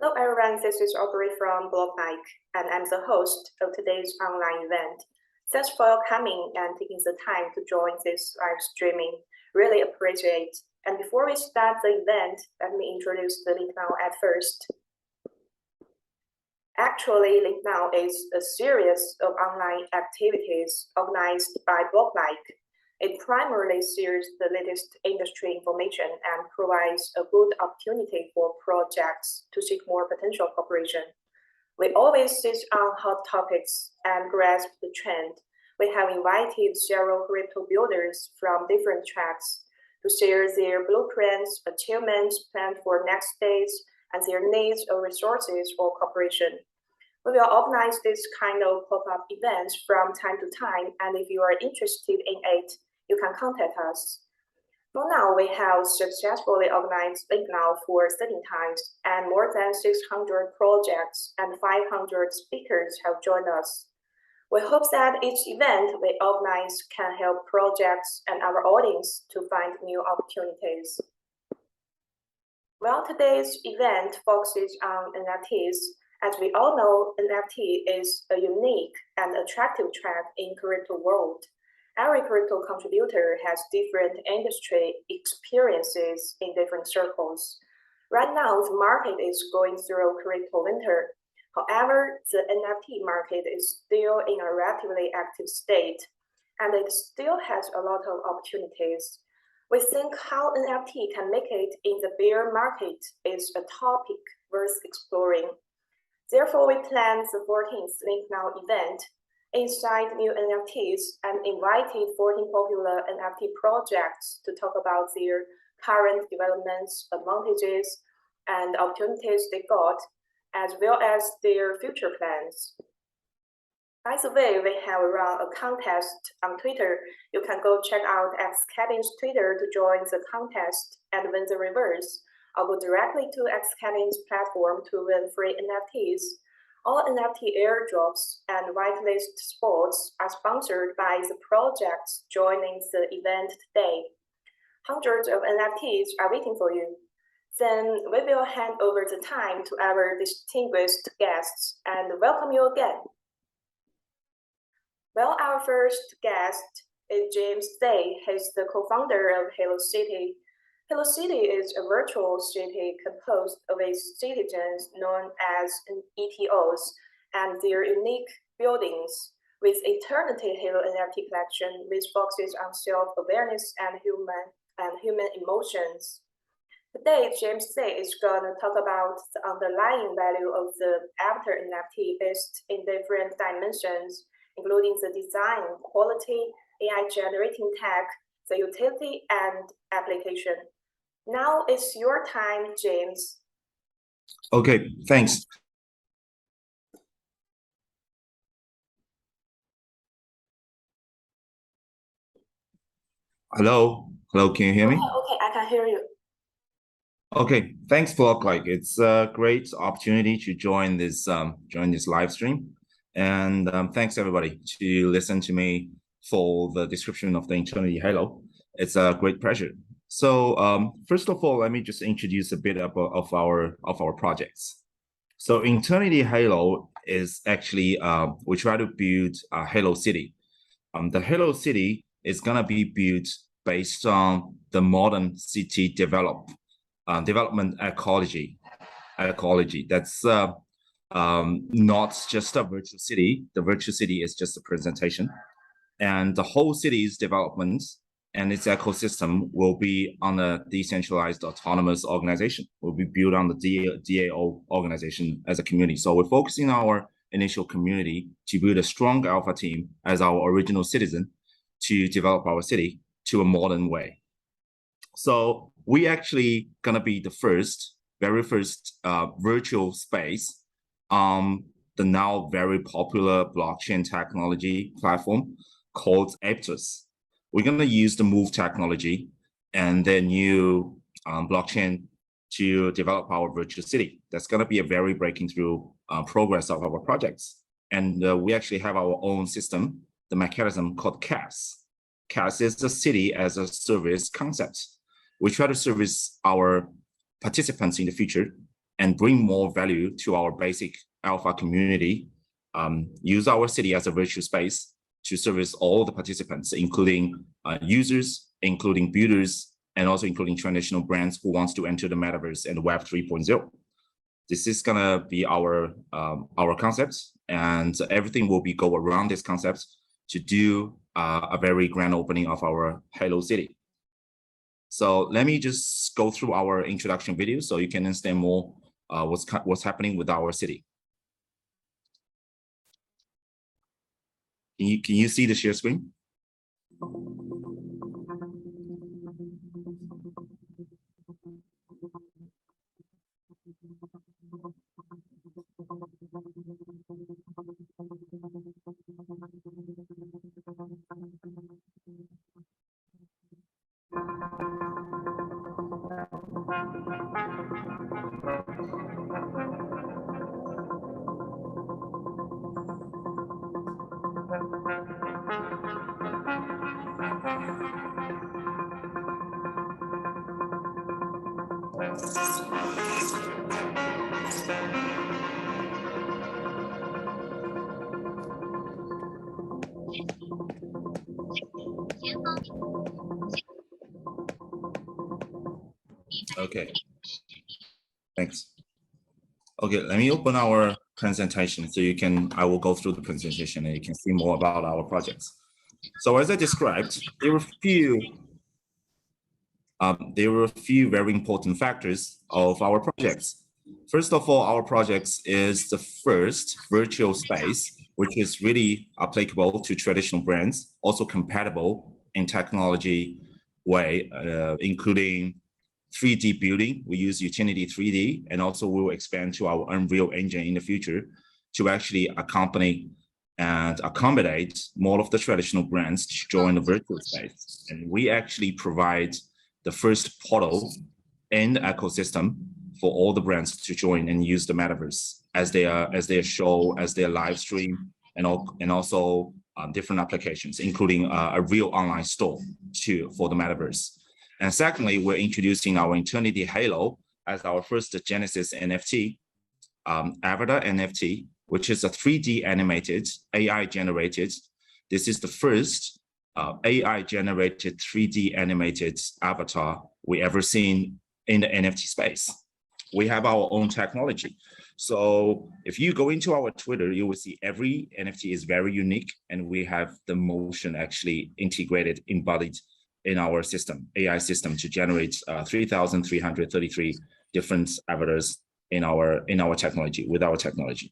Hello everyone, this is Aubrey from Blocklike, and I'm the host of today's online event. Thanks for coming and taking the time to join this live streaming. Really appreciate. And before we start the event, let me introduce the Link Now at first. Actually, Link Now is a series of online activities organized by Blocklike. It primarily shares the latest industry information and provides a good opportunity for projects to seek more potential cooperation. We always sit on hot topics and grasp the trend. We have invited several crypto builders from different tracks to share their blueprints, achievements, plans for next days, and their needs or resources for cooperation. We will organize this kind of pop-up events from time to time, and if you are interested in it, you can contact us. For now, we have successfully organized Link Now for 13 times, and more than 600 projects and 500 speakers have joined us. We hope that each event we organize can help projects and our audience to find new opportunities. Well, today's event focuses on NFTs. As we all know, NFT is a unique and attractive track in crypto world. Every crypto contributor has different industry experiences in different circles. Right now, the market is going through crypto winter. However, the NFT market is still in a relatively active state, and it still has a lot of opportunities. We think how NFT can make it in the bear market is a topic worth exploring. Therefore, we planned the 14th Link Now event inside new NFTs and invited 14 popular NFT projects to talk about their current developments, advantages, and opportunities they got, as well as their future plans. By the way, we have run a contest on Twitter. You can go check out Xcatin's Twitter to join the contest and win the rewards, or go directly to Xcatin's platform to win free NFTs. All NFT airdrops and whitelist spots are sponsored by the projects joining the event today. Hundreds of NFTs are waiting for you. Then we will hand over the time to our distinguished guests and welcome you again. Well, our first guest is James Day. He's the co-founder of Hello City. Hello City is a virtual city composed of its citizens known as ETOs and their unique buildings with Eternity Halo NFT collection, which focuses on self-awareness and human emotions. Today, James Day is going to talk about the underlying value of the Avatar NFT based in different dimensions, including the design, quality, AI generating tech, the utility, and application. Now it's your time, James. Okay, thanks. Hello, can you hear me? Okay, I can hear you. Okay, thanks, Blocklike. It's a great opportunity to join this live stream, and thanks everybody to listen to me for the description of the Eternity Halo. It's a great pleasure. So first of all, let me just introduce a bit of our projects. So Eternity Halo is actually we try to build a Halo City. The Halo City is gonna be built based on the modern city development ecology. That's not just a virtual city. The virtual city is just a presentation, and the whole city's development and its ecosystem will be on a decentralized autonomous organization, will be built on the DAO organization as a community. So we're focusing on our initial community to build a strong alpha team as our original citizen to develop our city to a modern way. So we actually gonna be the very first virtual space on the now very popular blockchain technology platform called Aptos. We're going to use the Move technology and the new blockchain to develop our virtual city. That's going to be a very breaking through progress of our projects. And we actually have our own system, the mechanism called CAS. CAS is the city as a service concept. We try to service our participants in the future and bring more value to our basic alpha community, use our city as a virtual space to service all the participants, including users, including builders, and also including traditional brands who wants to enter the metaverse and Web 3.0. This is gonna be our concept, and everything will be go around this concept to do a very grand opening of our Halo City. So let me just go through our introduction video so you can understand more what's happening with our city. Can you see the share screen? Okay, thanks. Okay, let me open our presentation so I will go through the presentation and you can see more about our projects. So as I described, there were a few very important factors of our projects. First of all, our projects is the first virtual space, which is really applicable to traditional brands, also compatible in technology way, including 3D building. We use Utility 3D, and also we will expand to our Unreal Engine in the future to actually accompany and accommodate more of the traditional brands to join the virtual space. And we actually provide the first portal in the ecosystem for all the brands to join and use the metaverse as their show, as their live stream, and also different applications, including a real online store for the metaverse. And secondly, we're introducing our Eternity Halo as our first Genesis NFT, avatar NFT, which is a 3D animated, AI generated. This is the first AI generated 3D animated avatar we ever seen in the NFT space. We have our own technology. So if you go into our Twitter, you will see every NFT is very unique, and we have the motion actually integrated, embodied in our system, AI system, to generate 3,333 different avatars in our technology, with our technology.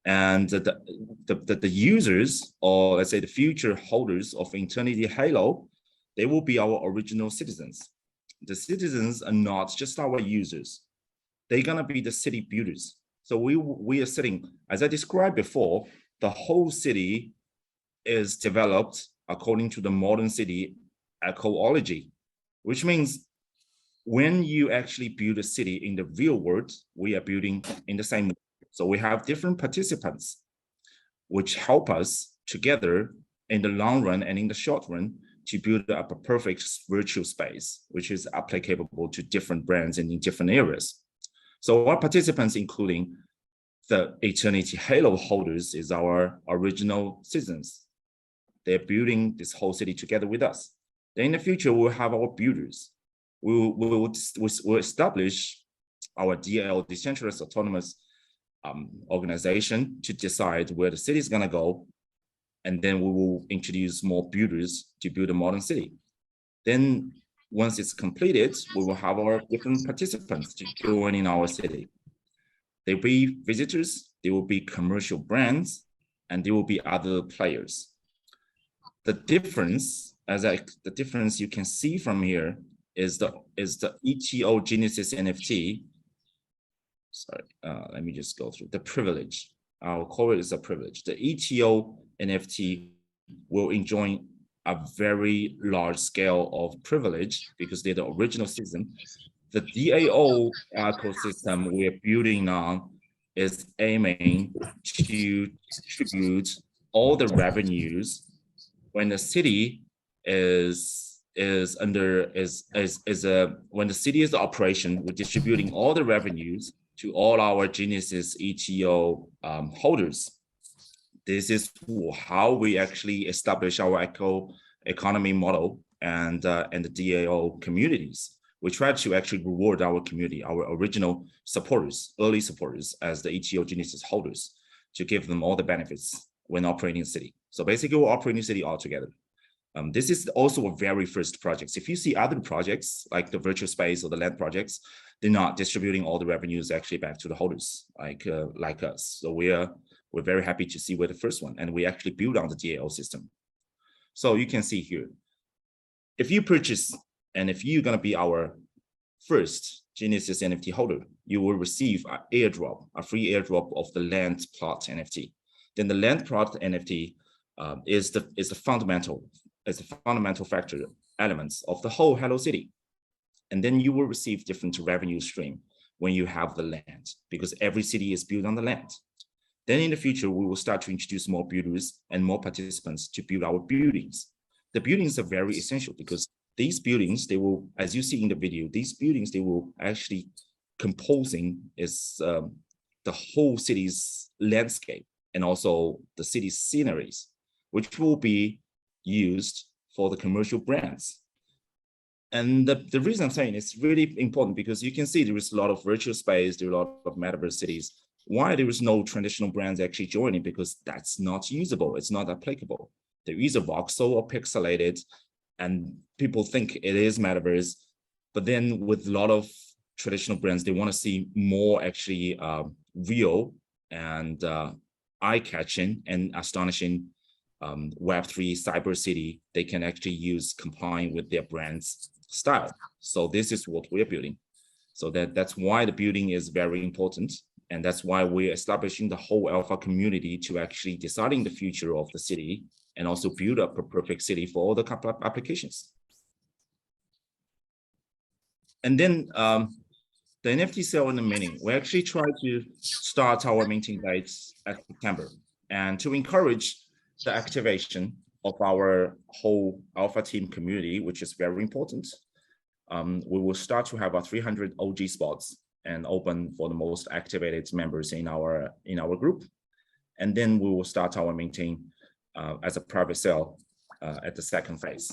And the users, or let's say the future holders of Eternity Halo, they will be our original citizens. The citizens are not just our users. They're gonna be the city builders. So we are sitting, as I described before, the whole city is developed according to the modern city ecology, which means when you actually build a city in the real world, we are building in the same way. So we have different participants, which help us together in the long run and in the short run to build up a perfect virtual space, which is applicable to different brands and in different areas. So our participants, including the Eternity Halo holders, is our original citizens. They're building this whole city together with us. Then in the future, we'll have our builders. We'll establish our DAO, decentralized autonomous organization, to decide where the city is gonna go. And then we will introduce more builders to build a modern city. Then once it's completed, we will have our different participants to join in our city. There will be visitors, there will be commercial brands, and there will be other players. The difference you can see from here is the ETO Genesis NFT. Sorry, let me just go through the privilege. I'll call it as a privilege. The ETO NFT will enjoy a very large scale of privilege because they're the original citizen. The DAO ecosystem we're building on is aiming to distribute all the revenues when the city when the city is the operation. We're distributing all the revenues to all our Genesis ETO holders. This is how we actually establish our economy model and the DAO communities. We try to actually reward our community, our original supporters, early supporters, as the ETO Genesis holders, to give them all the benefits when operating the city. So basically, we're operating the city all together. This is also a very first project. If you see other projects like the virtual space or the land projects, they're not distributing all the revenues actually back to the holders like us. So we're very happy to see we're the first one, and we actually build on the DAO system. So you can see here, if you purchase and if you're going to be our first Genesis NFT holder, you will receive an airdrop, a free airdrop of the land plot NFT. Then the land plot NFT is the fundamental factor elements of the whole Hello City. And then you will receive different revenue stream when you have the land, because every city is built on the land. Then in the future, we will start to introduce more builders and more participants to build our buildings. The buildings are very essential because these buildings, they will, as you see in the video, these buildings, they will actually composing is the whole city's landscape and also the city's sceneries, which will be used for the commercial brands. And the reason I'm saying it's really important because you can see there is a lot of virtual space, there are a lot of metaverse cities. Why there is no traditional brands actually joining? Because that's not usable, it's not applicable. There is a voxel or pixelated, and people think it is metaverse, but then with a lot of traditional brands, they want to see more actually real and eye-catching and astonishing Web3 cyber city they can actually use complying with their brand's style. So this is what we're building. So that's why the building is very important. And that's why we're establishing the whole alpha community to actually deciding the future of the city and also build up a perfect city for all the applications. And then the NFT sale and the minting, we actually try to start our minting dates at September, and to encourage the activation of our whole alpha team community, which is very important. We will start to have 300 OG spots and open for the most activated members in our group. And then we will start our minting as a private sale at the second phase.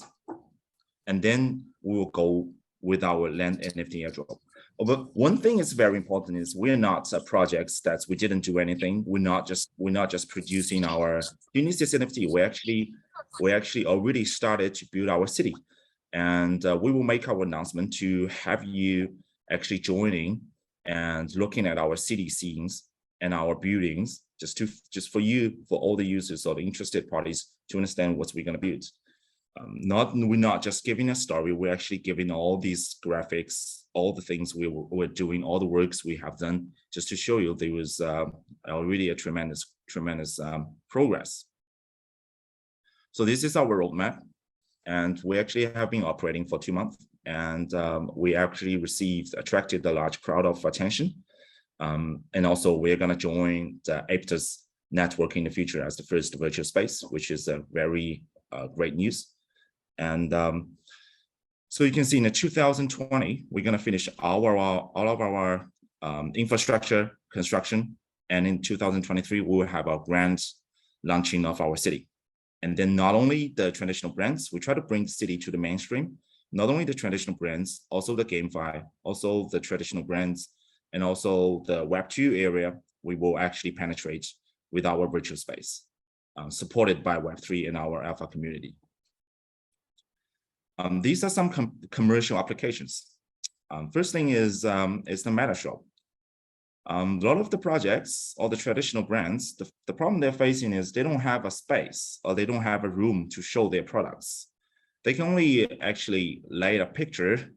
And then we will go with our land NFT airdrop. But one thing is very important is we're not projects that we didn't do anything. We're not just producing our Genesis NFT. We actually already started to build our city, and we will make our announcement to have you actually joining and looking at our city scenes and our buildings, just for all the users or the interested parties to understand what we're going to build. We're not just giving a story, we're actually giving all these graphics, all the things we're doing, all the works we have done, just to show you there was already a tremendous progress. So this is our roadmap, and we actually have been operating for 2 months, and we actually attracted a large crowd of attention. And also we're going to join the Aptos network in the future as the first virtual space, which is a very great news. And so you can see in 2020, we're going to finish all of our infrastructure construction. And in 2023, we will have our grand launching of our city. And then not only the traditional brands, we try to bring the city to the mainstream, not only the traditional brands, also the GameFi, also the traditional brands, and also the Web2 area, we will actually penetrate with our virtual space, supported by Web3 and our alpha community. These are some commercial applications. First thing is the meta shop. A lot of the projects or the traditional brands, the problem they're facing is they don't have a space or they don't have a room to show their products. They can only actually lay a picture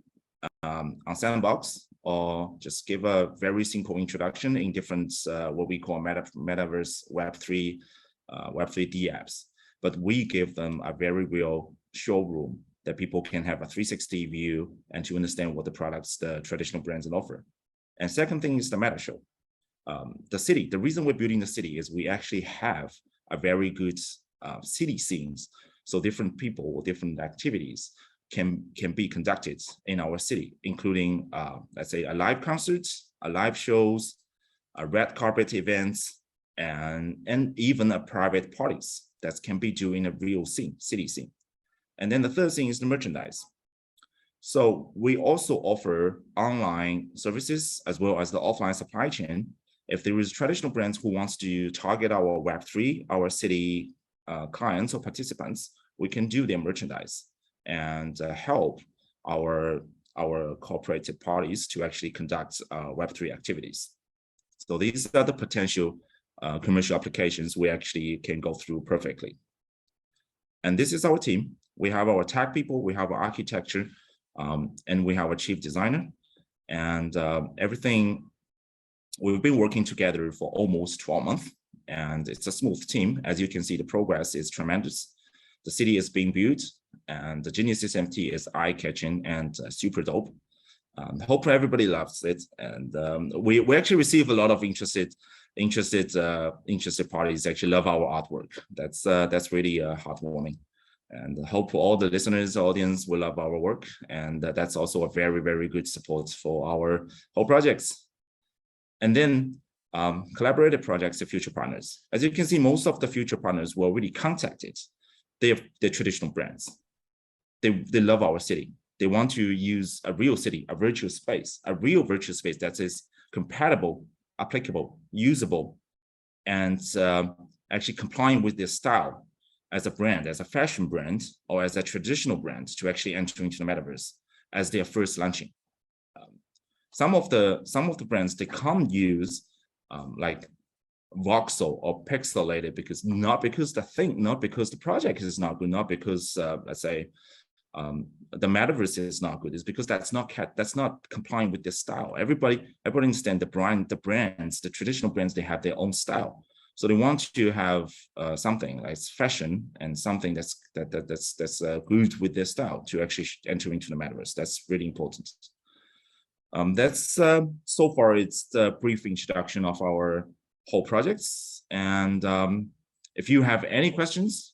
on Sandbox or just give a very simple introduction in different what we call metaverse Web3 D apps. But we give them a very real showroom that people can have a 360 view and to understand what the products the traditional brands offer. And second thing is the meta show. The city, the reason we're building the city is we actually have a very good city scenes. So different people or different activities can be conducted in our city, including, let's say, a live concert, live shows, red carpet events, and even private parties that can be doing a real city scene. And then the third thing is the merchandise. So we also offer online services as well as the offline supply chain. If there is traditional brands who wants to target our Web3, our city clients or participants, we can do their merchandise and help our cooperative parties to actually conduct Web3 activities. So these are the potential commercial applications we actually can go through perfectly. And this is our team. We have our tech people, we have our architecture, and we have a chief designer, and everything. We've been working together for almost 12 months, and it's a smooth team. As you can see, the progress is tremendous. The city is being built, and the Genesis MT is eye-catching and super dope. Hope everybody loves it, and we actually receive a lot of interested parties actually love our artwork. That's really heartwarming. And hope all the listeners, audience will love our work. And that's also a very, very good support for our whole projects. And then collaborative projects and future partners. As you can see, most of the future partners were really contacted. They're traditional brands. They love our city. They want to use a real city, a virtual space that is compatible, applicable, usable, and actually complying with their style as a brand, as a fashion brand, or as a traditional brand to actually enter into the metaverse as their first launching. Some of the brands, they can't use like voxel or pixelated not because the project is not good, not because let's say the metaverse is not good. It's because that's not complying with their style. Everybody understand the brands, the traditional brands, they have their own style. So they want to have something like fashion and something that's good with their style to actually enter into the metaverse. That's really important. That's so far it's the brief introduction of our whole projects. And if you have any questions,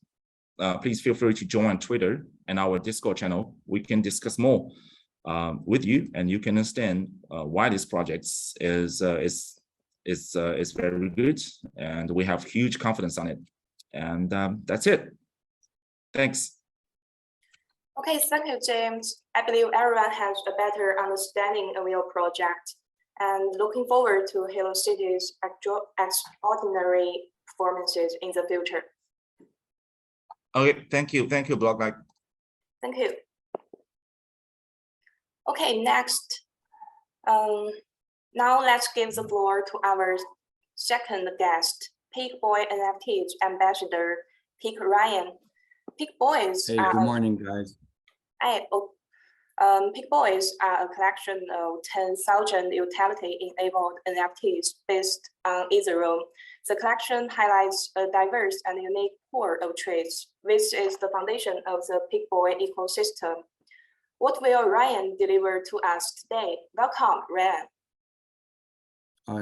please feel free to join Twitter and our Discord channel. We can discuss more with you, and you can understand why this project is very good, and we have huge confidence on it. And that's it. Thanks. Okay, thank you, James. I believe everyone has a better understanding of your project, and looking forward to Hello City's extraordinary performances in the future. Okay, thank you, Blocklike. Thank you. Okay, next. Now let's give the floor to our second guest, Peak Boy NFTs ambassador, Peak Ryan. Peak Boys. Hey, good morning, guys. Peak Boys are a collection of 10,000 utility-enabled NFTs based on Ethereum. The collection highlights a diverse and unique pool of traits, which is the foundation of the Peak Boy ecosystem. What will Ryan deliver to us today? Welcome, Ryan.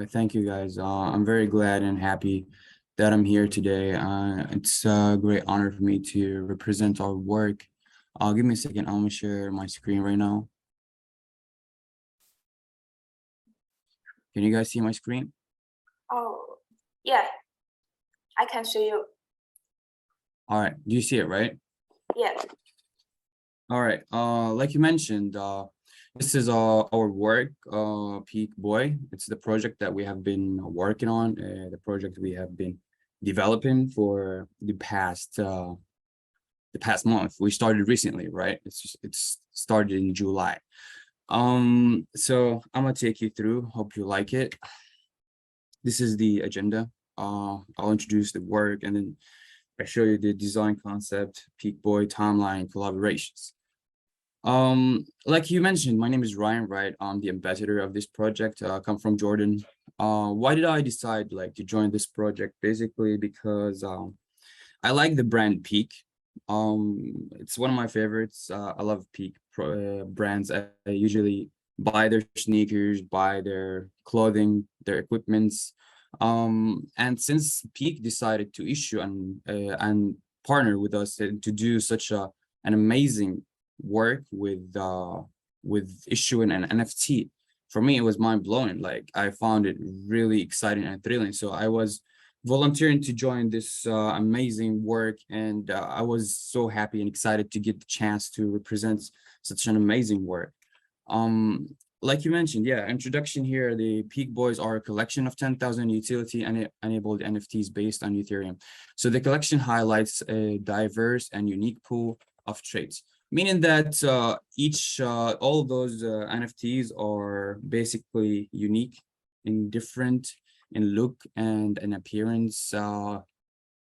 Thank you, guys. I'm very glad and happy that I'm here today. It's a great honor for me to represent our work. Give me a second. I'm gonna share my screen right now. Can you guys see my screen? Oh, yeah, I can see you. All right. Do you see it, right? Yeah. All right. Like you mentioned, this is our work, Peak Boy. It's the project that we have been working on, the project we have been developing for the past month. We started recently, right? It's started in July. So I'm gonna take you through. Hope you like it. This is the agenda. I'll introduce the work, and then I show you the design concept, Peak Boy timeline, collaborations. Like you mentioned, my name is Ryan, right? I'm the ambassador of this project. I come from Jordan. Why did I decide to join this project? Basically because I like the brand Peak. It's one of my favorites. I love Peak brands. I usually buy their sneakers, buy their clothing, their equipments. And since Peak decided to issue and partner with us to do such an amazing work with issuing an NFT, for me, it was mind-blowing. Like, I found it really exciting and thrilling. So I was volunteering to join this amazing work, and I was so happy and excited to get the chance to represent such an amazing work. Like you mentioned, yeah, introduction here, the Peak Boys are a collection of 10,000 utility and enabled NFTs based on Ethereum. So the collection highlights a diverse and unique pool of traits, meaning that all of those NFTs are basically unique in different in look and in appearance,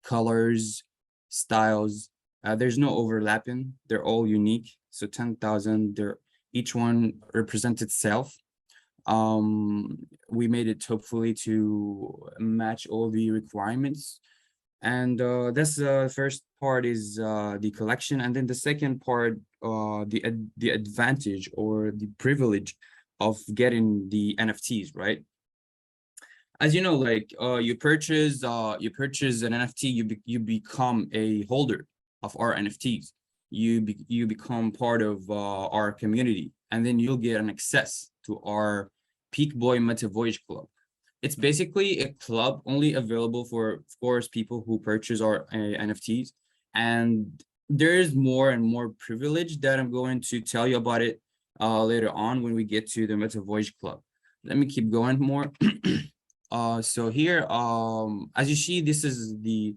colors, styles. There's no overlapping. They're all unique. So 10,000, each one represents itself. We made it hopefully to match all the requirements. And that's the first part is the collection. And then the second part, the advantage or the privilege of getting the NFTs, right? As you know, like you purchase an NFT, you become a holder of our NFTs. You become part of our community, and then you'll get an access to our Peak Boy Meta Voyage Club. It's basically a club only available for, of course, people who purchase our NFTs. And there is more and more privilege that I'm going to tell you about it later on when we get to the Meta Voyage Club. Let me keep going more. So here, as you see, this is the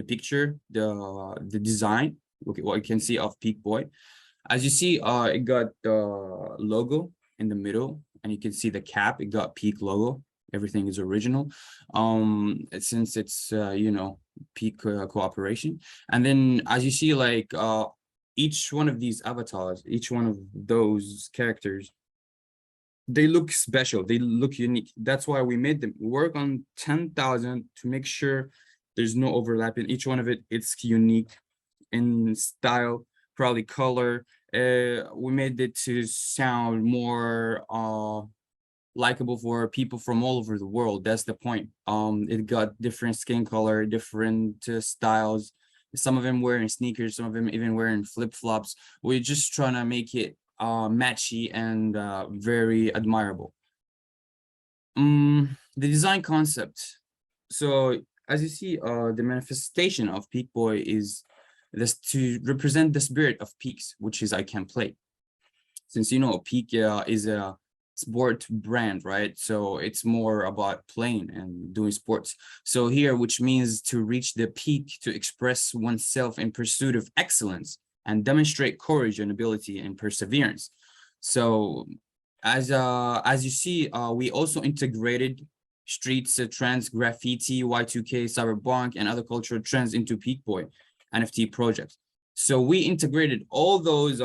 picture, the design. Okay, what you can see of Peak Boy. As you see, it got the logo in the middle, and you can see the cap. It got Peak logo. Everything is original. Since it's Peak cooperation. And then as you see, like each one of these avatars, each one of those characters, they look special, they look unique. That's why we made them. We work on 10,000 to make sure there's no overlap in each one of it. It's unique in style, probably color. We made it to sound more likable for people from all over the world. That's the point. It got different skin color, different styles. Some of them wearing sneakers, some of them even wearing flip-flops. We're just trying to make it matchy and very admirable. The design concept. So as you see, the manifestation of Peak Boy is this to represent the spirit of peaks, which is I can play. Since Peak is a sport brand, right? So it's more about playing and doing sports. So here, which means to reach the peak, to express oneself in pursuit of excellence and demonstrate courage and ability and perseverance. So as you see, we also integrated streets, trends, graffiti, Y2K, cyberpunk, and other cultural trends into Peak Boy NFT projects. So we integrated all those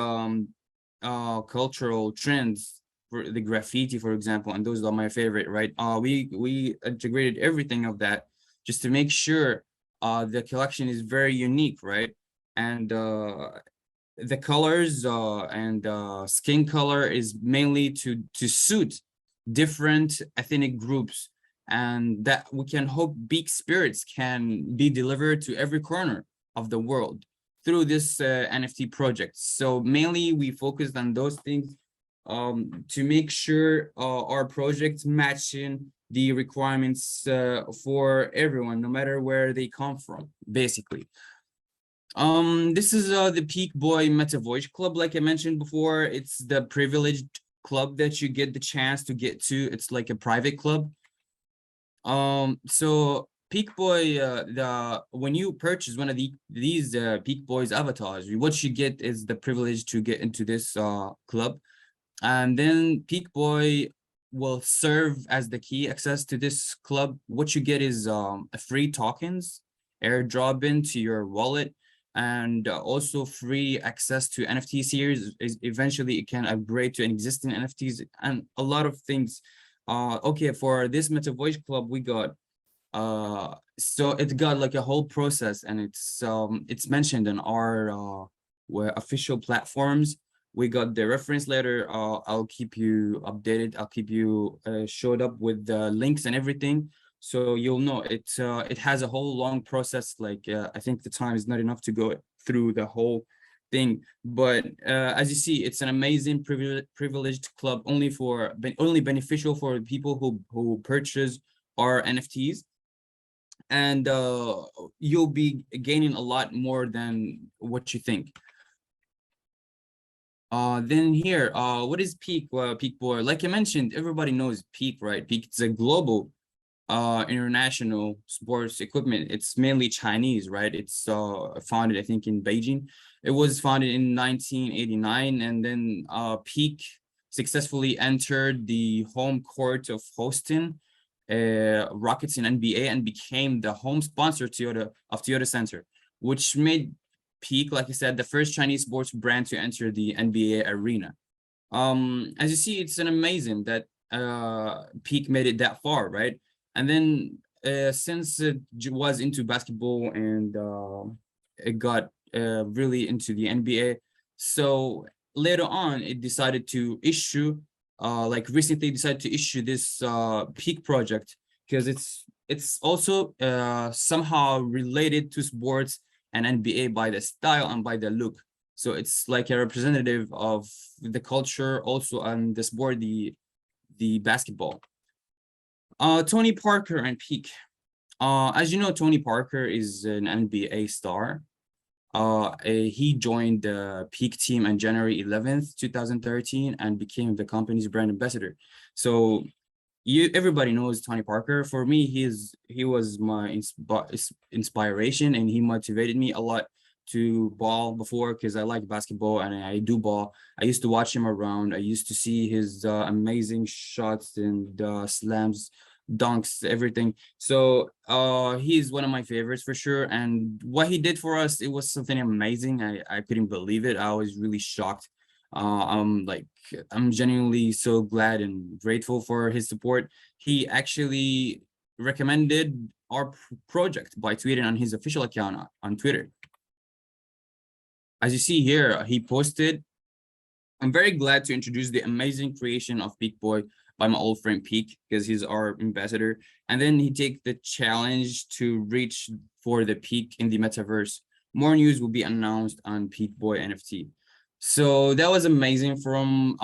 cultural trends, for the graffiti, for example, and those are my favorite, right? We integrated everything of that just to make sure the collection is very unique, right? And the colors and skin color is mainly to suit different ethnic groups, and that we can hope big spirits can be delivered to every corner of the world through this NFT project. So mainly we focused on those things to make sure our projects matching the requirements for everyone, no matter where they come from, basically. This is the Peak Boy Meta Voyage Club. Like I mentioned before, it's the privileged club that you get the chance to get to. It's like a private club. So Peak Boy, when you purchase one of these Peak Boys avatars, what you get is the privilege to get into this club. And then Peak Boy will serve as the key access to this club. What you get is free tokens, airdrop into your wallet, and also free access to NFT series. Eventually, it can upgrade to an existing NFTs and a lot of things. Okay, for this Meta Voyage Club, we got so it got like a whole process, and it's mentioned in our official platforms. We got the reference letter. I'll keep you updated. I'll keep you showed up with the links and everything, so you'll know it has a whole long process. Like I think the time is not enough to go through the whole thing. But as you see, it's an amazing privileged club, only beneficial for people who purchase our NFTs, and you'll be gaining a lot more than what you think. Then here, what is Peak? Peak Boy, like I mentioned, everybody knows Peak, right? Peak is a global international sports equipment. It's mainly Chinese, right? It's founded, I think, in Beijing. It was founded in 1989, and then Peak successfully entered the home court of Houston Rockets in NBA and became the home sponsor of Toyota Center, which made Peak, like I said, the first Chinese sports brand to enter the NBA arena. As you see, it's an amazing that Peak made it that far, right? And then since it was into basketball and it got really into the NBA, so later on it decided to issue, like recently decided to issue this Peak project, because it's also somehow related to sports and NBA by the style and by the look. So it's like a representative of the culture also and the sport, the basketball. Tony Parker and Peak. As you know, Tony Parker is an NBA star. He joined the Peak team on January 11th, 2013, and became the company's brand ambassador. So everybody knows Tony Parker. For me, he was my inspiration, and he motivated me a lot to ball before, because I like basketball and I do ball. I used to watch him around. I used to see his amazing shots and slams, dunks, everything. So he's one of my favorites for sure. And what he did for us, it was something amazing. I couldn't believe it. I was really shocked. I'm genuinely so glad and grateful for his support. He actually recommended our project by tweeting on his official account on Twitter. As you see here, he posted, "I'm very glad to introduce the amazing creation of Peak Boy by my old friend Peak," because he's our ambassador. And then he take the challenge to reach for the Peak in the metaverse. More news will be announced on Peak Boy NFT. So that was amazing from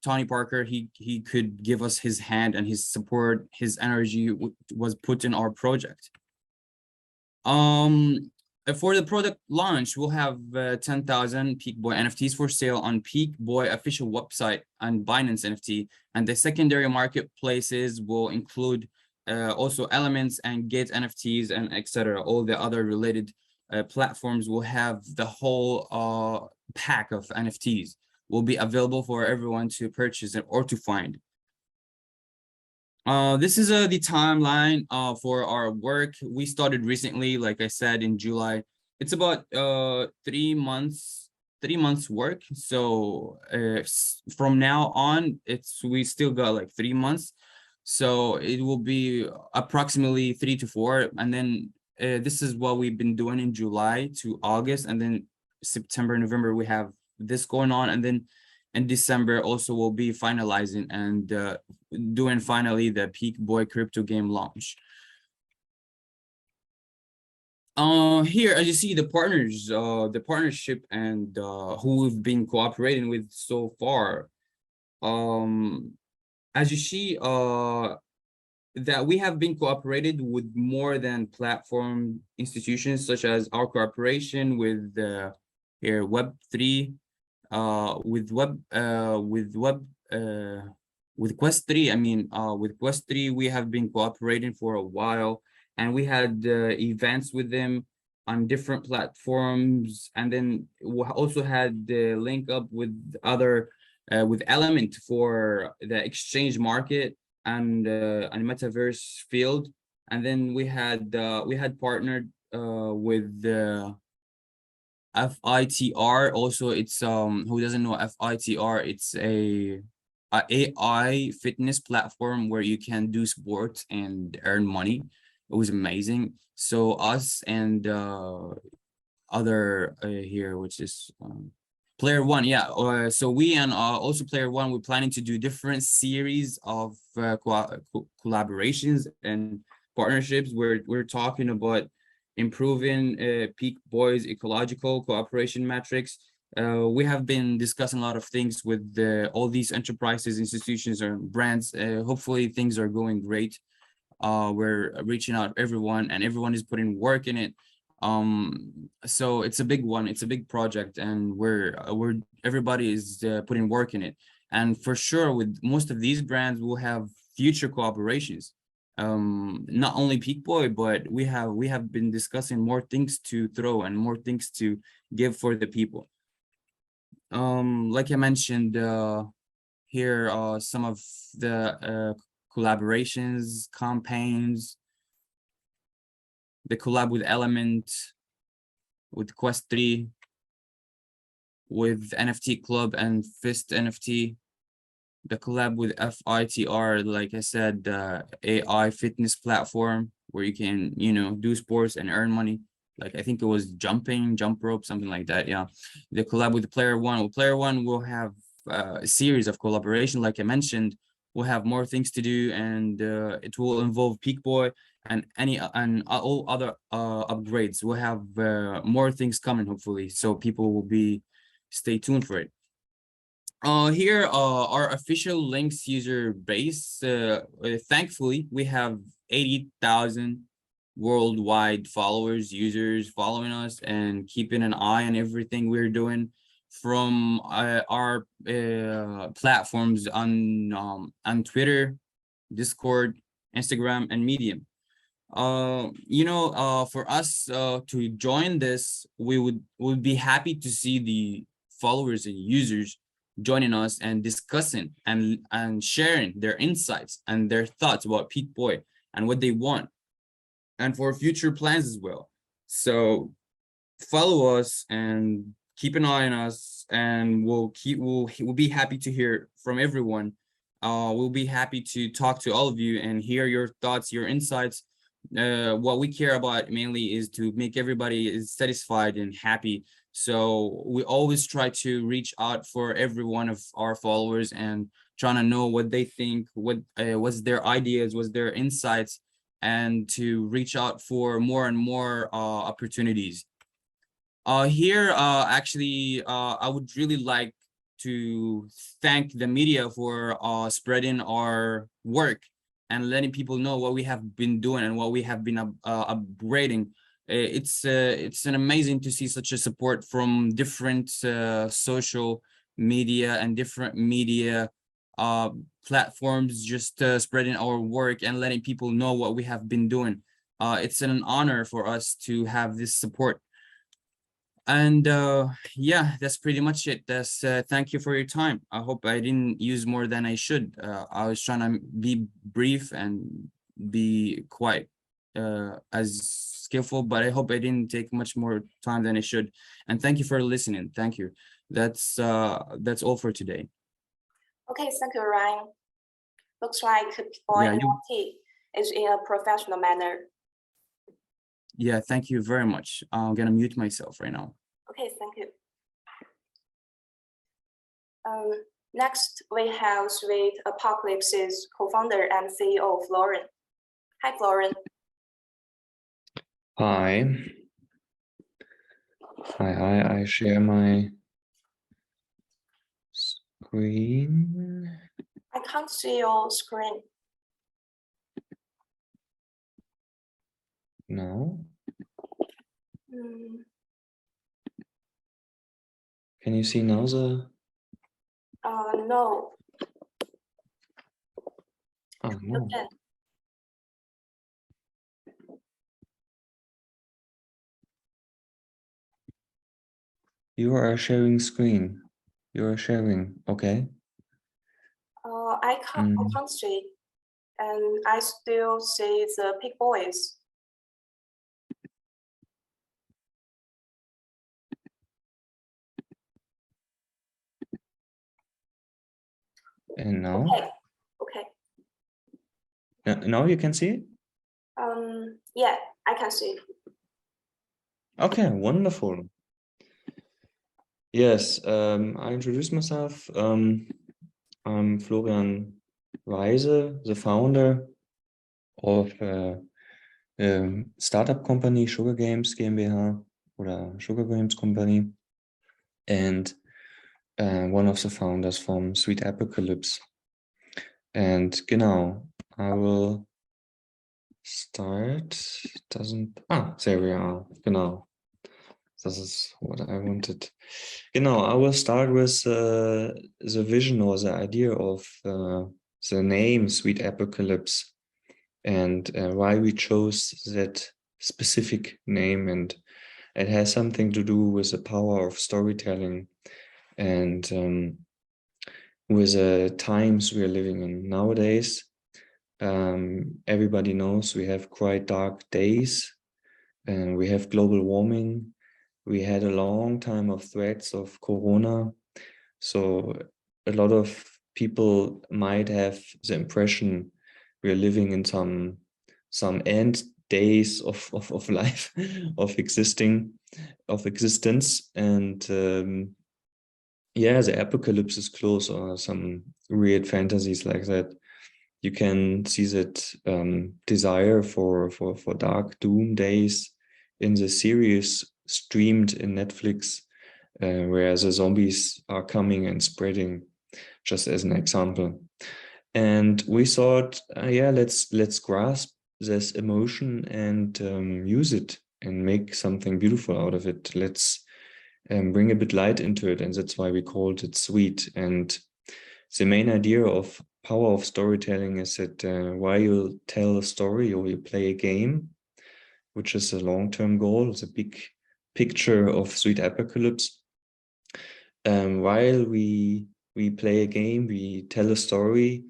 Tony Parker. He could give us his hand and his support, his energy was put in our project. For the product launch, we'll have 10,000 Peak Boy NFTs for sale on Peak Boy official website and Binance NFT. And the secondary marketplaces will include also Elements and Gate NFTs and etc. All the other related platforms will have the whole pack of NFTs will be available for everyone to purchase or to find. This is the timeline for our work. We started recently, like I said, in July. It's about 3 months work. So from now on, we still got like 3 months. So it will be approximately 3 to 4. And then this is what we've been doing in July to August, and then September, November, we have this going on, and then in December also we'll be finalizing and doing finally the Peak Boy crypto game launch. Here, as you see, the partners, the partnership and who we've been cooperating with so far. As you see, that we have been cooperated with more than platform institutions, such as our cooperation with here Web3, with Quest 3. I mean, with Quest 3, we have been cooperating for a while, and we had events with them on different platforms, and then we also had the link up with other with Element for the exchange market and metaverse field. And then we had partnered with the FITR. Also, it's who doesn't know FITR, it's a AI fitness platform where you can do sports and earn money. It was amazing. So us and other here, which is Player One, yeah. So we and also Player One, we're planning to do different series of collaborations and partnerships where we're talking about improving Peak Boy's ecological cooperation metrics We have been discussing a lot of things with all these enterprises, institutions, or brands. Hopefully things are going great. We're reaching out everyone, and everyone is putting work in it. So it's a big one, it's a big project, and we're everybody is putting work in it. And for sure, with most of these brands, we'll have future collaborations. Not only Peak Boy, but we have been discussing more things to throw and more things to give for the people. Like I mentioned, here are some of the collaborations, campaigns, the collab with Element, with Quest 3, with NFT Club and Fist NFT, the collab with FITR, like I said, the AI fitness platform where you can, you know, do sports and earn money. Like I think it was jump rope, something like that. Yeah, the collab with Player One. Well, Player One will have a series of collaboration, like I mentioned. We'll have more things to do, and it will involve Peak Boy and all other upgrades. We'll have more things coming, hopefully, so people will stay tuned for it. Here our official links user base. Thankfully, we have 80,000 worldwide followers, users following us and keeping an eye on everything we're doing from our platforms on Twitter, Discord, Instagram, and Medium. You know, for us to join this, we would be happy to see the followers and users joining us and discussing and sharing their insights and their thoughts about Peak Boy and what they want, and for future plans as well. So follow us and keep an eye on us, and we'll be happy to hear from everyone. We'll be happy to talk to all of you and hear your thoughts, your insights. What we care about mainly is to make everybody is satisfied and happy. So we always try to reach out for every one of our followers and trying to know what they think, what's their ideas, what's their insights, and to reach out for more and more opportunities. Here, actually, I would really like to thank the media for spreading our work and letting people know what we have been doing and what we have been upgrading. It's an amazing to see such a support from different social media and different media platforms, just spreading our work and letting people know what we have been doing. It's an honor for us to have this support. And yeah, that's pretty much it. That's thank you for your time. I hope I didn't use more than I should. I was trying to be brief and be quite as skillful, but I hope I didn't take much more time than I should. And thank you for listening. Thank you. That's all for today. Okay, thank you, Ryan. Looks like Boy NFT is in a professional manner. Yeah, thank you very much. I'm gonna mute myself right now. Okay, thank you. Next, we have with Apocalypse's co-founder and CEO, Florin. Hi, Florin. Hi. I share my screen. I can't see your screen. No. Mm. Can you see now the? No. Oh, no. Okay. You are sharing screen. You are sharing, okay. I can't see, and I still see the Peak Boys. And now? Okay. Now you can see it? Yeah, I can see. Okay, wonderful. Yes, I introduce myself. I'm Florian Reise, the founder of startup company Sugar Games GmbH oder Sugar Games Company. and one of the founders from Sweet Apocalypse. And genau, I will start. There we are. Genau. This is what I wanted. Genau, I will start with the vision or the idea of the name Sweet Apocalypse, and why we chose that specific name. And it has something to do with the power of storytelling and with the times we are living in nowadays. Everybody knows we have quite dark days, and we have global warming. We had a long time of threats of Corona. So a lot of people might have the impression we are living in some end days of life, of existence. And yeah, the apocalypse is close, or some weird fantasies like that. You can see that desire for dark doom days in the series streamed in Netflix, where the zombies are coming and spreading, just as an example. And we thought, yeah, let's grasp this emotion and use it and make something beautiful out of it. Let's bring a bit light into it, and that's why we called it Sweet. And the main idea of power of storytelling is that while you tell a story or you play a game, which is a long-term goal, it's a big picture of Sweet Apocalypse. While we play a game, we tell a story,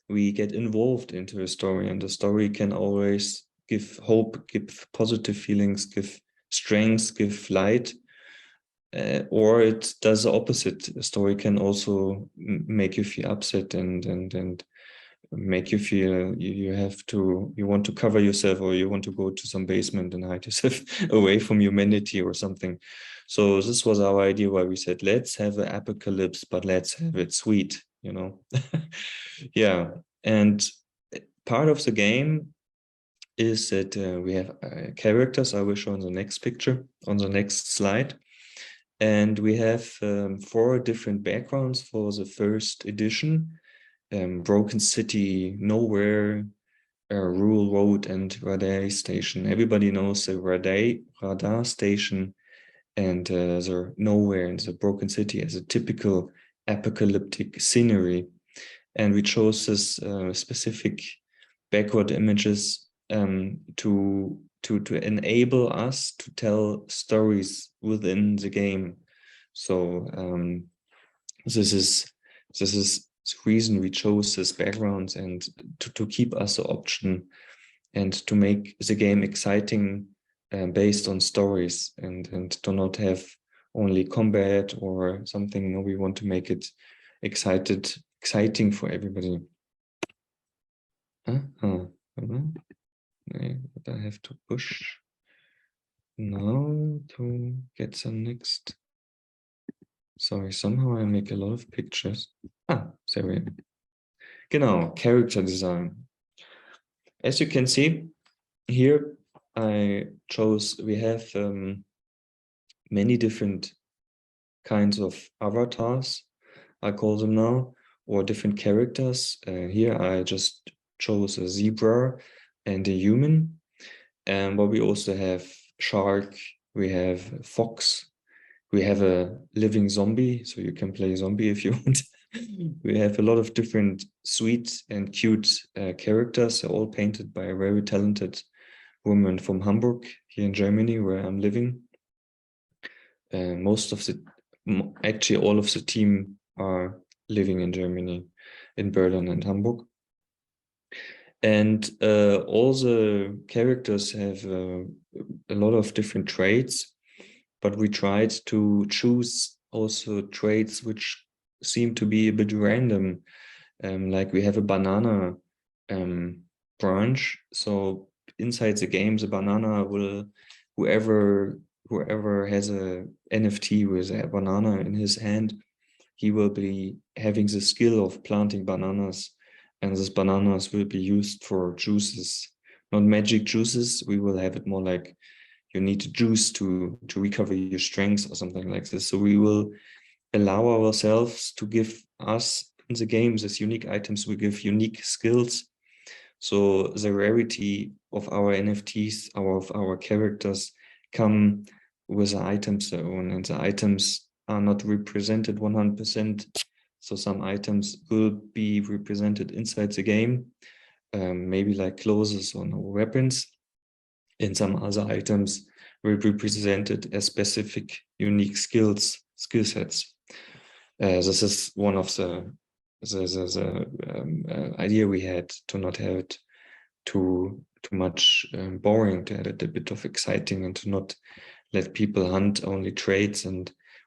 we get involved into a story, and the story can always give hope, give positive feelings, give strength, give light. Or it does the opposite. A story can also make you feel upset and make you feel you want to cover yourself, or you want to go to some basement and hide yourself away from humanity or something. So this was our idea, why we said, let's have an apocalypse, but let's have it sweet, you know. Yeah. And part of the game is that we have characters. I will show on the next picture, on the next slide. And we have 4 different backgrounds for the first edition: Broken City, Nowhere, Rural Road, and Radar Station. Everybody knows the radar station and the Nowhere and the Broken City as a typical apocalyptic scenery. And we chose this specific backward images to enable us to tell stories within the game. So this is the reason we chose this background, and to keep us the option and to make the game exciting based on stories, and to not have only combat or something. No, we want to make it exciting for everybody. I have to push now to get some next. Sorry, somehow I make a lot of pictures. There we are. Genau, character design. As you can see here, we have many different kinds of avatars, I call them now, or different characters. Here I just chose a zebra and a human. But we also have shark, we have fox, we have a living zombie, so you can play zombie if you want. We have a lot of different sweet and cute characters, all painted by a very talented woman from Hamburg, here in Germany, where I'm living. Actually all of the team are living in Germany, in Berlin and Hamburg. And all the characters have a lot of different traits, but we tried to choose also traits which seem to be a bit random. Like we have a banana branch. So inside the game, the banana will, whoever has a NFT with a banana in his hand, he will be having the skill of planting bananas, and these bananas will be used for juices, not magic juices. We will have it more like you need a juice to recover your strengths or something like this. So we will allow ourselves to give us in the game these unique items. We give unique skills. So the rarity of our NFTs, of our characters, come with the items their own, and the items are not represented 100%. So some items will be represented inside the game, maybe like clothes or no weapons, and some other items will be presented as specific unique skill sets. This is one of the idea we had, to not have it too much boring, to add a bit of exciting, and to not let people hunt only traits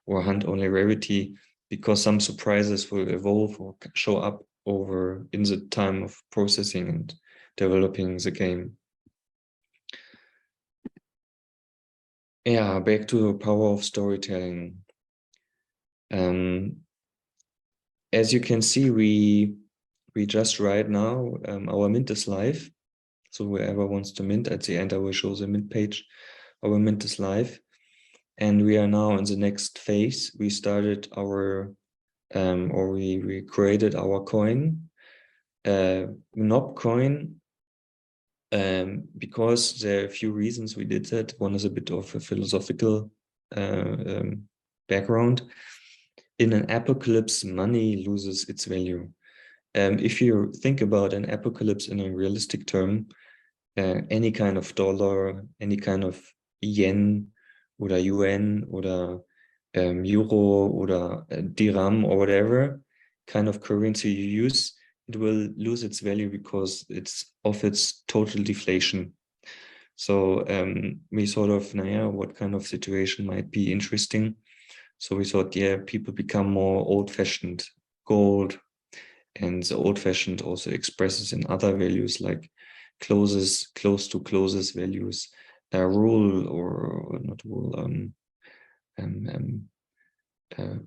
or hunt only rarity, because some surprises will evolve or show up over in the time of processing and developing the game. Yeah, back to the power of storytelling. As you can see, we just right now, our mint is live. So whoever wants to mint, at the end I will show the mint page. Our mint is live, and we are now in the next phase. We started our, or we created our coin, NOP coin, because there are a few reasons we did that. One is a bit of a philosophical background. In an apocalypse, money loses its value. If you think about an apocalypse in a realistic term, any kind of dollar, any kind of yen oder yuan oder euro oder dirham or whatever kind of currency you use, it will lose its value because it's of its total deflation. So we sort of, what kind of situation might be interesting? So we thought, yeah, people become more old-fashioned gold, and the old-fashioned also expresses in other values like close to closes values, rule or not rule,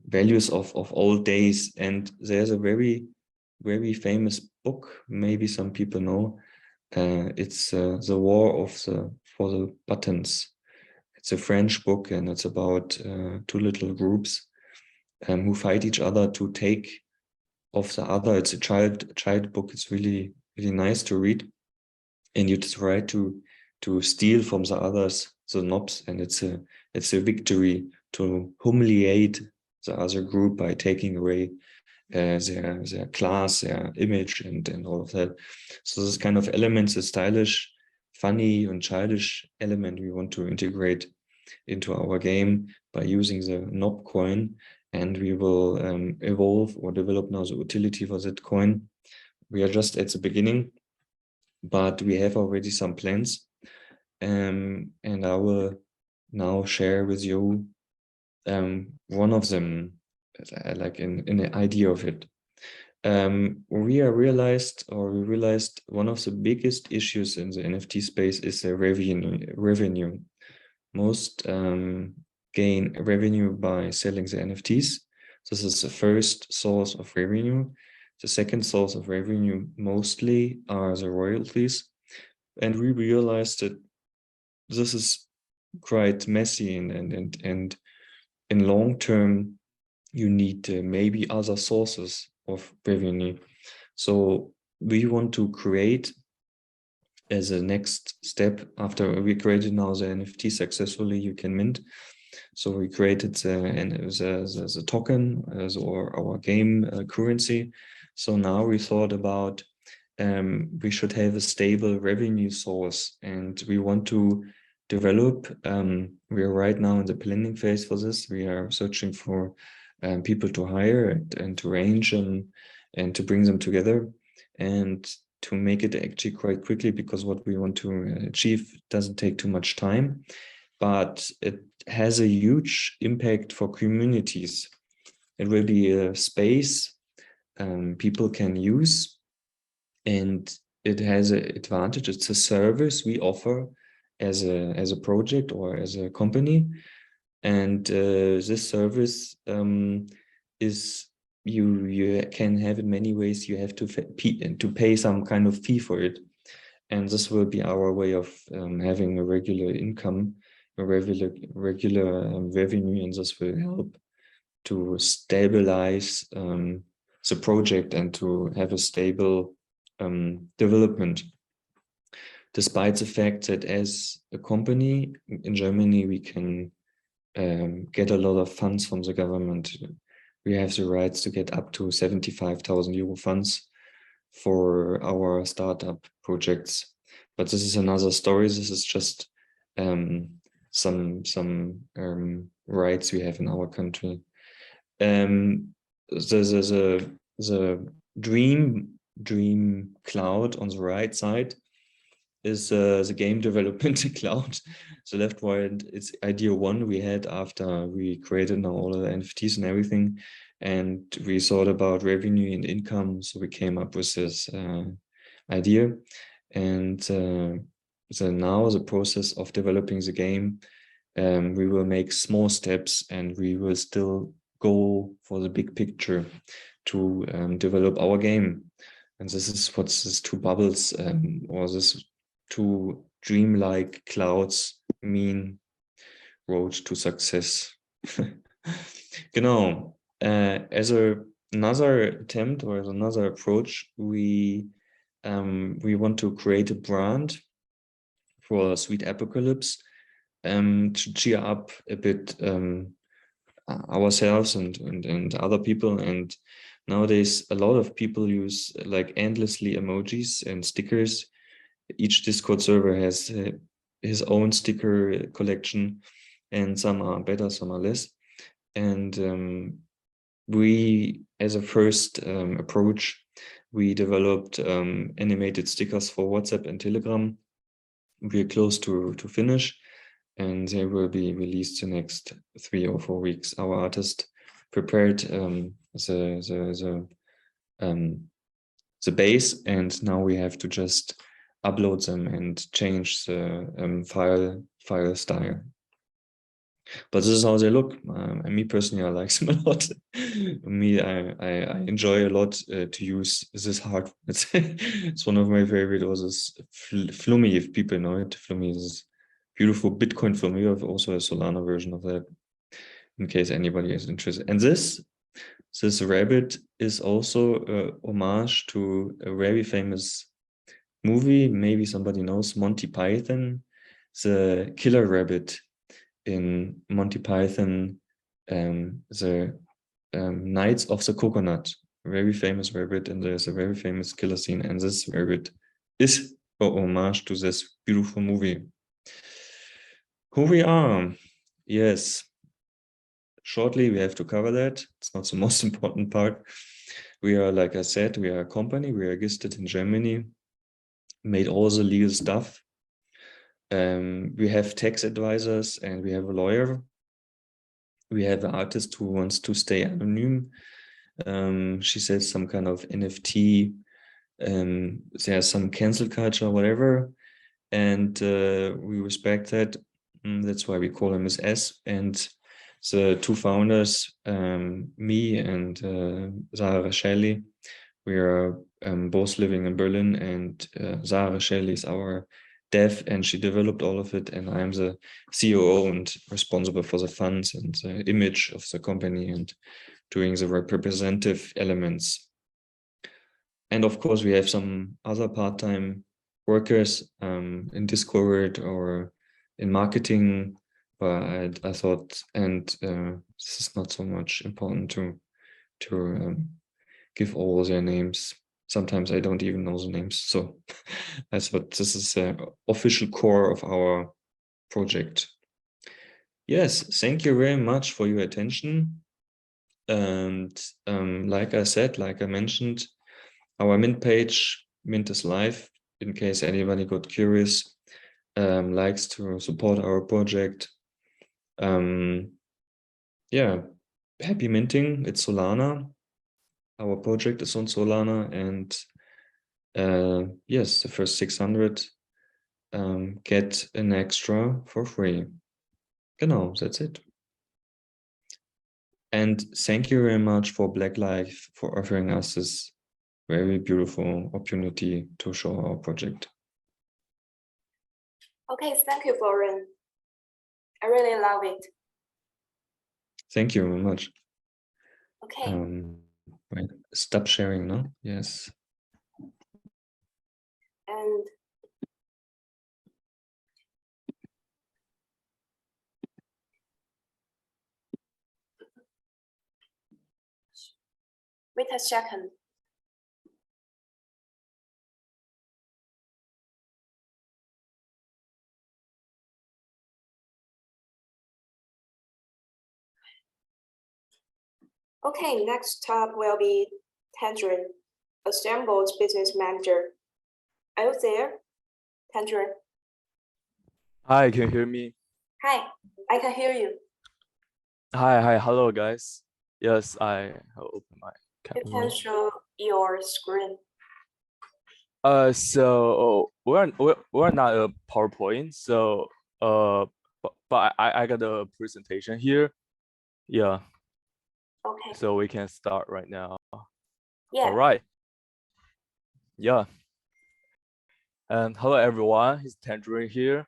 values of old days. And there's a very, very famous book, maybe some people know. It's The War for the Buttons. It's a French book, and it's about two little groups who fight each other to take of the other. It's a child book. It's really, really nice to read, and you try to steal from the others the knobs, and it's a victory to humiliate the other group by taking away their class, their image, and all of that. So this kind of elements, a stylish, funny and childish element we want to integrate into our game by using the NOP coin, and we will evolve or develop now the utility for that coin. We are just at the beginning, but we have already some plans, and I will now share with you one of them, like in the idea of it. We realized one of the biggest issues in the NFT space is the revenue. Most gain revenue by selling the NFTs. This is the first source of revenue. The second source of revenue mostly are the royalties. And we realized that this is quite messy, and in long term, you need maybe other sources of revenue. So we want to create, as a next step, after we created now the NFT successfully, you can mint. So we created the token or our game currency. So now we thought about we should have a stable revenue source, and we want to develop. We are right now in the planning phase for this. We are searching for people to hire and to arrange and to bring them together, and to make it actually quite quickly, because what we want to achieve doesn't take too much time, but it has a huge impact for communities. It will be a space people can use, and it has an advantage. It's a service we offer as a project or as a company, and this service is you can have in many ways. You have to pay some kind of fee for it, and this will be our way of having a regular income a regular revenue, and this will help to stabilize the project and to have a stable development. Despite the fact that as a company in Germany, we can get a lot of funds from the government. We have the rights to get up to 75,000 euro funds for our startup projects. But this is another story. This is just some rights we have in our country. The dream cloud on the right side is the game development cloud. The left one, it's idea one we had after we created now all the NFTs and everything, and we thought about revenue and income, so we came up with this idea. And now the process of developing the game, we will make small steps, and we will still go for the big picture to develop our game. And this is what these two bubbles or this two dreamlike clouds mean. Road to success. Genau. As another attempt or as another approach, we want to create a brand for Sweet Apocalypse to cheer up a bit ourselves and other people. And nowadays a lot of people use like endlessly emojis and stickers. Each Discord server has his own sticker collection, and some are better, some are less. And we, as a first approach, we developed animated stickers for WhatsApp and Telegram. We are close to finish, and they will be released the next 3 or 4 weeks. Our artist prepared the base, and now we have to just upload them and change the file style. But this is how they look. And me personally, I like them a lot. I enjoy a lot to use this hard. It's one of my favorite. Also, Flummi, if people know it. Flummi is beautiful Bitcoin Flummi. I have also a Solana version of that, in case anybody is interested. And this rabbit is also a homage to a very famous movie. Maybe somebody knows Monty Python, the killer rabbit in Monty Python, the Knights of the Coconut, very famous rabbit, and there's a very famous killer scene, and this rabbit is a homage to this beautiful movie. Who we are? Yes, shortly we have to cover that. It's not the most important part. We are, like I said, we are a company. We are registered in Germany, made all the legal stuff. We have tax advisors, and we have a lawyer. We have an artist who wants to stay anonymous. She says some kind of NFT. There's some cancel culture, whatever, and we respect that. That's why we call him as S. And the two founders, me and Sarah Shelley, we are both living in Berlin, and Sarah Shelley is our dev, and she developed all of it, and I'm the COO and responsible for the funds and the image of the company and doing the representative elements. And of course we have some other part-time workers in Discord or in marketing, but I thought, and this is not so much important to give all their names. Sometimes I don't even know the names. So I thought this is the official core of our project. Yes, thank you very much for your attention. And like I said, like I mentioned, our Mint page, Mint is live, in case anybody got curious, likes to support our project. Yeah, happy minting. It's Solana. Our project is on Solana, and yes, the first 600 get an extra for free. Genau, that's it. And thank you very much for Blocklike for offering us this very beautiful opportunity to show our project. Okay, thank you, Florian. I really love it. Thank you very much. Okay. Wait, stop sharing, no? Yes. And wait a second. Okay, next up will be Tangerine, Assemble's business manager. Are you there, Tangerine? Hi, can you hear me? Hi, I can hear you. Hi, hello guys. Yes, I have opened my You camera. can show your screen. So we're not a PowerPoint, so but I got a presentation here. Yeah, Okay. so we can start right now. Yeah. All right. Yeah. And hello everyone, it's Tangerine here.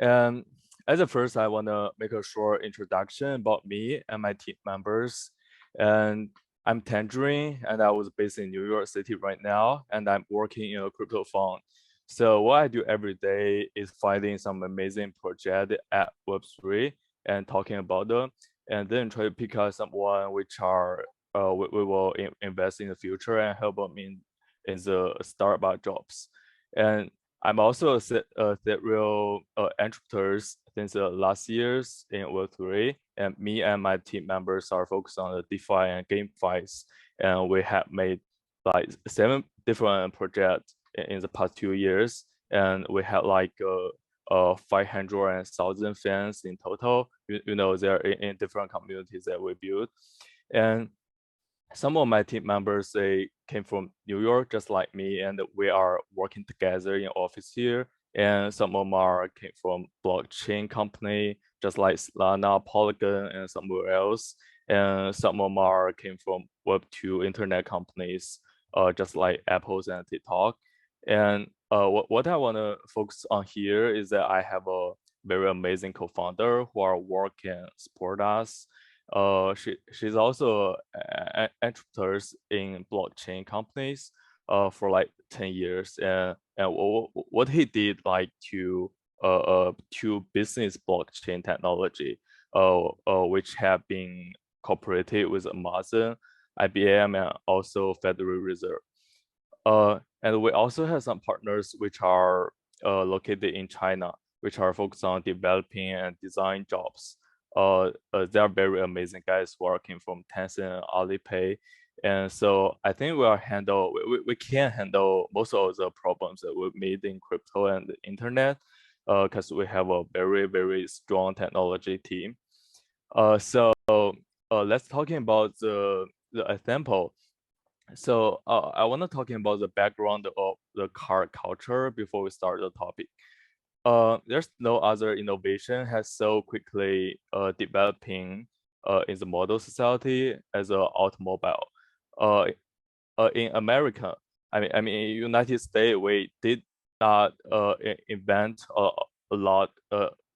And as a first, I want to make a short introduction about me and my team members. And I'm Tangerine, and I was based in New York City right now, and I'm working in a crypto fund. So what I do every day is finding some amazing project at Web3 and talking about them, and then try to pick out someone which are we will invest in the future and help them in the startup jobs. And I'm also a serial entrepreneur since last year's in Web3, and me and my team members are focused on the DeFi and GameFi, and we have made like 7 different projects in the past 2 years, and we had like 500,000 fans in total. You know, they're in different communities that we build, and some of my team members, they came from New York, just like me, and we are working together in office here. And some of them are came from blockchain company, just like Solana, Polygon, and somewhere else. And some of them are came from Web2 internet companies, just like Apple's and TikTok. And what I want to focus on here is that I have a very amazing co-founder who are working and support us. She's also an entrepreneur in blockchain companies for like 10 years, and what he did like to business blockchain technology which have been cooperated with Amazon, IBM, and also Federal Reserve. And we also have some partners which are located in China, which are focused on developing and design jobs. They are very amazing guys working from Tencent and Alipay. And so I think we can handle most of the problems that we meet in crypto and the internet, because we have a very, very strong technology team. So let's talking about the example. So I want to talking about the background of the car culture before we start the topic. There's no other innovation has so quickly developing in the model society as an automobile. In America, I mean, in United States, we did not invent a lot.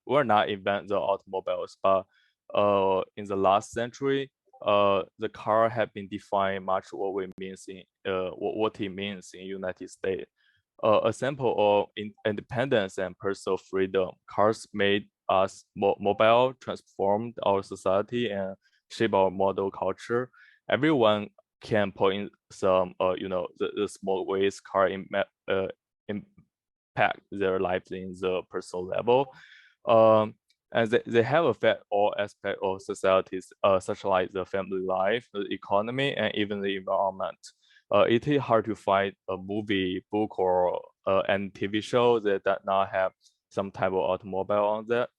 We're not invent the automobiles, but in the last century, the car have been defined much what we means in what it means in United States. A sample of independence and personal freedom. Cars made us mobile, transformed our society, and shape our model culture. Everyone can point some, the small ways car impact their lives in the personal level. And they have affect all aspects of societies, such like the family life, the economy, and even the environment. It is hard to find a movie, book, or any TV show that does not have some type of automobile on that.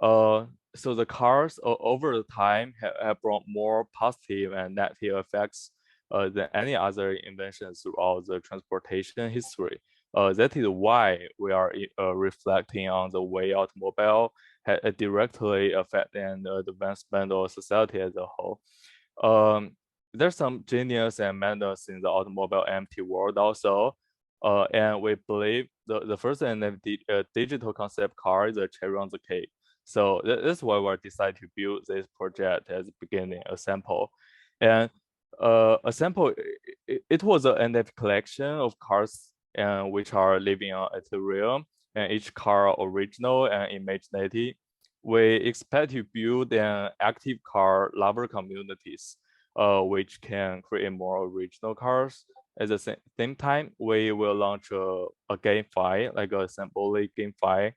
So the cars over the time have brought more positive and negative effects than any other inventions throughout the transportation history. That is why we are reflecting on the way automobile directly affect and the advancement of society as a whole. There's some genius and madness in the automobile empty world also. And we believe the first NFT digital concept car is a cherry on the cake. So that's why we decided to build this project as the beginning, a sample. And a sample, it was an NFT collection of cars which are living on Ethereum, and each car original and imaginative. We expect to build an active car lover communities, which can create more original cars. At the same time, we will launch a GameFi, like a symbolic GameFi,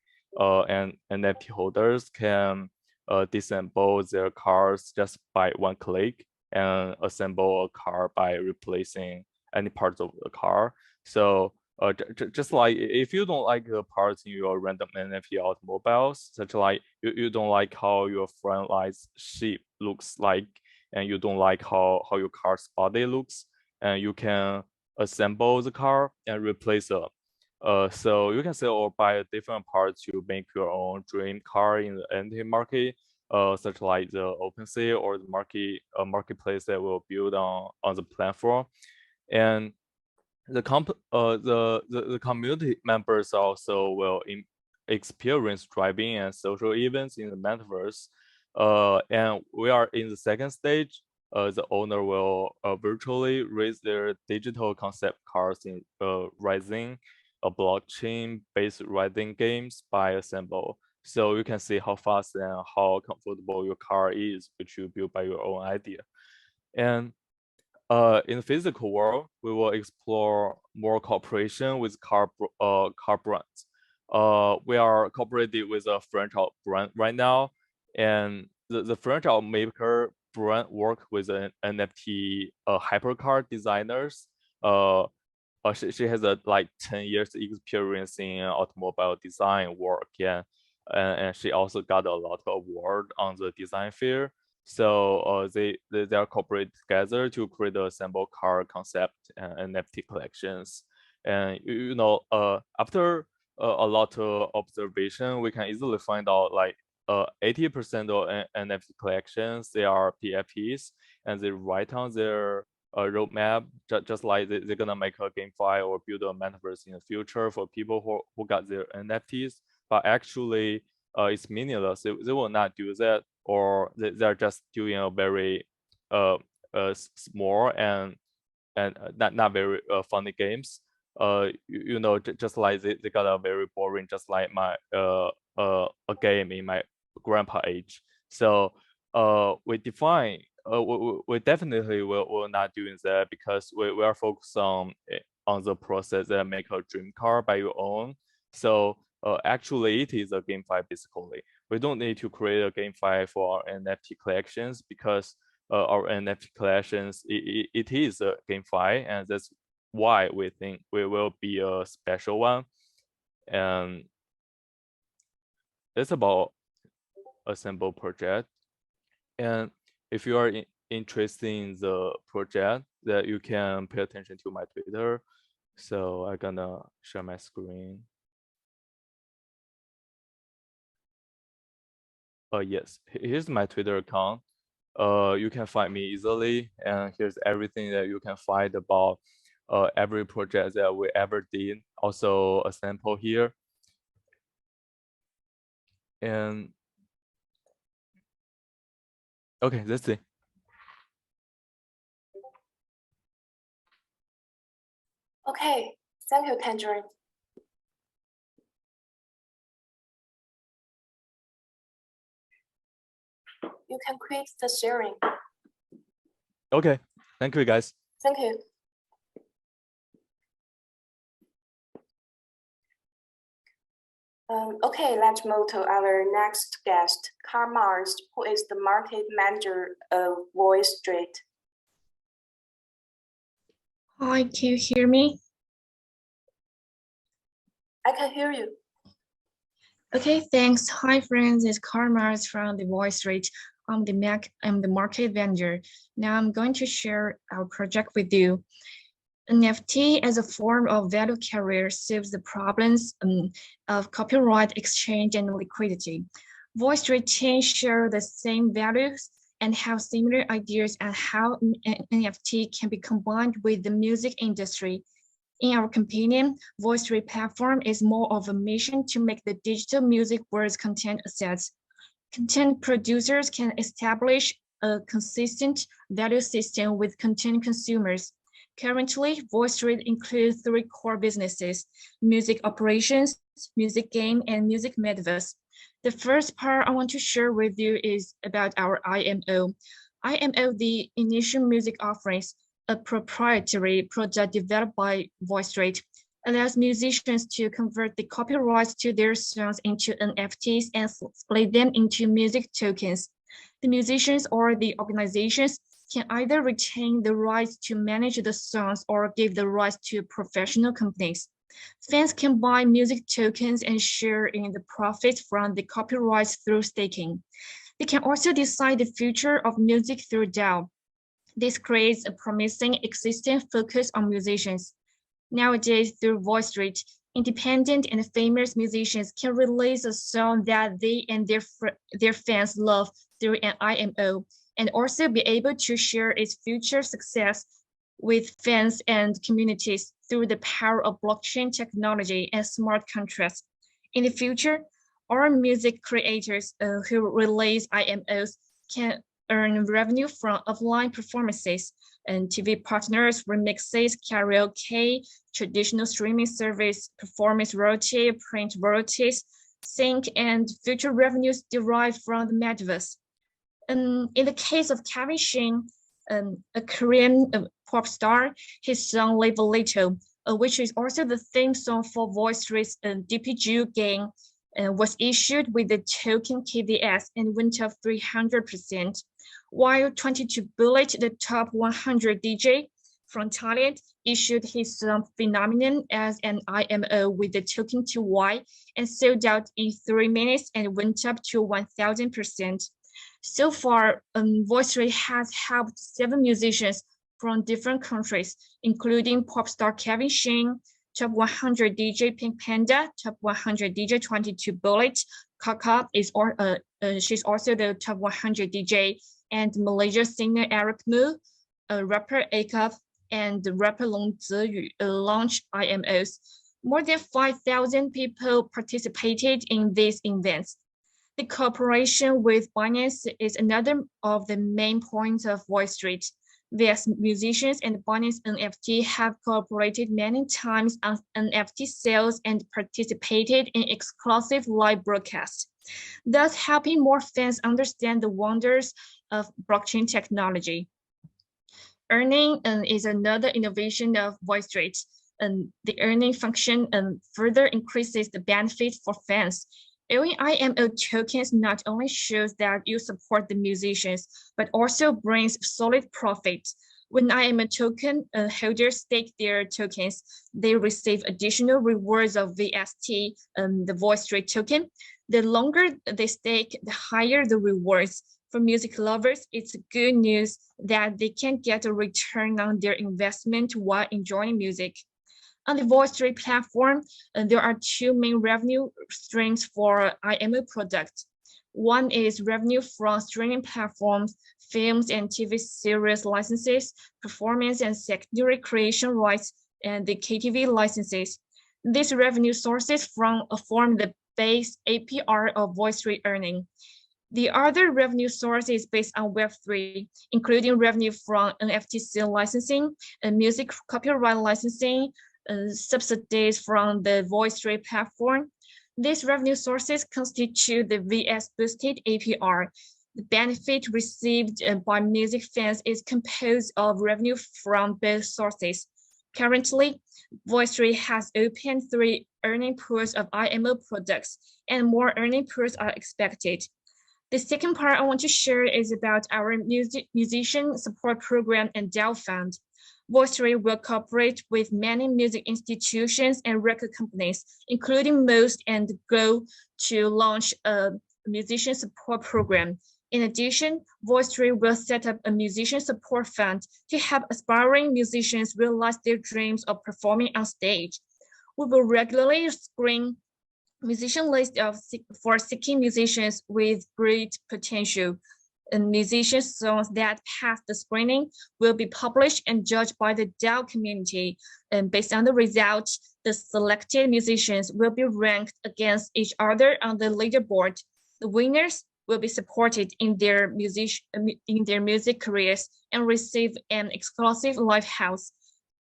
and NFT holders can disassemble their cars just by one click and assemble a car by replacing any parts of the car. So just like if you don't like the parts in your random NFT automobiles, such like you don't like how your front light shape looks like, and you don't like how your car's body looks, and you can assemble the car and replace it. So you can sell or buy different parts to make your own dream car in the NFT market, such like the OpenSea or the marketplace that will build on the platform. And the community members also will experience driving and social events in the metaverse. And we are in the second stage. The owner will virtually raise their digital concept cars in Rising, a blockchain-based riding games by assemble. So you can see how fast and how comfortable your car is, which you build by your own idea. And in the physical world, we will explore more cooperation with car brands. We are cooperating with a French brand right now, and the French maker brand work with an NFT hypercar designers. She has a like 10 years experience in automobile design work, yeah, and she also got a lot of award on the design fair. So they are cooperating together to create a sample car concept and NFT collections. And you know, after a lot of observation, we can easily find out like 80% of NFT collections, they are PFPs, and they write on their roadmap, just like they're gonna make a GameFi or build a metaverse in the future for people who got their NFTs, but actually it's meaningless. They will not do that, or they're just doing a very small and not very funny games. You know, just like they got a very boring, just like my a game in my grandpa age. So we define we definitely will not doing that, because we are focused on the process that make a dream car by your own. So actually it is a GameFi basically. We don't need to create a GameFi for our NFT collections, because our NFT collections, it is a GameFi, and that's why we think we will be a special one. And it's about a simple project. And if you are interested in the project, that you can pay attention to my Twitter. So I'm gonna share my screen. Yes, here's my Twitter account. You can find me easily, and here's everything that you can find about every project that we ever did. Also a sample here. And okay, that's it. Okay, thank you, Tangerine. You can quit the sharing. Okay, thank you guys. Thank you. Okay, let's move to our next guest, Karl Mars, who is the market manager of Voice Street. Hi, can you hear me? I can hear you. Okay, thanks. Hi, friends. It's Karl Mars from the Voice Street. I'm the market vendor. Now I'm going to share our project with you. NFT as a form of value carrier solves the problems of copyright exchange and liquidity. Voice Street chains share the same values and have similar ideas on how NFT can be combined with the music industry. In our opinion, Voice Street platform is more of a mission to make the digital music world content assets Content producers can establish a consistent value system with content consumers. Currently, VoiceTrade includes 3 core businesses: music operations, music game, and music metaverse. The first part I want to share with you is about our IMO. IMO, the initial music offerings, a proprietary product developed by VoiceTrade, allows musicians to convert the copyrights to their songs into NFTs and split them into music tokens. The musicians or the organizations can either retain the rights to manage the songs or give the rights to professional companies. Fans can buy music tokens and share in the profits from the copyrights through staking. They can also decide the future of music through DAO. This creates a promising existing focus on musicians. Nowadays, through VoiceTrade, independent and famous musicians can release a song that they and their fans love through an IMO, and also be able to share its future success with fans and communities through the power of blockchain technology and smart contracts. In the future, all music creators who release IMOs can earn revenue from offline performances and TV partners, remixes, karaoke, traditional streaming service, performance royalty, print royalties, sync, and future revenues derived from the metaverse. In the case of Kevin Shin, a Korean pop star, his song Live a Little, which is also the theme song for VoiceTrade's DPG game, was issued with the token KVS and went up 300%, while 22 Bullet, the top 100 DJ from Thailand, issued his song Phenomenon as an IMO with the token TY and sold out in 3 minutes and went up to 1000%. So far, VoiceTrade has helped 7 musicians from different countries, including pop star Kevin Shin, top 100 DJ Pink Panda, top 100 DJ 22 Bullet, Kaka she's also the top 100 DJ, and Malaysia singer Eric Mu, rapper Akaf, and rapper Long Ziyu launched IMOs. More than 5,000 people participated in these events. The cooperation with Binance is another of the main points of VoiceTrade. VS musicians and Binance NFT have cooperated many times on NFT sales and participated in exclusive live broadcasts, thus helping more fans understand the wonders of blockchain technology. Earning is another innovation of VoiceTrade. The earning function further increases the benefit for fans. Owning IMO tokens not only shows that you support the musicians, but also brings solid profit. When IMO token holders stake their tokens, they receive additional rewards of VST, the VoiceTrade token. The longer they stake, the higher the rewards. For music lovers, it's good news that they can get a return on their investment while enjoying music. On the VoiceTrade platform, there are 2 main revenue streams for IMO products. One is revenue from streaming platforms, films and TV series licenses, performance and secondary creation rights, and the KTV licenses. These revenue sources form the base APR of VoiceTrade earning. The other revenue source is based on Web3, including revenue from NFT sale licensing, music copyright licensing, subsidies from the VoiceTrade platform. These revenue sources constitute the VS boosted APR. The benefit received by music fans is composed of revenue from both sources. Currently, VoiceTrade has opened 3 earning pools of IMO products, and more earning pools are expected. The second part I want to share is about our musician support program and DAO fund. VoiceTrade will cooperate with many music institutions and record companies, including most, and go to launch a musician support program. In addition, VoiceTrade will set up a musician support fund to help aspiring musicians realize their dreams of performing on stage. We will regularly screen musician list for seeking musicians with great potential. And musician songs that pass the screening will be published and judged by the DAO community. And based on the results, the selected musicians will be ranked against each other on the leaderboard. The winners will be supported in their music careers and receive an exclusive live house.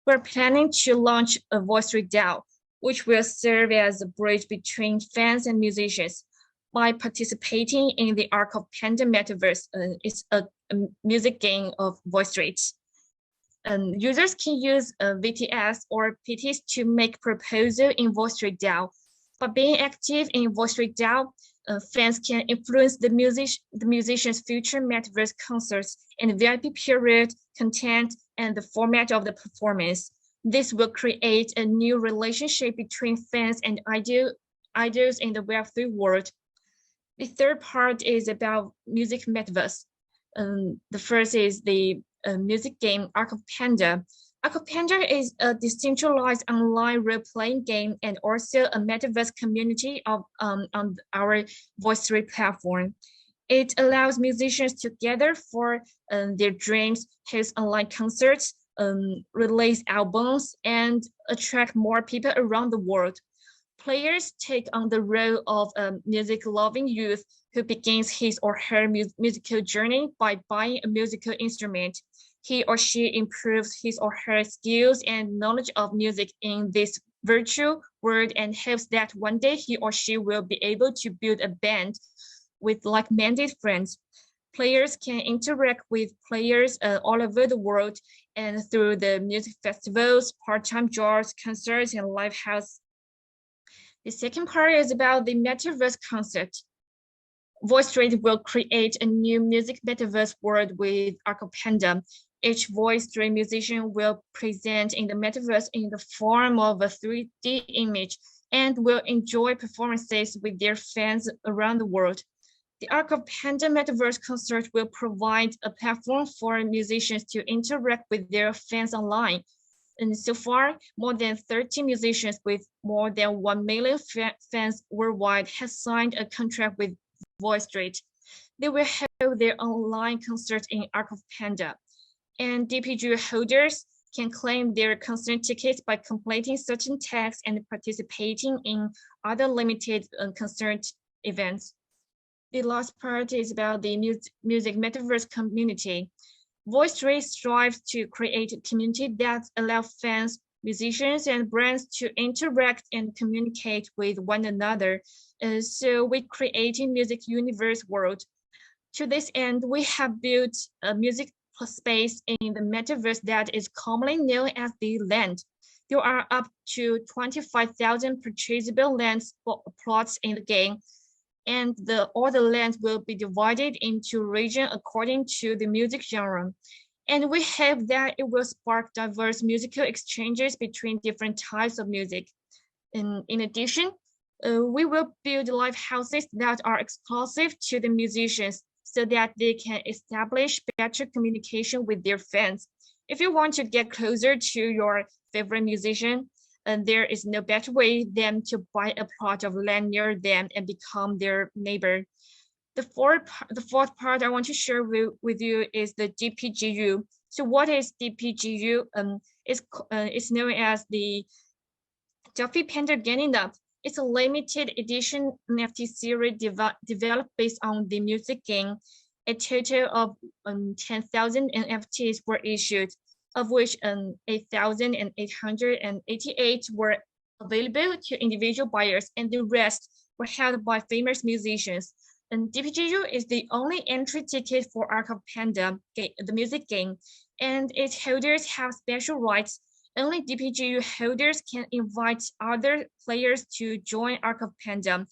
We're planning to launch a Voice3 DAO, which will serve as a bridge between fans and musicians. By participating in the Arc of Panda Metaverse, it's a music game of voice rates. Users can use VTS or PTs to make proposal in Voice3 DAO. By being active in Voice3 DAO, fans can influence the musician's future metaverse concerts and VIP period, content, and the format of the performance. This will create a new relationship between fans and idols in the Web3 world. The third part is about music metaverse. The first is the music game Arc of Panda. Arc of Panda is a decentralized online role-playing game and also a metaverse community on our Voice3 platform. It allows musicians to gather for their dreams, host online concerts, release albums, and attract more people around the world. Players take on the role of a music-loving youth who begins his or her musical journey by buying a musical instrument. He or she improves his or her skills and knowledge of music in this virtual world and hopes that one day he or she will be able to build a band with like-minded friends. Players can interact with players all over the world and through the music festivals, part-time jobs, concerts, and live house. The second part is about the metaverse concept. Voice3 will create a new music metaverse world with Arc of Panda. Each Voice3 musician will present in the metaverse in the form of a 3D image and will enjoy performances with their fans around the world. The Arc of Panda Metaverse concert will provide a platform for musicians to interact with their fans online. And so far, more than 30 musicians with more than 1 million fans worldwide have signed a contract with Voice3. They will hold their online concert in Arc of Panda. And DPG holders can claim their concert tickets by completing certain tasks and participating in other limited concert events. The last part is about the music metaverse community. Voice3 strives to create a community that allows fans, musicians, and brands to interact and communicate with one another. So we create a music universe world. To this end, we have built a music space in the metaverse that is commonly known as the land. There are up to 25,000 purchasable land plots in the game, and all the land will be divided into regions according to the music genre. And we hope that it will spark diverse musical exchanges between different types of music. And in addition, we will build live houses that are exclusive to the musicians so that they can establish better communication with their fans. If you want to get closer to your favorite musician, there is no better way than to buy a plot of land near them and become their neighbor. The fourth part I want to share with you is the DPGU. So what is DPGU? It's known as the Duffy Panda Getting Up. It's a limited edition NFT series developed based on the music game. A total of 10,000 NFTs were issued, of which 8,888 were available to individual buyers, and the rest were held by famous musicians. And DPGU is the only entry ticket for Arc of Panda, the music game, and its holders have special rights. Only DPGU holders can invite other players to join Arc of Panda,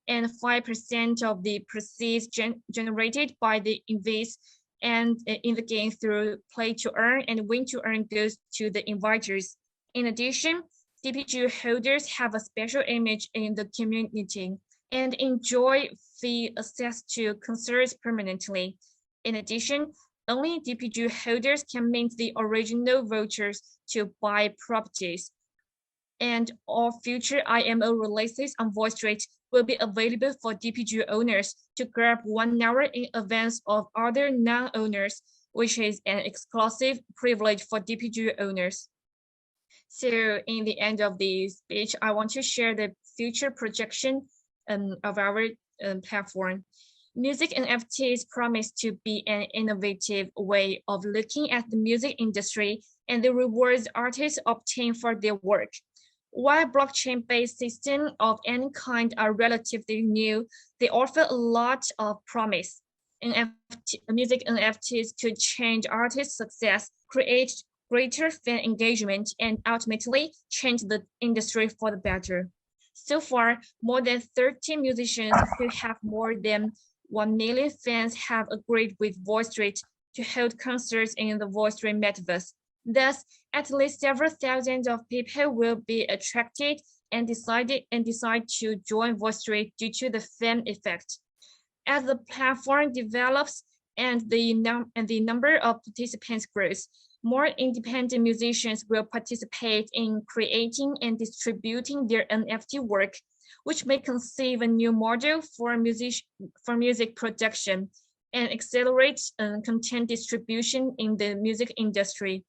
and 5% of the proceeds generated by the invest and in the game through play to earn and win to earn goes to the inviters. In addition, DPGU holders have a special image in the community and enjoy free access to concerts permanently. In addition, only DPGU holders can mint the original vouchers to buy properties. And all future IMO releases on Voice3 will be available for DPGU owners to grab 1 hour in advance of other non-owners, which is an exclusive privilege for DPGU owners. So in the end of the speech, I want to share the future projection of our platform. Music NFTs promise to be an innovative way of looking at the music industry and the rewards artists obtain for their work. While blockchain-based systems of any kind are relatively new, they offer a lot of promise. Music NFTs could change artists' success, create greater fan engagement, and ultimately change the industry for the better. So far, more than 30 musicians who have more than 1 million fans have agreed with VoiceStreet to hold concerts in the VoiceStreet metaverse. Thus, at least several thousands of people will be attracted and decide to join VoiceStreet due to the fan effect. As the platform develops and the number of participants grows, more independent musicians will participate in creating and distributing their NFT work, which may conceive a new model for music production and accelerate content distribution in the music industry.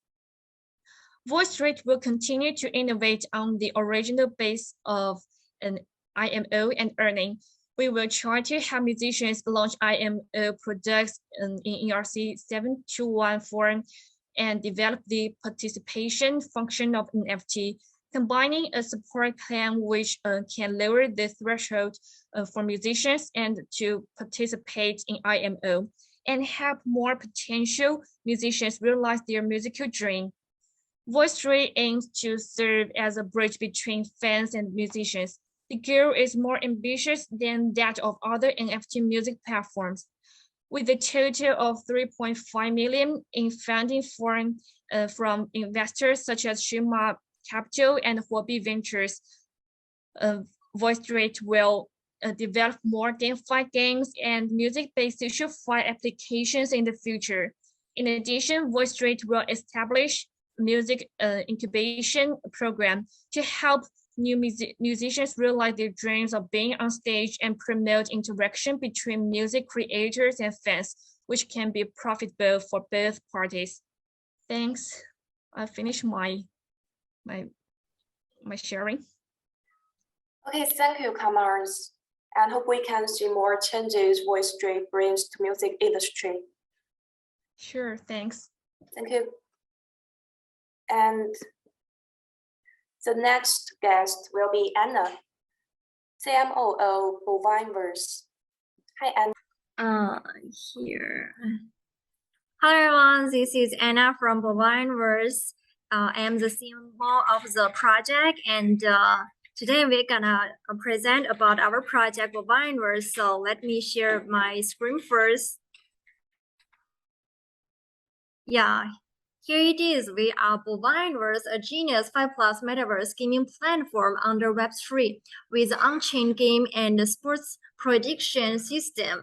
VoiceStreet will continue to innovate on the original base of an IMO and earning. We will try to help musicians launch IMO products in ERC 721 form and develop the participation function of NFT, combining a support plan which can lower the threshold for musicians and to participate in IMO and help more potential musicians realize their musical dream. VoiceStreet aims to serve as a bridge between fans and musicians. The goal is more ambitious than that of other NFT music platforms. With a total of 3.5 million in funding from investors such as Shima Capital and Huobi Ventures, VoiceStreet will develop more than 5 games and music-based social file applications in the future. In addition, VoiceStreet will establish music incubation program to help new musicians realize their dreams of being on stage and promote interaction between music creators and fans, which can be profitable for both parties. Thanks. I finished my sharing. Okay, thank you, Kamars, and hope we can see more changes VoiceStreet brings to music industry. Sure, thanks. Thank you. And the next guest will be Anna, CMO Bovineverse. Hi, Anna. Here. Hello, everyone. This is Anna from Bovineverse. I am the CMO of the project, and today we're gonna present about our project Bovineverse. So let me share my screen first. Yeah. Here it is. We are Bovineverse, a genius 5+ metaverse gaming platform under Web3 with on-chain game and sports prediction system.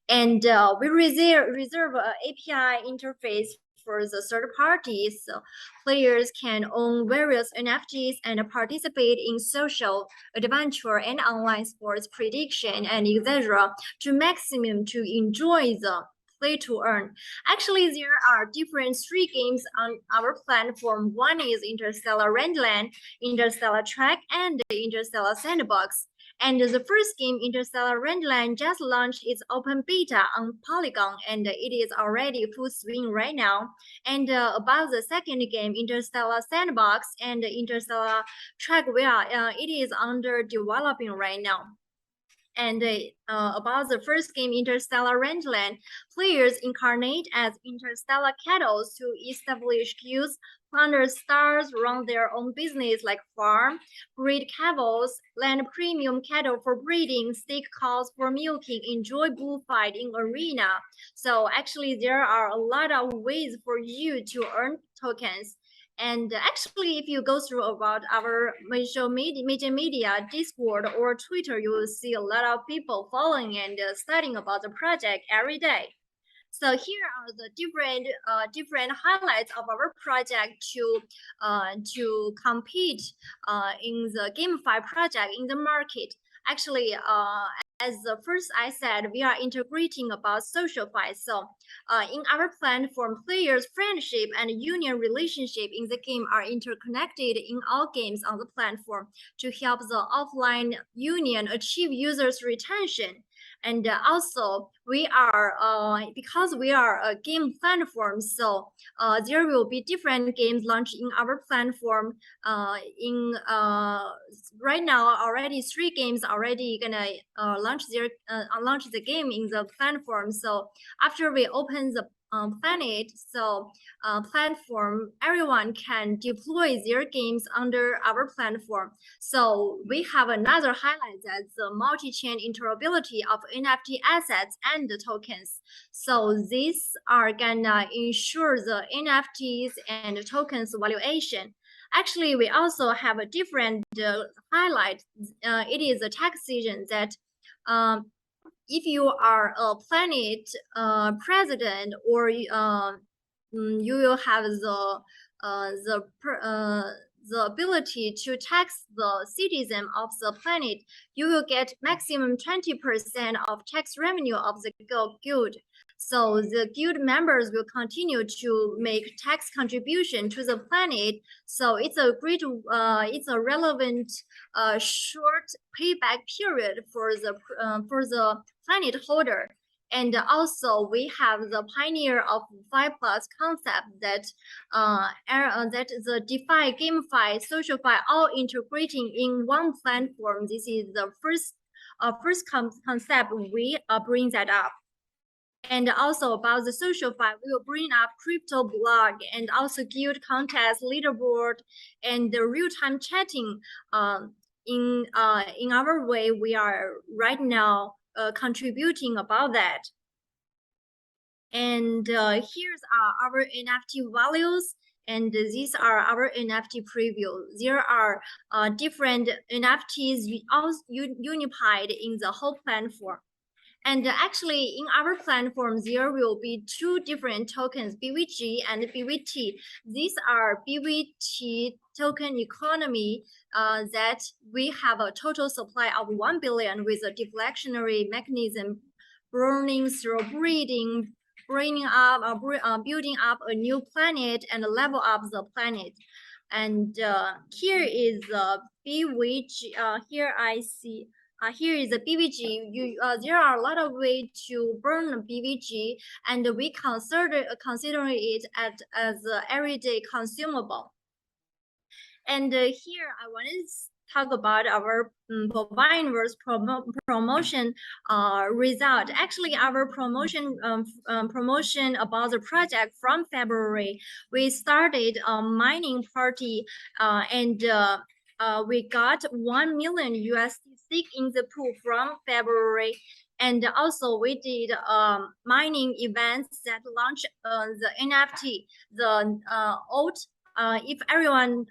And we reserve an API interface for the third parties. So players can own various NFTs and participate in social, adventure, and online sports prediction and etc. to maximum to enjoy the play to earn. Actually, there are different 3 games on our platform. One is Interstellar Randland, Interstellar Track, and Interstellar Sandbox. And the first game, Interstellar Randland, just launched its open beta on Polygon, and it is already full swing right now. And about the second game, Interstellar Sandbox and Interstellar Track, it is under developing right now. And about the first game, Interstellar Rangeland, players incarnate as interstellar cattle to establish queues, plunder stars, run their own business like farm, breed cattle, land premium cattle for breeding, stake cows for milking, enjoy bullfight in arena. So actually, there are a lot of ways for you to earn tokens. And actually, if you go through about our major media, Discord or Twitter, you will see a lot of people following and studying about the project every day. So here are the different highlights of our project to compete in the GameFi project in the market. Actually, as the first I said, we are integrating about social fight. So in our platform, players' friendship and union relationship in the game are interconnected in all games on the platform to help the offline union achieve users' retention. And also we are because we are a game platform, so there will be different games launched in our platform. Right now already 3 games already gonna launch the game in the platform. So after we open the planet, so platform, everyone can deploy their games under our platform. So we have another highlight, that's the multi-chain interoperability of NFT assets and the tokens. So these are gonna ensure the NFTs and the tokens valuation. Actually, we also have a different highlight. It is a tax season that if you are a planet president, or you will have the ability to tax the citizen of the planet, you will get maximum 20% of tax revenue of the guild. So the guild members will continue to make tax contribution to the planet. So it's a great, it's a relevant short payback period for the planet holder. And also we have the pioneer of 5+ concept that that the DeFi, GameFi, SocialFi all integrating in one platform. This is the first concept we bring that up. And also about the SocialFi, we will bring up crypto blog and also guild contest, leaderboard, and the real-time chatting. In our way, we are right now contributing about that. And here's our NFT values, and these are our NFT preview. There are different NFTs all unified in the whole platform. And actually, in our platform, there will be 2 different tokens, BVG and BVT. These are BVT token economy that we have a total supply of 1 billion with a deflationary mechanism, burning through breeding, building up a new planet and level up the planet. And here is the BVG. Here I see. Here is the BVG. There are a lot of ways to burn BVG, and we consider it as an everyday consumable. And here I want to talk about our Bovine-verse promotion result. Actually, our promotion about the project from February, we started a mining party, and we got 1 million USD stick in the pool from February. And also we did mining events that launched the NFT, the old. If everyone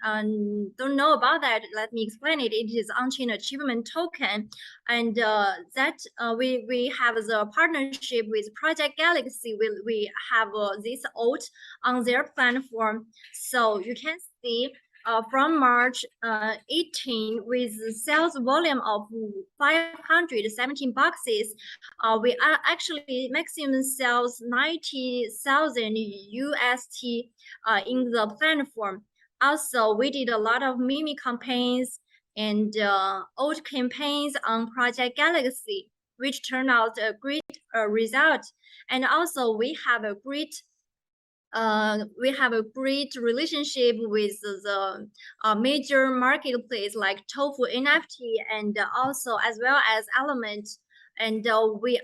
don't know about that, let me explain it. It is on-chain achievement token, and that we have the partnership with Project Galaxy. We have this old on their platform, so you can see. From March 18, with sales volume of 517 boxes, we are actually maximum sales 90,000 USD in the platform. Also, we did a lot of mini campaigns and old campaigns on Project Galaxy, which turned out a great result. And also, we have a great relationship with the major marketplace like Tofu NFT, and also as well as Element. And we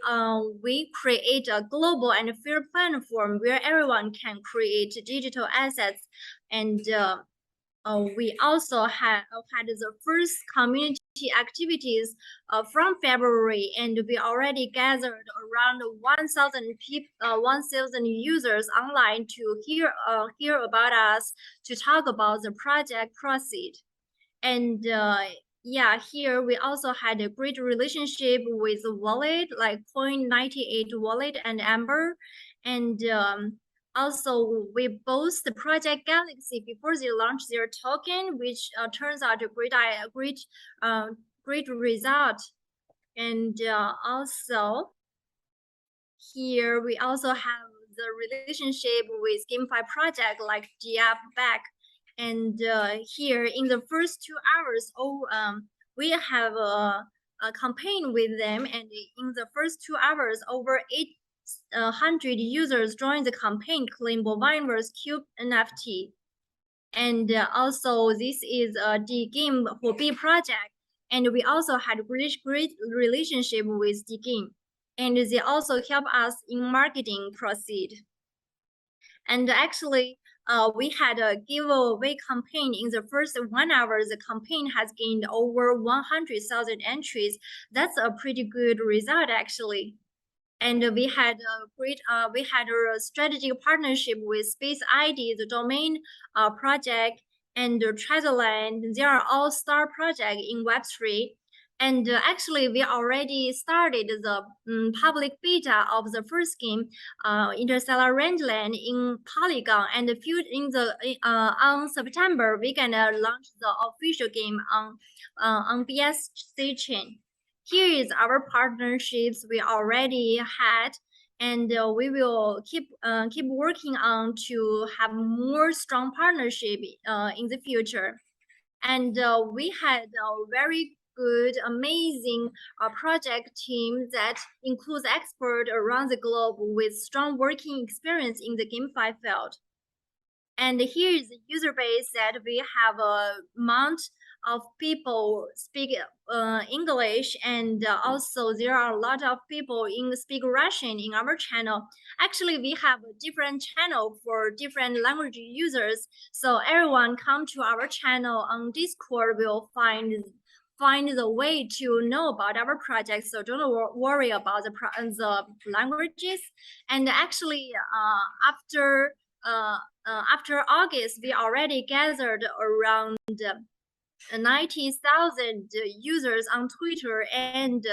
create a global and fair platform where everyone can create digital assets. And we also had the first community activities from February, and we already gathered around 1,000 users online to hear about us, to talk about the project proceed. And yeah, here we also had a great relationship with wallet like Coin98 wallet and Amber. And also we both the Project Galaxy before they launch their token, which turns out a great result. And also here we also have the relationship with GameFi project like Diab back. And here in the first 2 hours, we have campaign with them, and in the first 2 hours, over 800 users joined the campaign, claim Bovineverse Cube NFT. And also, this is the game for B project, and we also had great relationship with the game, and they also help us in marketing proceed. And actually, we had a giveaway campaign in the first 1 hour. The campaign has gained over 100,000 entries. That's a pretty good result, actually. And we had a strategic partnership with Space ID, the domain project, and Treasureland. They are all star projects in Web3. And actually, we already started the public beta of the first game, Interstellar Rangeland, in Polygon. And on September, we're gonna launch the official game on BSC chain. Here is our partnerships we already had, and we will keep working on to have more strong partnership in the future. And we had a very good, amazing project team that includes experts around the globe with strong working experience in the GameFi field. And here is the user base that we have a amount of people speak English, and also there are a lot of people speak Russian in our channel. Actually, we have a different channel for different language users, so everyone come to our channel on Discord will find the way to know about our project, so don't worry about the languages. And actually, after August, we already gathered around 90,000 users on Twitter and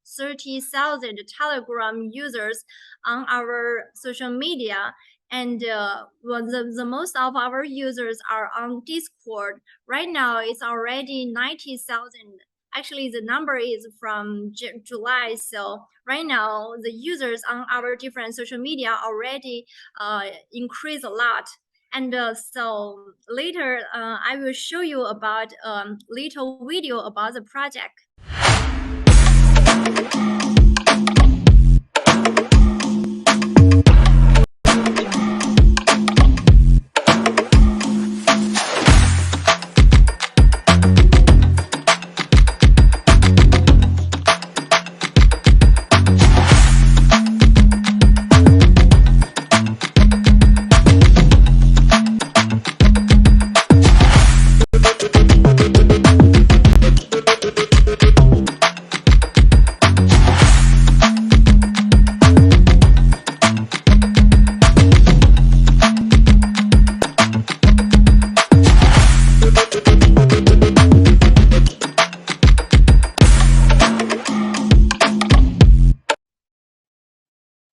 30,000 Telegram users on our social media. And the most of our users are on Discord. Right now, it's already 90,000. Actually, the number is from July. So right now, the users on our different social media already increased a lot. And so later, I will show you about a little video about the project.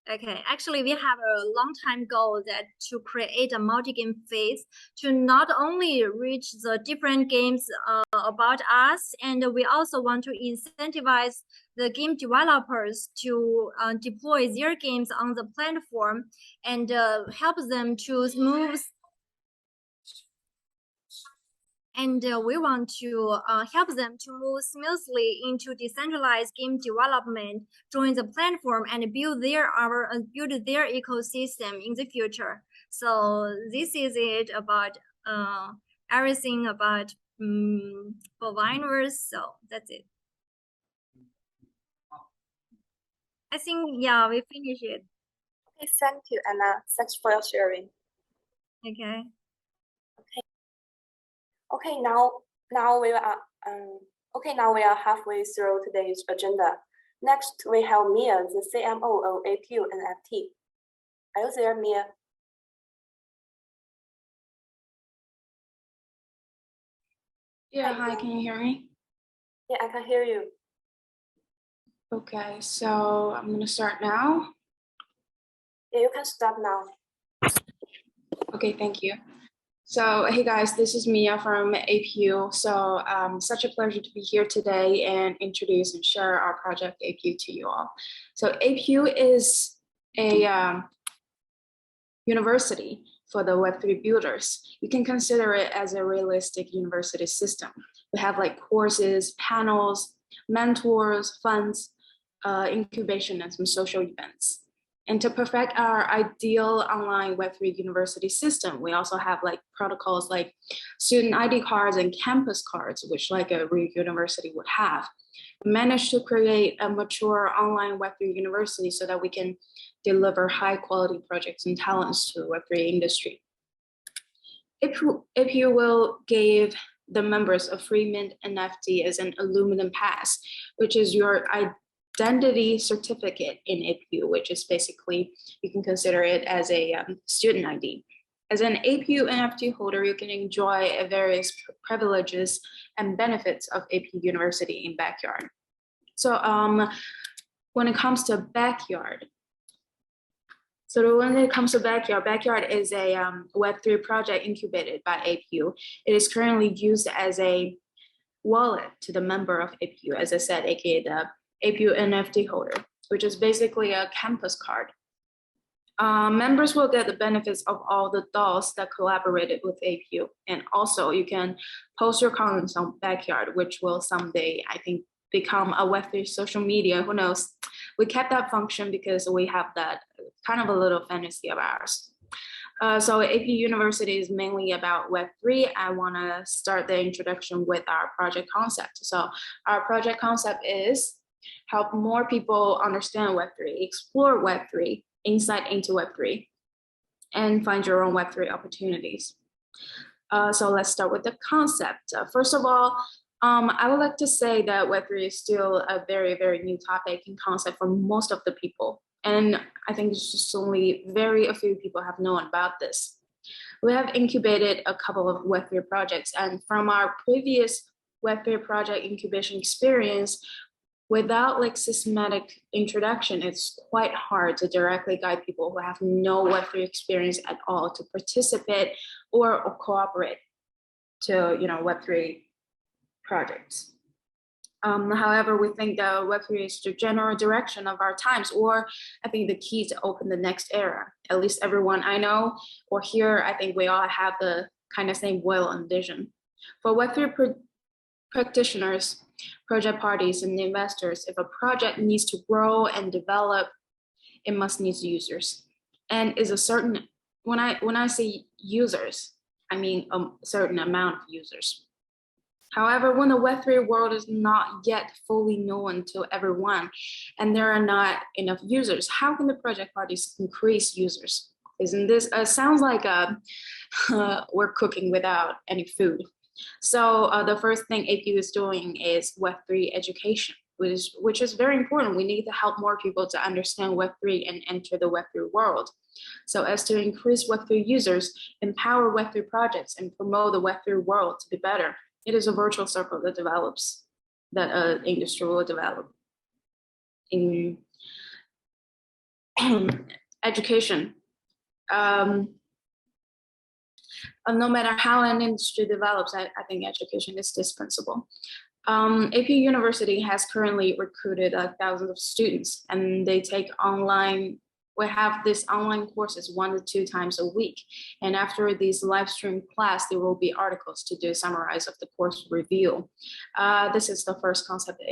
Okay, actually, we have a long time goal that to create a multi-game phase to not only reach the different games about us, and we also want to incentivize the game developers to deploy their games on the platform and help them to smooth. And we want to help them to move smoothly into decentralized game development, join the platform, and build their ecosystem in the future. So this is it about everything about Bovineverse. So that's it. I think we finished it. Okay, thank you, Anna. Thanks for your sharing. Okay. Okay, now we are halfway through today's agenda. Next, we have Mia, the CMO of APU NFT. Are you there, Mia? Yeah, hi, can you hear me? Yeah, I can hear you. Okay, so I'm gonna start now. Yeah, you can start now. Okay, thank you. So, hey guys, this is Mia from APU. So, such a pleasure to be here today and introduce and share our project APU to you all. So, APU is a university for the Web3 builders. You can consider it as a realistic university system. We have like courses, panels, mentors, funds, incubation, and some social events. And to perfect our ideal online Web3 university system, we also have like protocols like student ID cards and campus cards, which like a real university would have. We managed to create a mature online Web3 university so that we can deliver high quality projects and talents to the Web3 industry. If you will give the members a free mint NFT as an aluminum pass, which is your identity certificate in APU, which is basically, you can consider it as a student ID. As an APU NFT holder, you can enjoy various privileges and benefits of APU University in Backyard. So when it comes to Backyard, Backyard is a Web3 project incubated by APU. It is currently used as a wallet to the member of APU, as I said, aka the APU NFT holder, which is basically a campus card. Members will get the benefits of all the DAOs that collaborated with APU. And also you can post your comments on Backyard, which will someday, I think, become a Web3 social media, who knows? We kept that function because we have that kind of a little fantasy of ours. So APU University is mainly about Web3. I wanna start the introduction with our project concept. So our project concept is help more people understand Web3, explore Web3, insight into Web3, and find your own Web3 opportunities. So let's start with the concept. First of all, I would like to say that Web3 is still a very, very new topic and concept for most of the people. And I think it's just only a few people have known about this. We have incubated a couple of Web3 projects, and from our previous Web3 project incubation experience, without like systematic introduction, it's quite hard to directly guide people who have no Web3 experience at all to participate or cooperate to, you know, Web3 projects. However, we think that Web3 is the general direction of our times, or I think the key to open the next era. At least everyone I know or here, I think we all have the kind of same will and vision. For Web3 practitioners, project parties, and investors, if a project needs to grow and develop, it must need users. And is a certain, when I say users, I mean a certain amount of users. However, when the Web3 world is not yet fully known to everyone, and there are not enough users, how can the project parties increase users? Isn't this, sounds like we're cooking without any food. So the first thing APU is doing is Web3 education, which is very important. We need to help more people to understand Web3 and enter the Web3 world. So as to increase Web3 users, empower Web3 projects, and promote the Web3 world to be better. It is a virtual circle that develops, that industry will develop. In education, no matter how an industry develops, I think education is indispensable. APU University has currently recruited thousands of students, and they take online. We have these online courses 1 to 2 times a week. And after these live stream class, there will be articles to do summarize of the course review. This is the first concept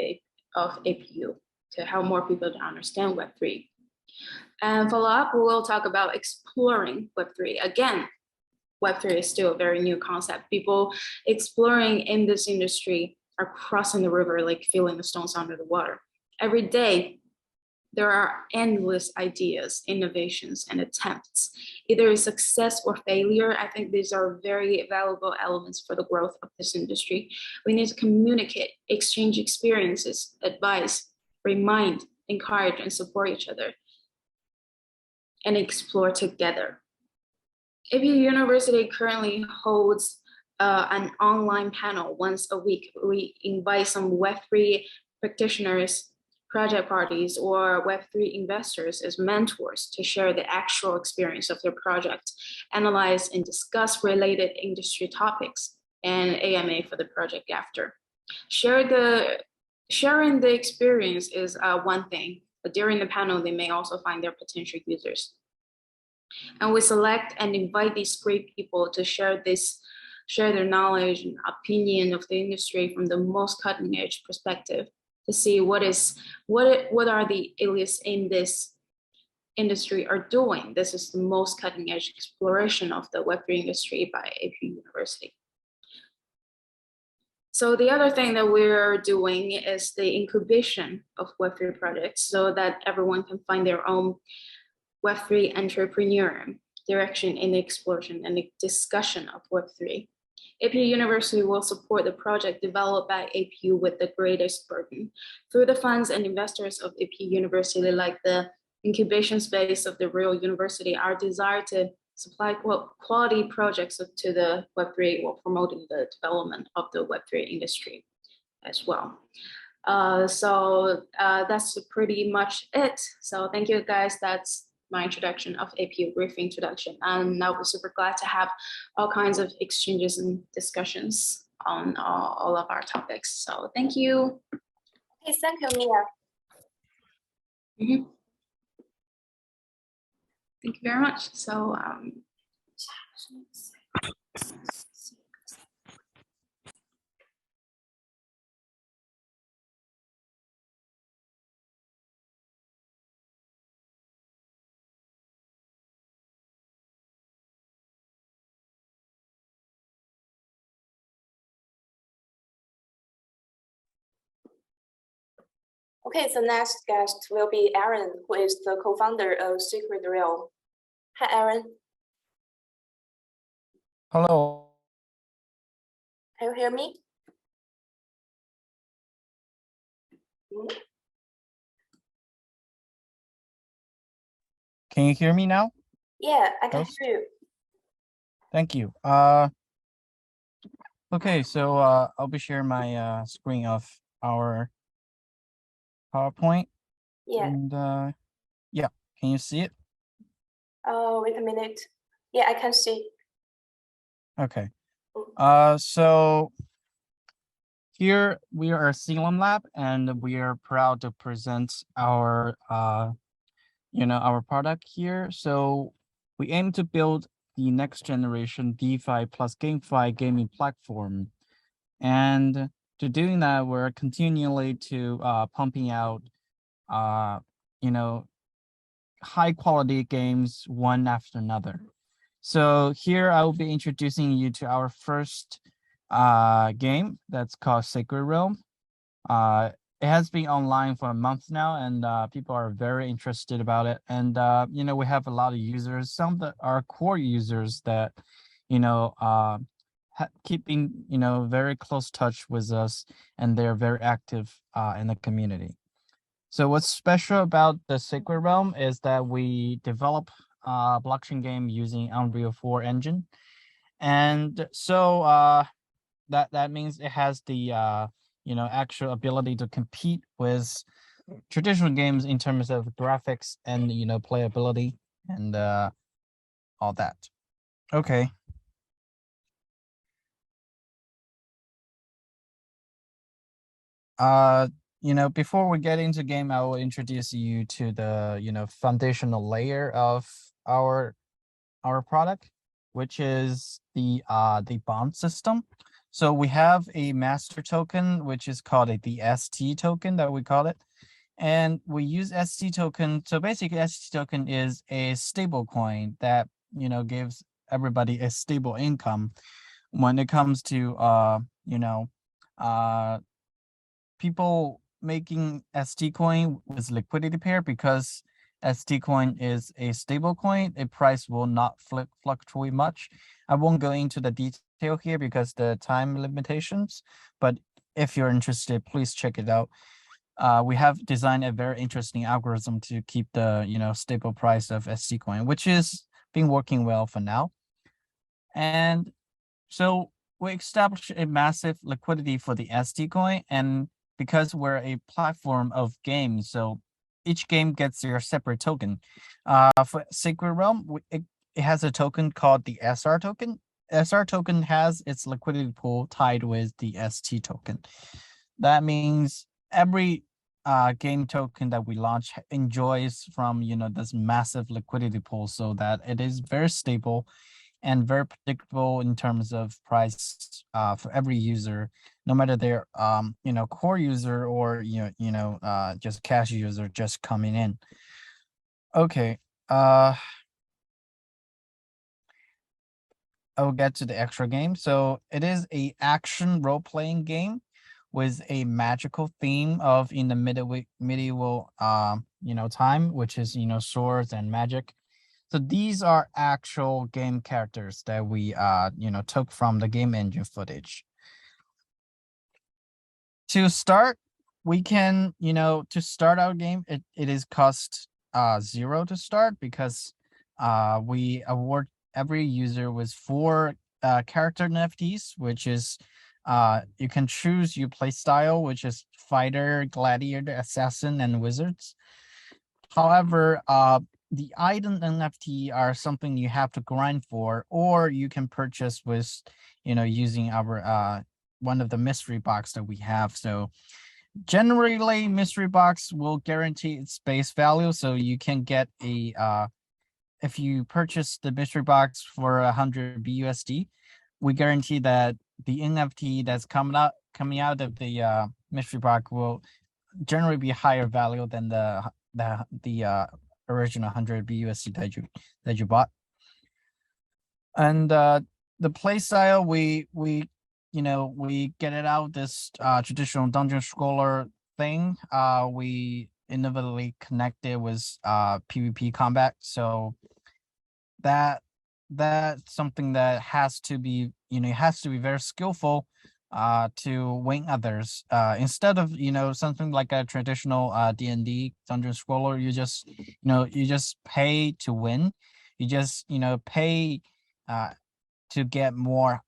of APU, to help more people to understand Web3. And follow up, we will talk about exploring Web3. Again, Web3 is still a very new concept. People exploring in this industry are crossing the river, like feeling the stones under the water. Every day, there are endless ideas, innovations, and attempts. Either a success or failure. I think these are very valuable elements for the growth of this industry. We need to communicate, exchange experiences, advise, remind, encourage, and support each other, and explore together. APU University currently holds an online panel once a week. We invite some Web3 practitioners, project parties, or Web3 investors as mentors to share the actual experience of their project, analyze and discuss related industry topics, and AMA for the project after. Sharing the experience is one thing, but during the panel, they may also find their potential users. And we select and invite these great people to share their knowledge and opinion of the industry from the most cutting edge perspective. to see what are the elites in this industry are doing. This is the most cutting edge exploration of the Web3 industry by AP University. So the other thing that we're doing is the incubation of Web3 projects so that everyone can find their own Web3 entrepreneur direction in the exploration and the discussion of Web3. APU University will support the project developed by APU with the greatest burden. Through the funds and investors of APU University, like the incubation space of the real university, our desire to supply quality projects to the Web3 while promoting the development of the Web3 industry as well. So that's pretty much it. So thank you guys. That's my introduction of APU, brief introduction. And I'll be super glad to have all kinds of exchanges and discussions on all of our topics. So thank you. Okay, thank you, Mia. Thank you very much. So Okay, the next guest will be Aaron, who is the co-founder of Secret Realm. Hi, Aaron. Hello. Can you hear me? Can you hear me now? Yeah, I can Yes. hear you. Thank you. Okay, so I'll be sharing my screen of our PowerPoint. Yeah. And yeah, can you see it? Wait a minute. Yeah, I can see. Okay. So here we are Asylum Lab, and we are proud to present our our product here. So we aim to build the next generation DeFi plus GameFi gaming platform. And to doing that, we're continually to pumping out high quality games one after another. So here I will be introducing you to our first game that's called Sacred Realm. It has been online for a month now, and people are very interested about it. And we have a lot of users, some that are core users that keeping very close touch with us, and they're very active in the community. So what's special about the Sacred Realm is that we develop a blockchain game using Unreal 4 engine. And so that means it has the actual ability to compete with traditional games in terms of graphics and playability and all that. Okay. Before we get into game, I will introduce you to the foundational layer of our product, which is the bond system. So we have a master token, which is called the ST token that we call it. And we use ST token. So basically ST token is a stable coin that, gives everybody a stable income when it comes to, people making ST coin with liquidity pair, because ST coin is a stable coin. A price will not fluctuate much. I won't go into the detail here because the time limitations, but if you're interested, please check it out. We have designed a very interesting algorithm to keep the stable price of ST coin, which is been working well for now. And so we established a massive liquidity for the ST coin, and because we're a platform of games, so each game gets their separate token. For Sacred Realm, it has a token called the SR token. SR token has its liquidity pool tied with the ST token. That means every game token that we launch enjoys from this massive liquidity pool, so that it is very stable and very predictable in terms of price for every user no matter they're core user or just cash user just coming in. Okay, I will get to the extra game. So it is a action role-playing game with a magical theme of in the medieval time, which is swords and magic. So these are actual game characters that we took from the game engine footage. To start, we can to start our game, it is cost 0 to start, because we award every user with 4 character NFTs, which is you can choose your play style, which is fighter, gladiator, assassin, and wizards. However, the item NFT are something you have to grind for, or you can purchase with using our one of the mystery box that we have. So generally, mystery box will guarantee its base value, so you can get a if you purchase the mystery box for 100 BUSD, we guarantee that the NFT that's coming out of the mystery box will generally be higher value than the original 100 BUSD that you bought. And the play style, we get it out this traditional dungeon scroller thing. We innovatively connected with PvP combat, so that's something that has to be very skillful to win others. Instead of something like a traditional D&D dungeon scroller, you just pay to win. You just pay to get more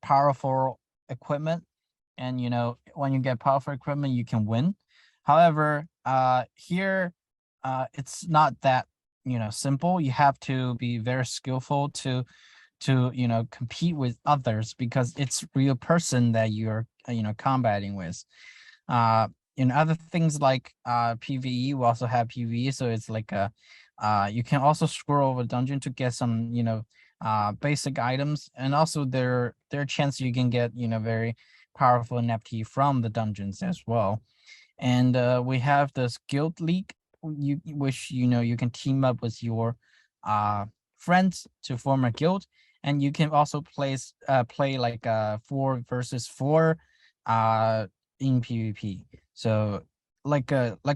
powerful equipment, and when you get powerful equipment, you can win. However, here it's not that simple. You have to be very skillful to compete with others, because it's real person that you're combating with. In other things like PvE, we also have PvE, so it's like a you can also scroll over dungeon to get some basic items, and also there are chance you can get very powerful NFT from the dungeons as well. And we have this guild league, which you can team up with your friends to form a guild, and you can also play like 4 versus 4 in PvP. So like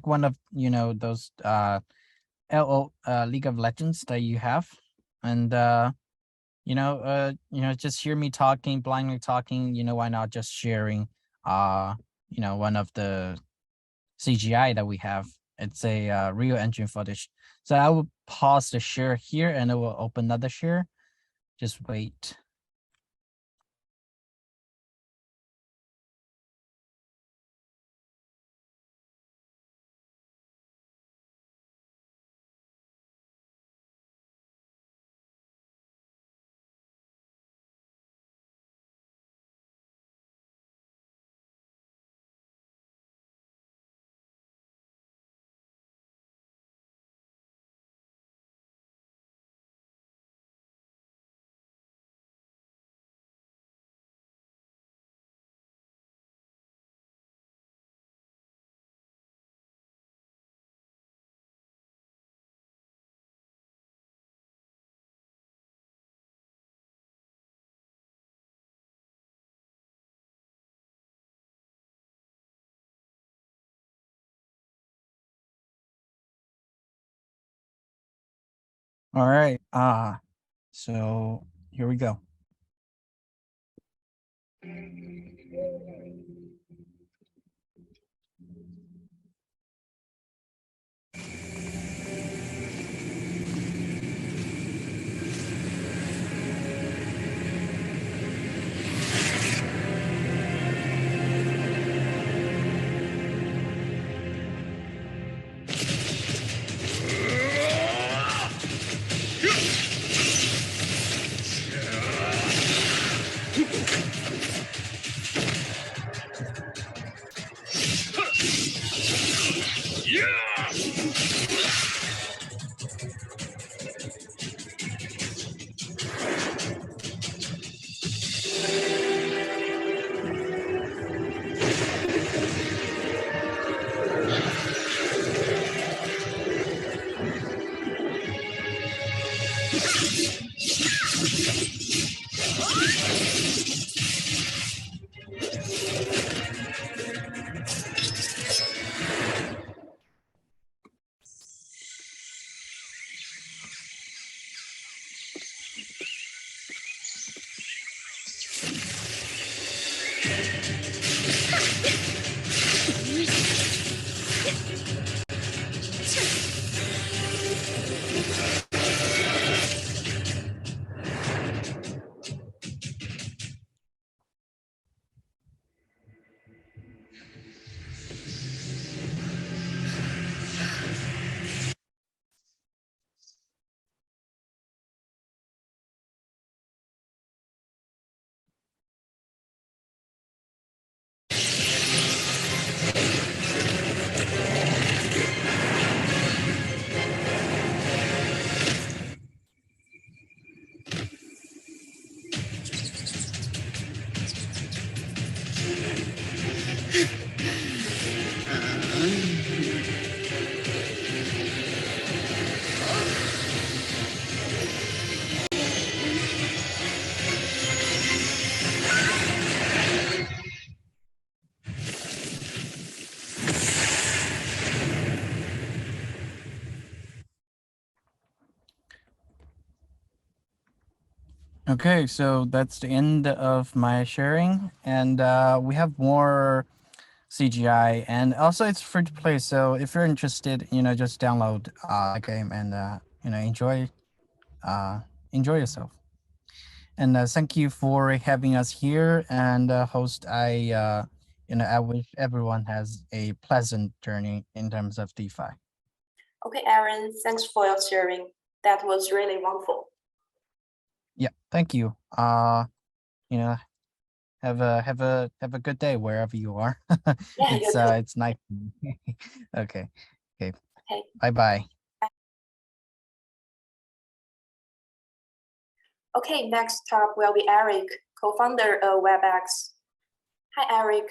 one of those League of Legends that you have. And just hear me talking, blindly talking, why not just sharing one of the CGI that we have. It's a real engine footage. So I will pause the share here, and I will open another share. Just wait. All right. So here we go. Okay, so that's the end of my sharing, and we have more CGI, and also it's free to play. So if you're interested, just download the game and enjoy yourself. And thank you for having us here. And host, I wish everyone has a pleasant journey in terms of DeFi. Okay, Aaron, thanks for your sharing. That was really wonderful. Yeah, thank you. Have a good day wherever you are. Yeah, you too. It's nice. Okay. Okay. Bye. Okay, next up will be Eric, co-founder of WebX. Hi, Eric.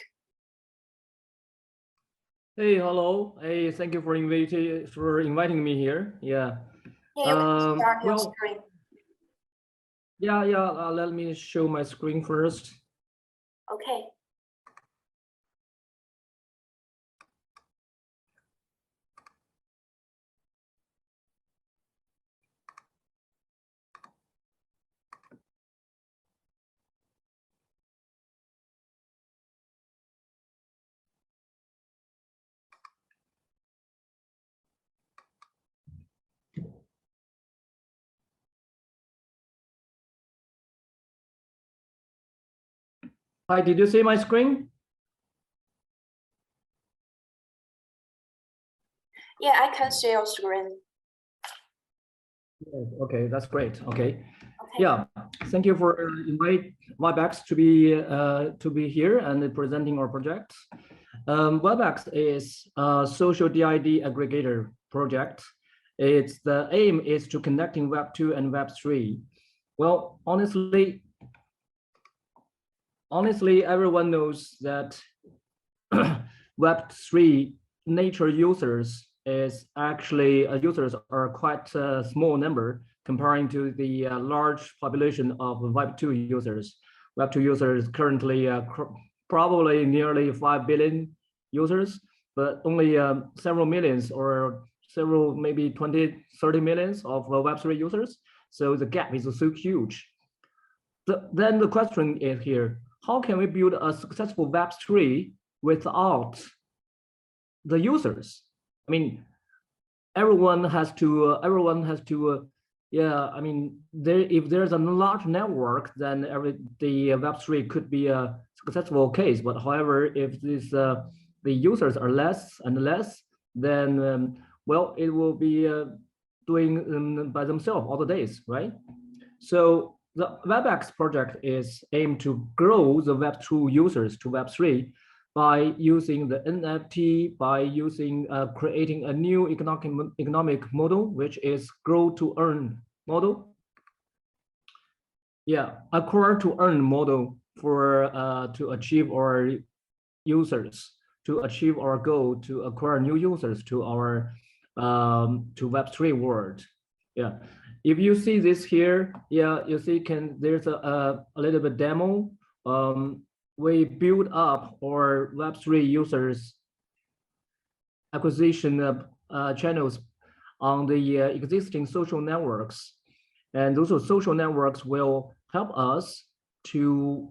Hey, hello. Hey, thank you for inviting me here. Yeah. Yeah, you can start your well, screen. Yeah. Let me show my screen first. Okay. Hi, did you see my screen? Yeah, I can see your screen. Yes, okay, that's great. Okay. Okay. Yeah, thank you for inviting WebX to be here and presenting our project. WebX is a social DID aggregator project. The aim is to connecting Web 2 and Web 3. Well, honestly, everyone knows that Web 3 nature users is actually users are quite a small number comparing to the large population of Web 2 users. Web 2 users currently probably nearly 5 billion users, but only several millions or several, maybe 20, 30 millions of Web 3 users. So the gap is so huge. Then the question is here, how can we build a successful Web 3 without the users? I mean, everyone has to, if there's a large network, then the Web 3 could be a successful case. But however, if the users are less and less, then well, it will be doing by themselves all the days, right? So the WebX project is aimed to grow the Web 2 users to Web 3 by using the NFT, by using creating a new economic model, which is grow to earn model. Yeah, acquire to earn model for to achieve our users, to achieve our goal to acquire new users to our to Web 3 world. Yeah, if you see this here, yeah, you see there's a little bit demo. We build up our Web 3 users acquisition channels on the existing social networks. And those social networks will help us to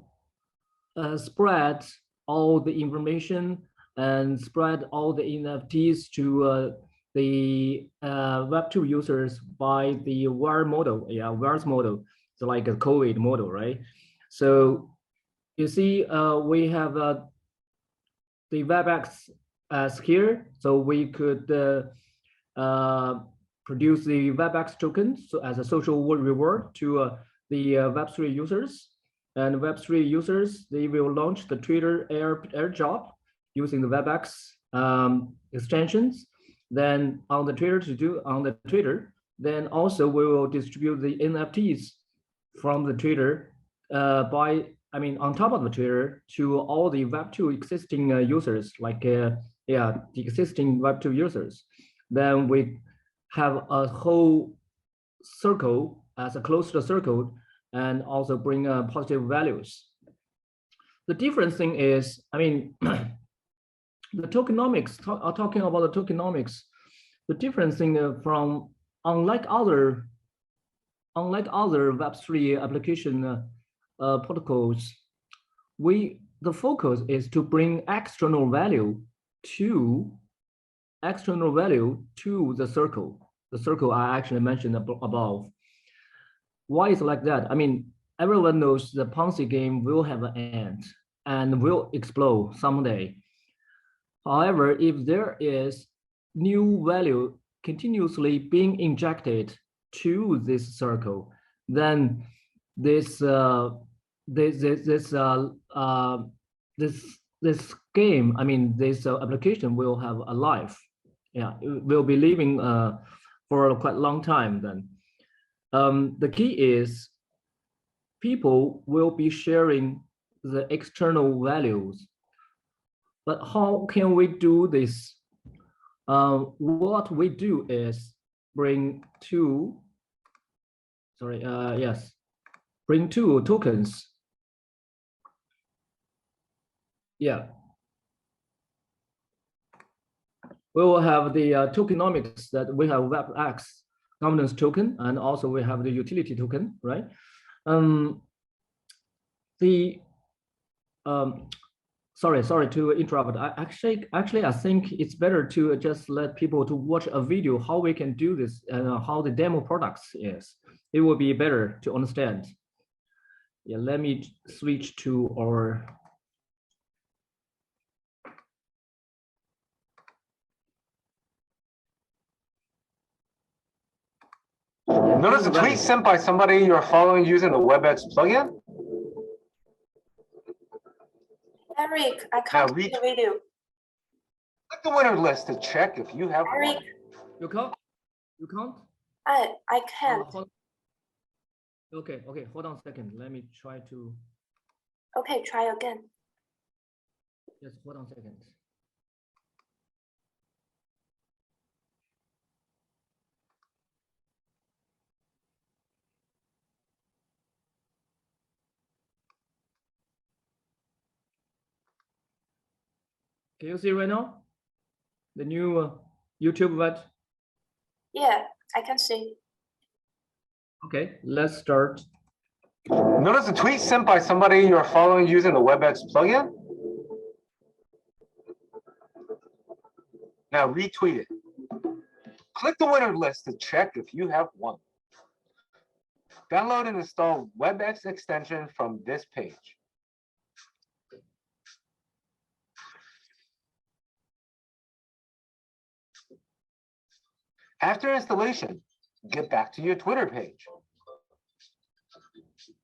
spread all the information and spread all the NFTs to the Web2 users by the WAR model. Yeah, WAR's model. So like a COVID model, right? So you see, we have the WebX as here. So we could produce the WebX token so as a social reward to the Web3 users. And Web3 users, they will launch the Twitter airdrop using the WebX extensions. Then on the Twitter, then also we will distribute the NFTs from the Twitter on top of the Twitter to all the Web2 existing users, like the existing Web2 users. Then we have a whole circle as a closed circle and also bring positive values. The different thing is, the tokenomics, talking about the tokenomics, the different thing from unlike other Web3 application protocols, the focus is to bring external value to the circle I actually mentioned above. Why is it like that? Everyone knows the Ponzi game will have an end and will explode someday. However, if there is new value continuously being injected to this circle, then this game, this application will have a life. Yeah, it will be living for a quite long time then. The key is people will be sharing the external values. But how can we do this? What we do is bring two tokens. Yeah. We will have the tokenomics that we have WebX governance token, and also we have the utility token, right? Sorry to interrupt. Actually, I think it's better to just let people to watch a video how we can do this and how the demo products is. It will be better to understand. Yeah, let me switch to our. Notice a tweet sent by somebody you're following using the WebEx plugin? Eric, I can't see the video. Click the winner list to check if you have Eric. one. You can't? You can't? I can't. Okay, hold on a second. Let me try to. Okay, try again. Yes, hold on a second. Can you see right now? The new YouTube vet? Yeah, I can see. Okay, let's start. Notice a tweet sent by somebody you're following using the WebEx plugin? Now retweet it. Click the winner list to check if you have one. Download and install WebEx extension from this page. After installation, get back to your Twitter page.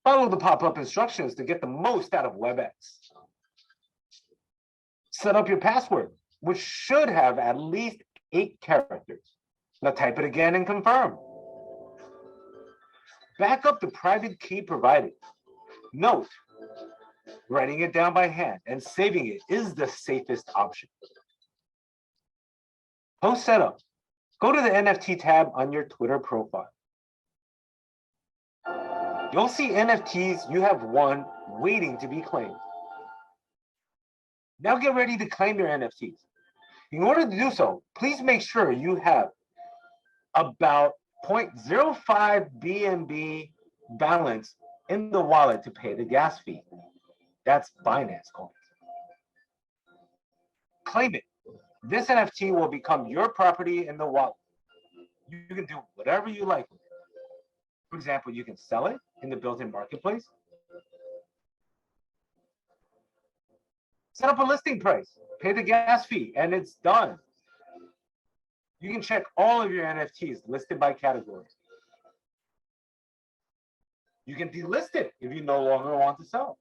Follow the pop-up instructions to get the most out of WebEx. Set up your password, which should have at least 8 characters. Now type it again and confirm. Back up the private key provided. Note, writing it down by hand and saving it is the safest option. Post setup. Go to the NFT tab on your Twitter profile. You'll see NFTs you have won waiting to be claimed. Now get ready to claim your NFTs. In order to do so, please make sure you have about 0.05 BNB balance in the wallet to pay the gas fee. That's Binance coins. claim it. This NFT will become your property in the wallet. You can do whatever you like with it. For example, you can sell it in the built-in marketplace. Set up a listing price, pay the gas fee, and it's done. You can check all of your NFTs listed by category. You can delist it if you no longer want to sell.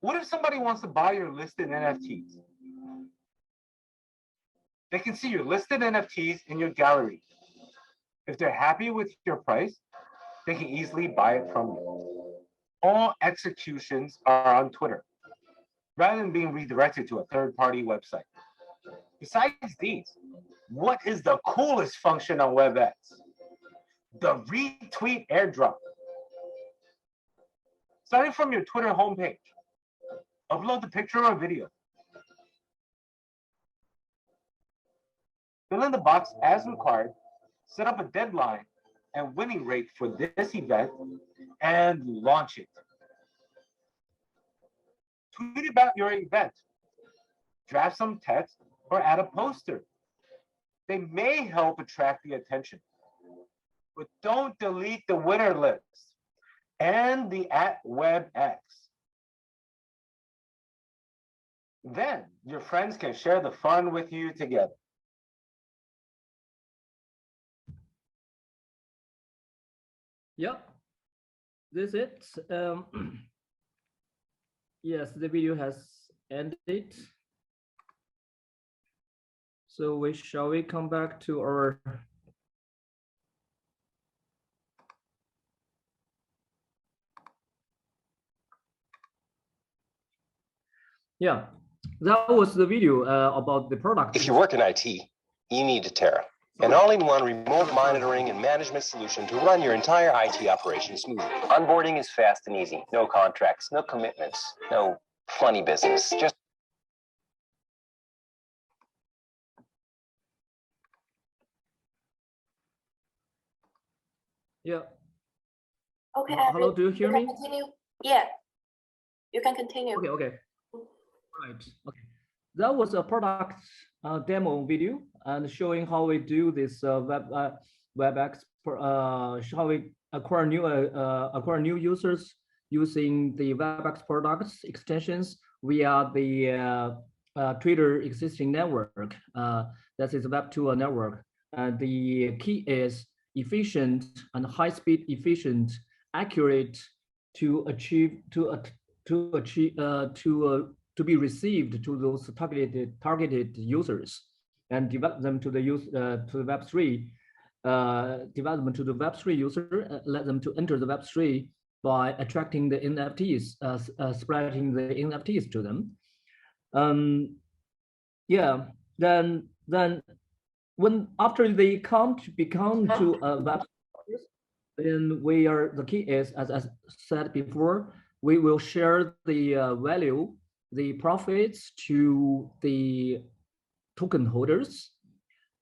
What if somebody wants to buy your listed NFTs? They can see your listed NFTs in your gallery. If they're happy with your price, they can easily buy it from you. All executions are on Twitter, rather than being redirected to a third-party website. Besides these, what is the coolest function on WebX? The retweet airdrop. Starting from your Twitter homepage, upload the picture or video. Fill in the box as required, set up a deadline and winning rate for this event, and launch it. Tweet about your event, draft some text, or add a poster. They may help attract the attention, but don't delete the winner list and the @WebX. Then your friends can share the fun with you together. Yeah, this is it. Yes, the video has ended. So shall we come back to our yeah, that was the video about the product. If you work in IT, you need Terra, an all-in-one remote monitoring and management solution to run your entire IT operation smoothly. Onboarding is fast and easy. No contracts, no commitments, no funny business. Just yeah. Okay. Hello, do you hear me? Continue. Yeah, you can continue. Okay, okay. Right. Okay. That was a product demo video and showing how we do this WebX, how we acquire new users using the WebX products extensions via the Twitter existing network. That is Web2 network. The key is efficient and high-speed, efficient, accurate to be received to those targeted users and develop them to the Web3 development to the Web3 user, let them to enter the Web3 by attracting the NFTs, spreading the NFTs to them. Yeah, then when after they become to a Web3, then the key is, as I said before, we will share the value, the profits to the token holders,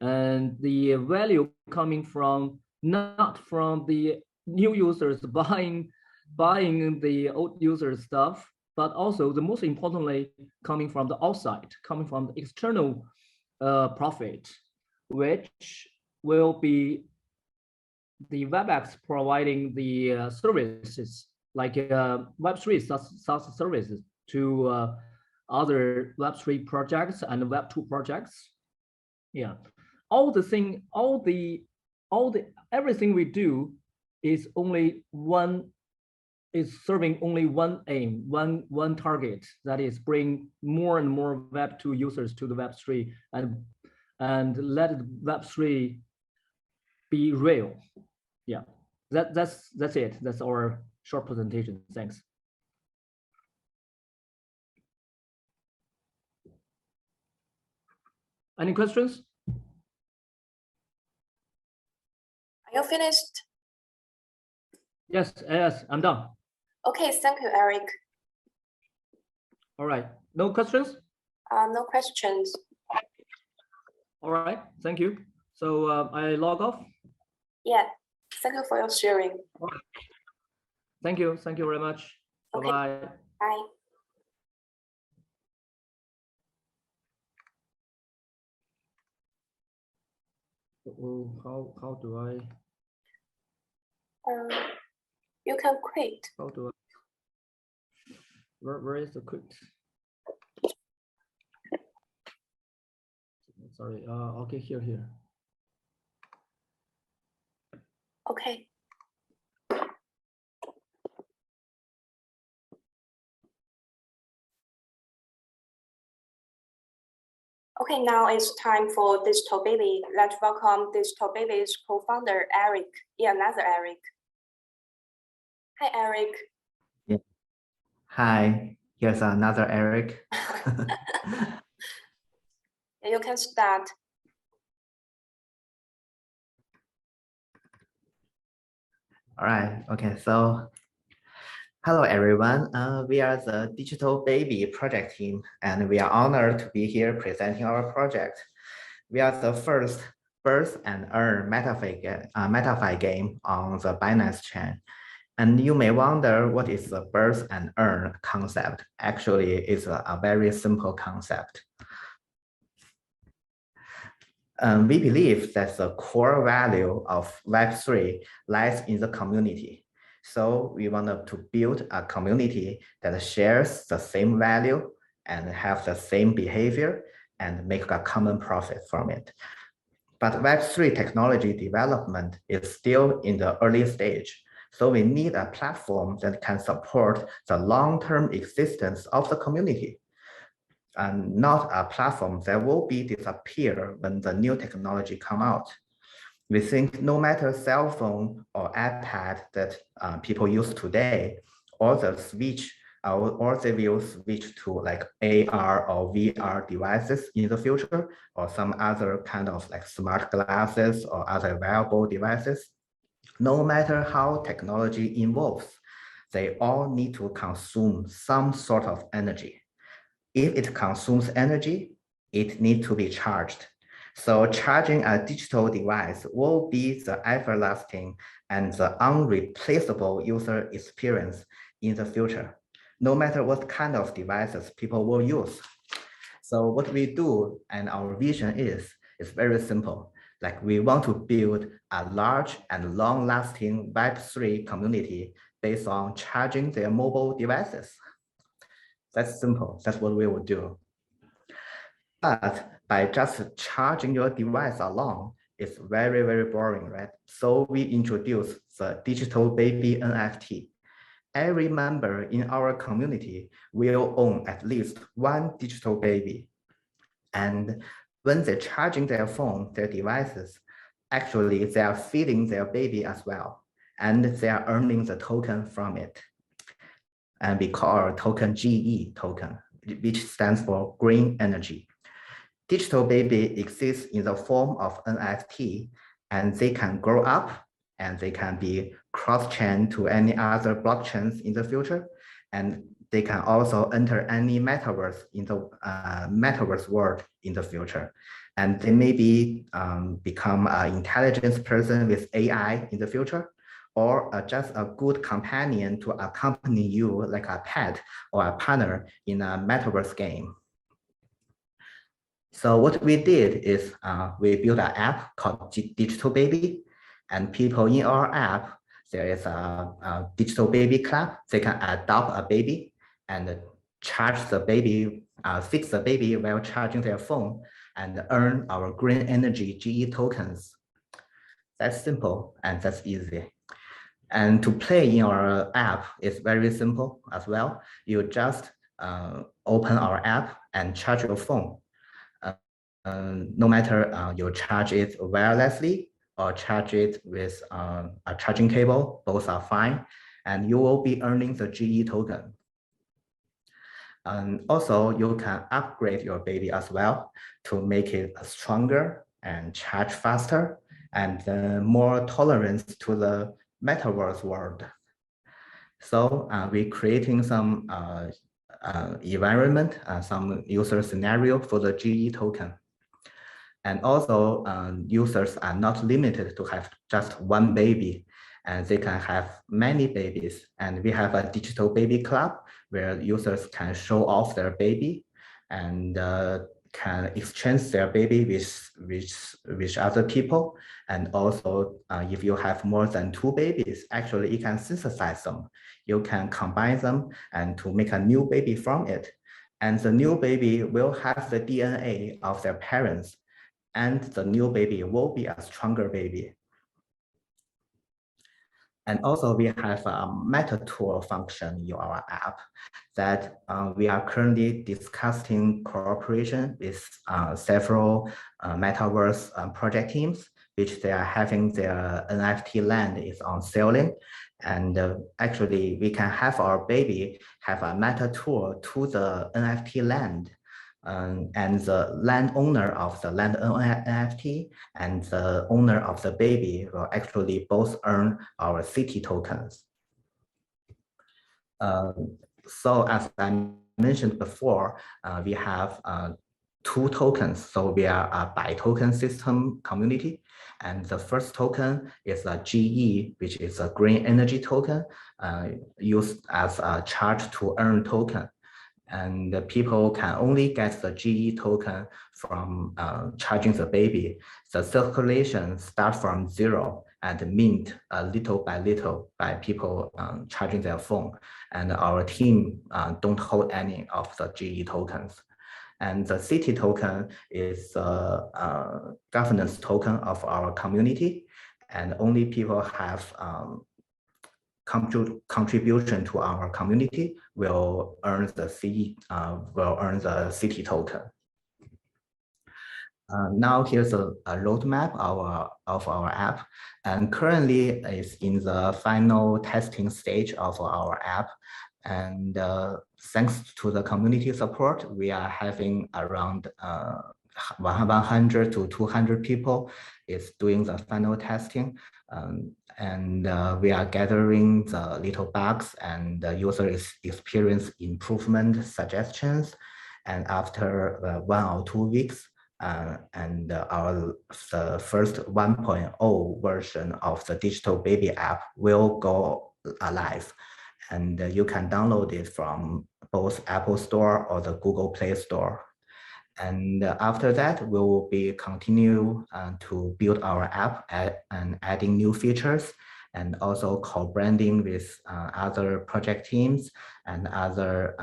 and the value coming from not from the new users buying the old user stuff, but also the most importantly coming from the outside, coming from the external profit, which will be the WebX providing the services like Web3 SaaS services to other Web3 projects and Web2 projects. Yeah, everything we do is serving only one aim, one target, that is bring more and more Web2 users to the Web3 and let Web3 be real. Yeah, that's it. That's our short presentation. Thanks. Any questions? Are you finished? Yes, I'm done. Okay, thank you, Eric. All right, no questions? No questions. All right, thank you. So I log off. Yeah, thank you for your sharing. Thank you very much. Okay. Bye-bye. Bye. Oh, how do I? You can quit. How do I? Where is the quit? Sorry. Okay, here. Okay. Okay, now it's time for Digital Baby. Let's welcome Digital Baby's co-founder, Eric. Yeah, another Eric. Hi, Eric. Yeah. Hi, here's another Eric. You can start. All right, okay, so hello everyone. We are the Digital Baby project team, and we are honored to be here presenting our project. We are the first birth and earn MetaFi game on the Binance chain. And you may wonder what is the birth and earn concept. Actually, it's a very simple concept. We believe that the core value of Web3 lies in the community. So we wanted to build a community that shares the same value and have the same behavior and make a common profit from it. But Web3 technology development is still in the early stage. So we need a platform that can support the long-term existence of the community, and not a platform that will be disappear when the new technology come out. We think no matter cell phone or iPad that people use today, or they will switch to like AR or VR devices in the future, or some other kind of like smart glasses or other wearable devices. No matter how technology evolves, they all need to consume some sort of energy. If it consumes energy, it needs to be charged. So charging a digital device will be the everlasting and the unreplaceable user experience in the future, no matter what kind of devices people will use. So what we do and our vision is very simple. Like we want to build a large and long-lasting Web3 community based on charging their mobile devices. That's simple. That's what we will do. But by just charging your device alone, it's very, very boring, right? So we introduced the Digital Baby NFT. Every member in our community will own at least one digital baby. And when they're charging their phone, their devices, actually they are feeding their baby as well. And they are earning the token from it. And we call our token GE token, which stands for green energy. Digital baby exists in the form of NFT, and they can grow up and they can be cross-chain to any other blockchains in the future. And they can also enter any metaverse in the metaverse world in the future. And they maybe become an intelligence person with AI in the future, or just a good companion to accompany you like a pet or a partner in a metaverse game. So what we did is we built an app called Digital Baby, and people in our app, there is a Digital Baby Club. They can adopt a baby and charge the baby, fix the baby while charging their phone and earn our green energy GE tokens. That's simple and that's easy. And to play in our app is very simple as well. You just open our app and charge your phone. No matter you charge it wirelessly or charge it with a charging cable, both are fine, and you will be earning the GE token. And also you can upgrade your baby as well to make it stronger and charge faster and more tolerance to the metaverse world. So we're creating some environment, some user scenario for the GE token. And also users are not limited to have just one baby. and they can have many babies. And we have a digital baby club where users can show off their baby and can exchange their baby with other people. And also, if you have more than 2 babies, actually you can synthesize them. You can combine them and to make a new baby from it. And the new baby will have the DNA of their parents, and the new baby will be a stronger baby. And also we have a meta tool function in our app that we are currently discussing cooperation with several metaverse project teams, which they are having their NFT land is on selling. And actually we can have our baby have a meta tour to the NFT land. And the landowner of the land NFT and the owner of the baby will actually both earn our city tokens. So as I mentioned before, we have 2 tokens. So we are a bi-token system community. And the first token is a GE, which is a green energy token used as a charge to earn token. And the people can only get the GE token from charging the baby. The circulation starts from 0 and mint little by little by people charging their phone. And our team don't hold any of the GE tokens. And the city token is a governance token of our community. And only people have contribution to our community will earn the city token. Now here's a roadmap of our app, and currently it's in the final testing stage of our app. And thanks to the community support, we are having around 100 to 200 people is doing the final testing. And we are gathering the little bugs and the user experience improvement suggestions. And after 1 or 2 weeks, and the first 1.0 version of the digital baby app will go live. And you can download it from both Apple Store or the Google Play Store. And after that, we will be continue to build our app and adding new features, and also co-branding with other project teams and other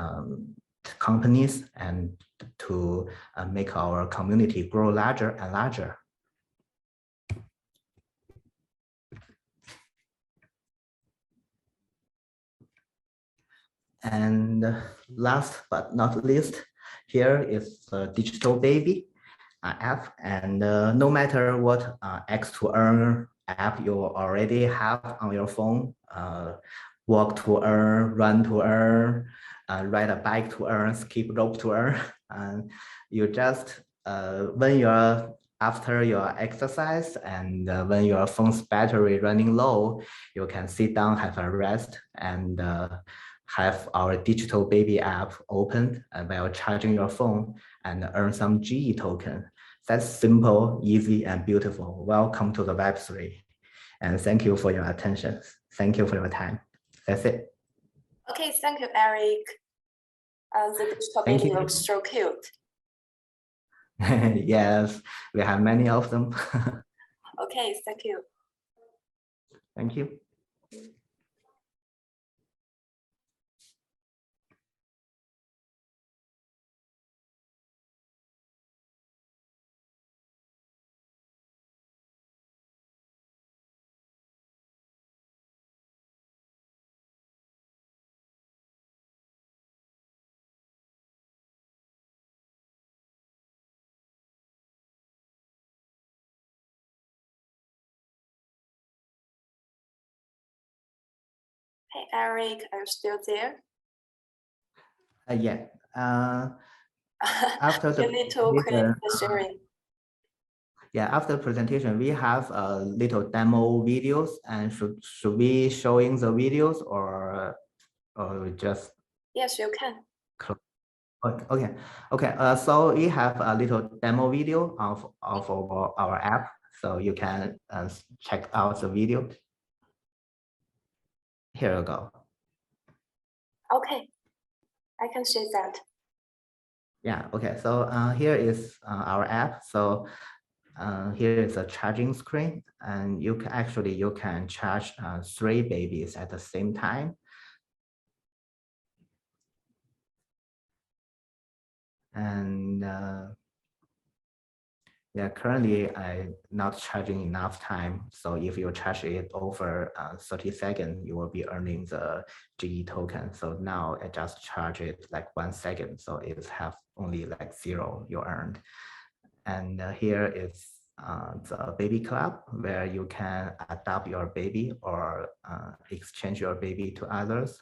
companies, and to make our community grow larger and larger. And last but not least, here is the digital baby app. And no matter what X to earn app you already have on your phone, walk to earn, run to earn, ride a bike to earn, skip rope to earn, and you just when you're after your exercise and when your phone's battery running low, you can sit down, have a rest, and have our digital baby app open while charging your phone and earn some GE token. That's simple, easy, and beautiful. Welcome to the Web3. And thank you for your attention. Thank you for your time. That's it. Okay, thank you, Eric. The digital baby looks so cute. Yes, we have many of them. Okay, thank you. Thank you. Hey, Eric, are you still there? Yeah. After the you need to click the sharing. Yeah, after the presentation, we have a little demo videos, and should we showing the videos or just? Yes, you can. Okay. So we have a little demo video of our app, so you can check out the video. Here you go. Okay, I can see that. Yeah, okay, so here is our app. So here is a charging screen, and you can charge 3 babies at the same time. And yeah, currently I'm not charging enough time. So if you charge it over 30 seconds, you will be earning the GE token. So now I just charge it like 1 second. So it's have only like 0 you earned. And here is the baby club, where you can adopt your baby or exchange your baby to others.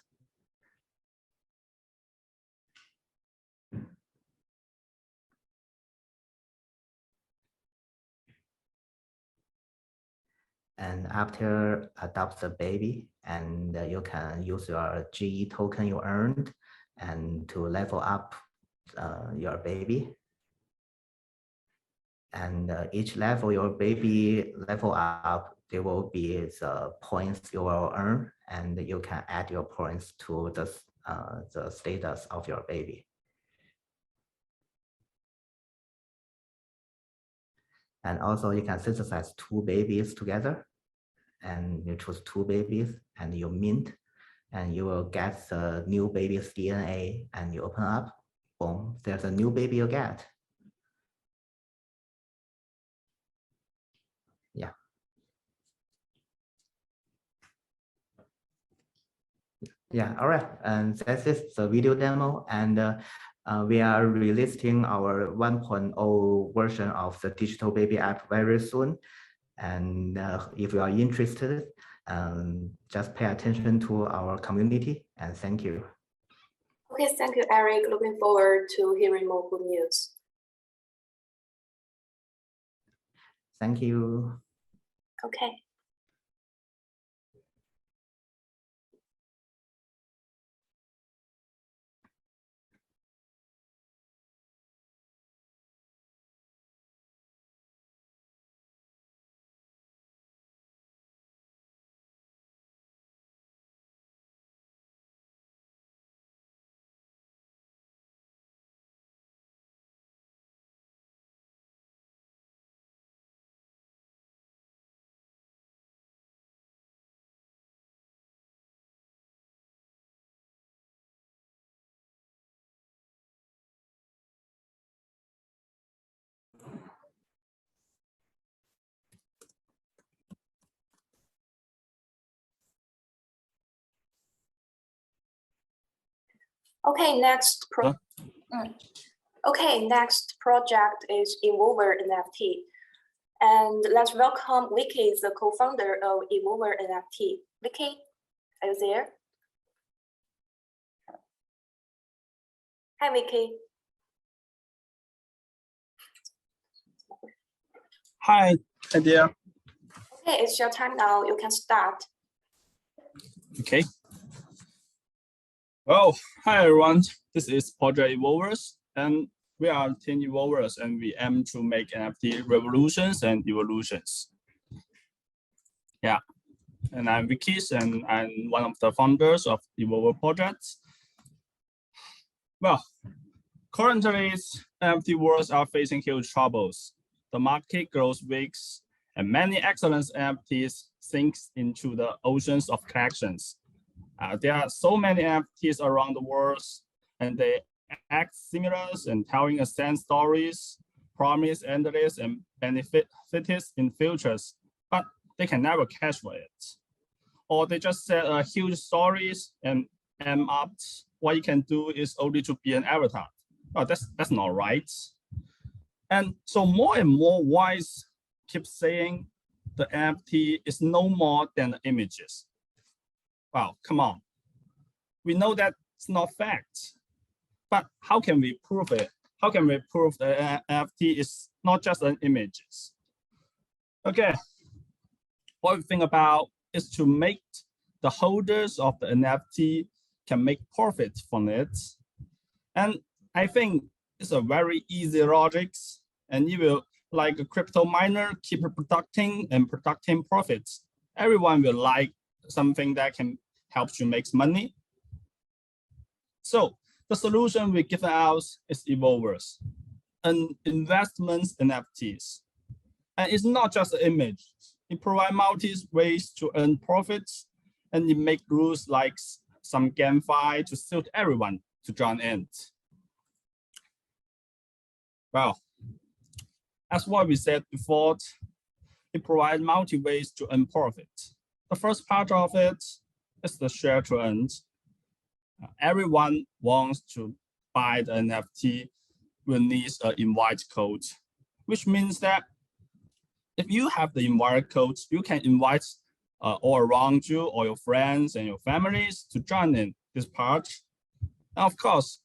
And after adopt the baby, and you can use your GE token you earned and to level up your baby. And each level your baby level up, there will be the points you will earn, and you can add your points to the status of your baby. And also you can synthesize 2 babies together, and you choose 2 babies and you mint, and you will get the new baby's DNA, and you open up, boom, there's a new baby you get. Yeah. Yeah, all right, and that's it, the video demo, and we are releasing our 1.0 version of the digital baby app very soon. And if you are interested, just pay attention to our community, and thank you. Okay, thank you, Eric. Looking forward to hearing more good news. Thank you. Okay. Okay, next project is Evolver NFT. And let's welcome Vicky, the co-founder of Evolver NFT. Vicky, are you there? Hi, Vicky. Hi, dear. Okay, it's your time now. You can start. Okay. Well, hi everyone. This is Project Evolvers, and we are Team Evolvers, and we aim to make NFT revolutions and evolutions. Yeah, and I'm Vicky, and I'm one of the founders of Evolver projects. Well, currently, NFT worlds are facing huge troubles. The market grows weak, and many excellent NFTs sink into the oceans of collections. There are so many NFTs around the world, and they act similar and telling the same stories, promise endless and benefits in futures, but they can never cash for it. Or they just sell huge stories and end up what you can do is only to be an avatar. Oh, that's not right. And so more and more wise keep saying the NFT is no more than the images. Wow, come on. We know that it's not fact, but how can we prove it? How can we prove the NFT is not just an images? Okay, what we think about is to make the holders of the NFT can make profit from it. And I think it's a very easy logic, and you will, like a crypto miner, keep producing profits. Everyone will like something that can helps you make money. So the solution we give out is Evolvers, an investment NFTs. And it's not just an image. It provides multiple ways to earn profits, and it makes rules like some GameFi to suit everyone to join in. Well, as what we said before, it provides multiple ways to earn profit. The first part of it is the share to earn. Everyone wants to buy the NFT will need an invite code, which means that if you have the invite code, you can invite all around you, all your friends and your families to join in this part. And of course,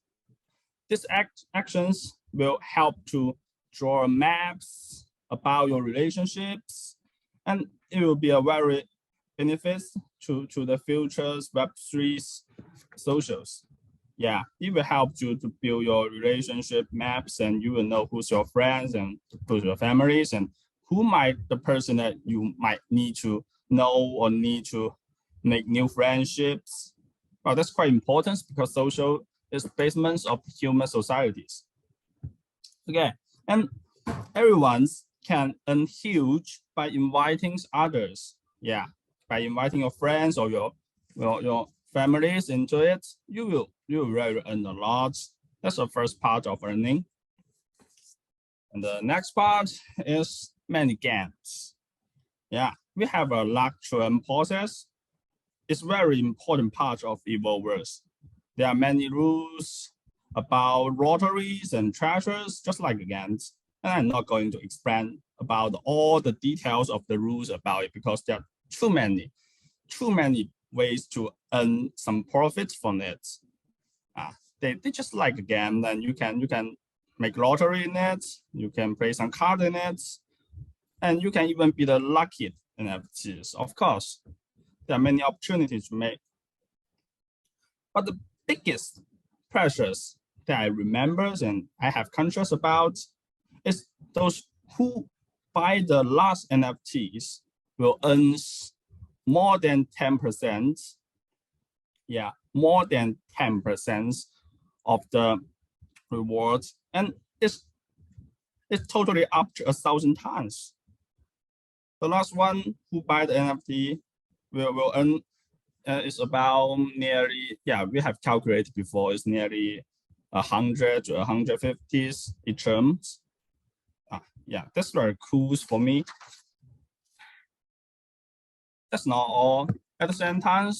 these actions will help to draw maps about your relationships, and it will be a very benefit to the future's Web3's socials. Yeah, it will help you to build your relationship maps, and you will know who's your friends and who's your families, and who might the person that you might need to know or need to make new friendships. Well, that's quite important because social is the basement of human societies. Okay, and everyone can earn huge by inviting others. Yeah, by inviting your friends or your families into it, you will really earn a lot. That's the first part of earning. And the next part is many games. Yeah, we have a luck-to-earn process. It's very important part of Evolvers. There are many rules about lotteries and treasures, just like games. And I'm not going to explain about all the details of the rules about it because there are too many ways to earn some profits from it. They just like a game, then you can make lottery in it, you can play some card in it, and you can even be the lucky NFTs. Of course, there are many opportunities to make. But the biggest pressures that I remember and I have conscious about is those who buy the last NFTs will earn more than 10%. Yeah, more than 10% of the rewards, and it's totally up to 1,000 times. The last one who buy the NFT will earn is about nearly, yeah, we have calculated before, it's nearly 100 to 150 Ethereum. Yeah, that's very cool for me. That's not all. At the same time,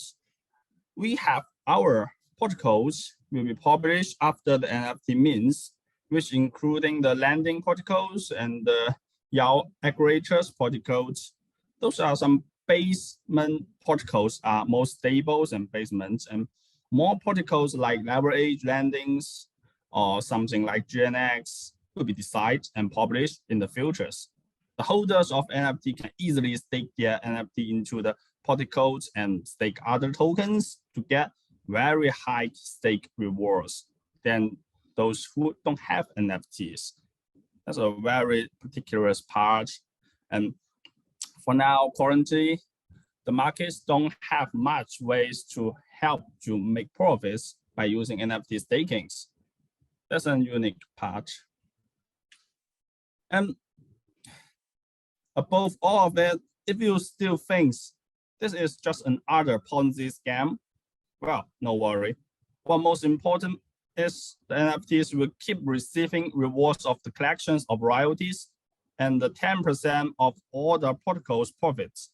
we have our protocols will be published after the NFT mints, which including the lending protocols and the YAO aggregators protocols. Those are some basement protocols are more stable than basements, and more protocols like leverage lendings or something like GNX will be decided and published in the futures. The holders of NFT can easily stake their NFT into the protocols and stake other tokens to get very high stake rewards than those who don't have NFTs. That's a very particular part. And for now, currently, the markets don't have much ways to help to make profits by using NFT stakings. That's a unique part. And above all of that, if you still think this is just another Ponzi scam, well, no worry. What most important is the NFTs will keep receiving rewards of the collections of royalties and the 10% of all the protocol's profits.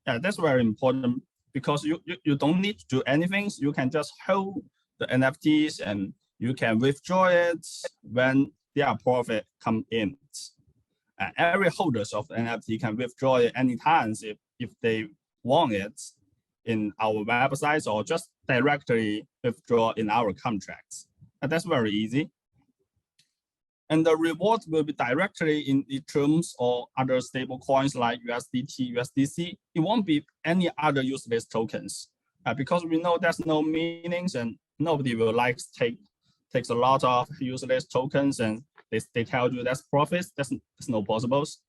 Yeah, that's very important because you don't need to do anything. You can just hold the NFTs and you can withdraw it when their profit come in. Every holders of the NFT can withdraw it anytime if they want it in our websites or just directly withdraw in our contracts. And that's very easy. And the reward will be directly in Ethereum or other stable coins like USDT, USDC. It won't be any other useless tokens because we know there's no meanings and nobody will takes a lot of useless tokens and they tell you that's profits. That's no possibles.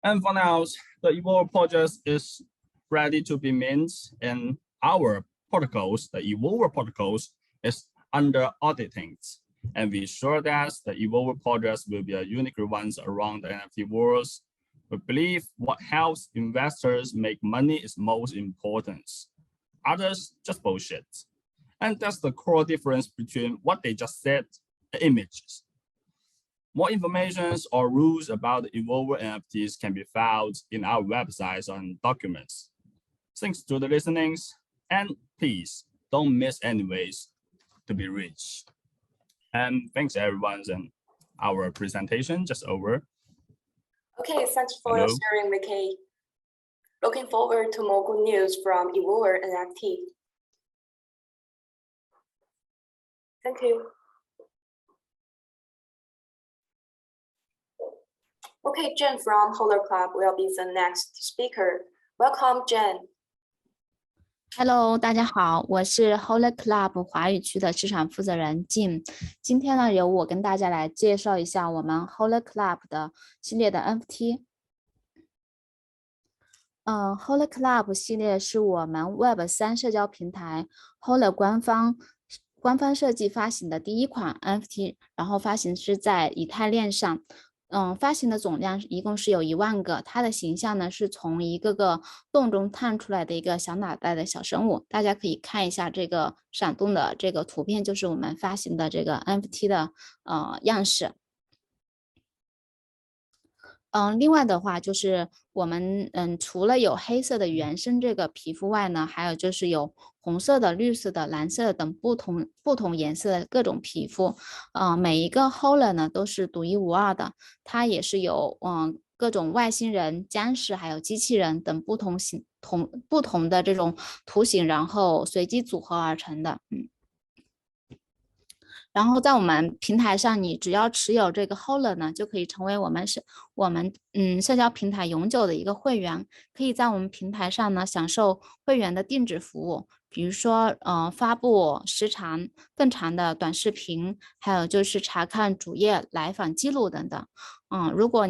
And for now, the Evolve project is ready to be minted, and our protocols, the Evolver protocols, is under auditing. And we sure that the Evolver projects will be a unique ones around the NFT world. We believe what helps investors make money is most important. Others just bullshit. And that's the core difference between what they just said and images. More information or rules about Evolver NFTs can be found in our websites and documents. Thanks to the listenings, and please don't miss any ways to be rich. And thanks everyone, and our presentation just over. Okay, thanks for your sharing, Ricky. Looking forward to more good news from Evolver NFT. Thank you. Okay, Jen from Holler Club will be the next speaker. Welcome, Jen. Hello， 大家好，我是 Holler Club 华语区的市场负责人 Jim。今天呢，由我跟大家来介绍一下我们 Holler Club 的系列的 NFT。Holler Club 系列是我们 Web3 社交平台 Holler 官方设计发行的第一款 NFT， 然后发行是在以太链上。发行的总量一共是有1万个，它的形象呢是从一个个洞中探出来的一个小脑袋的小生物，大家可以看一下这个闪动的这个图片，就是我们发行的这个 NFT 的样式。另外的话就是我们除了有黑色的原生这个皮肤外呢，还有就是有红色的、绿色的、蓝色的等不同颜色的各种皮肤。每一个 Holler 呢都是独一无二的，它也是有各种外星人、僵尸还有机器人等不同的这种图形，然后随机组合而成的。然后在我们平台上，你只要持有这个 Holler 呢，就可以成为我们社交平台永久的一个会员，可以在我们平台上呢享受会员的定制服务，比如说发布时长更长的短视频，还有就是查看主页来访记录等等。如果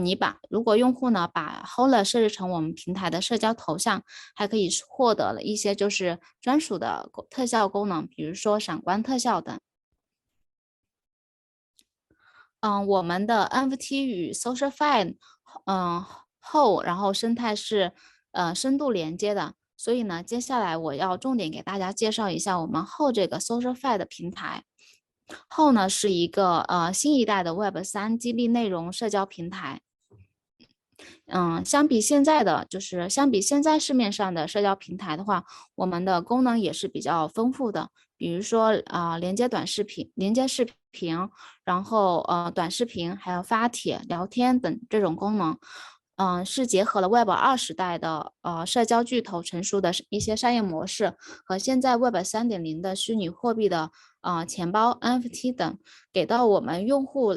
用户呢把 Holler 设置成我们平台的社交头像，还可以获得了一些就是专属的特效功能，比如说闪光特效等。我们的 NFT 与 SocialFi 后，然后生态是深度连接的，所以呢，接下来我要重点给大家介绍一下我们后这个 SocialFi 的平台。后呢是一个新一代的 Web3 激励内容社交平台。相比现在市面上的社交平台的话，我们的功能也是比较丰富的，比如说连接视频，然后短视频，还有发帖、聊天等这种功能。是结合了 Web2 时代的社交巨头成熟的一些商业模式和现在 Web 3.0的虚拟货币的钱包 NFT 等，给到我们用户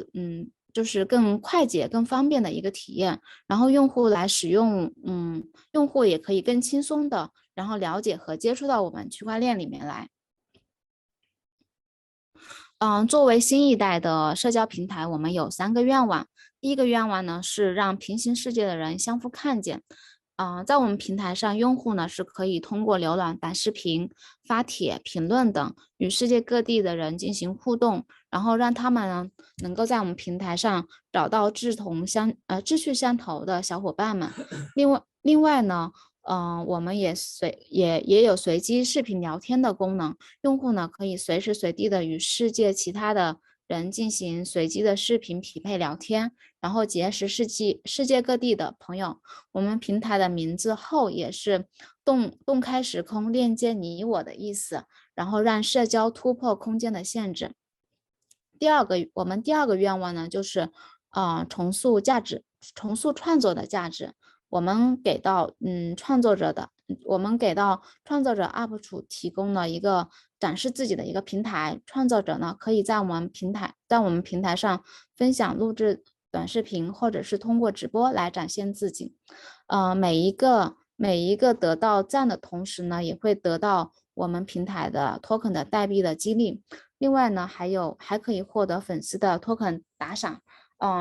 就是更快捷、更方便的一个体验。然后用户来使用，用户也可以更轻松的，然后了解和接触到我们区块链里面来。作为新一代的社交平台，我们有3个愿望。第一个愿望呢是让平行世界的人相互看见。在我们平台上，用户呢是可以通过浏览短视频、发帖、评论等，与世界各地的人进行互动，然后让他们呢能够在我们平台上找到志趣相投的小伙伴们。另外呢，我们也有随机视频聊天的功能，用户呢可以随时随地的与世界其他的人进行随机的视频匹配聊天，然后结识世界各地的朋友。我们平台的名字后也是洞开时空，链接你我的意思，然后让社交突破空间的限制。我们第二个愿望呢就是重塑创作的价值。我们给到创作者 UP 主提供了一个展示自己的一个平台，创作者呢可以在我们平台上分享录制短视频，或者是通过直播来展现自己。每一个得到赞的同时呢，也会得到我们平台的 token 的代币的激励。另外呢，还可以获得粉丝的 token 打赏。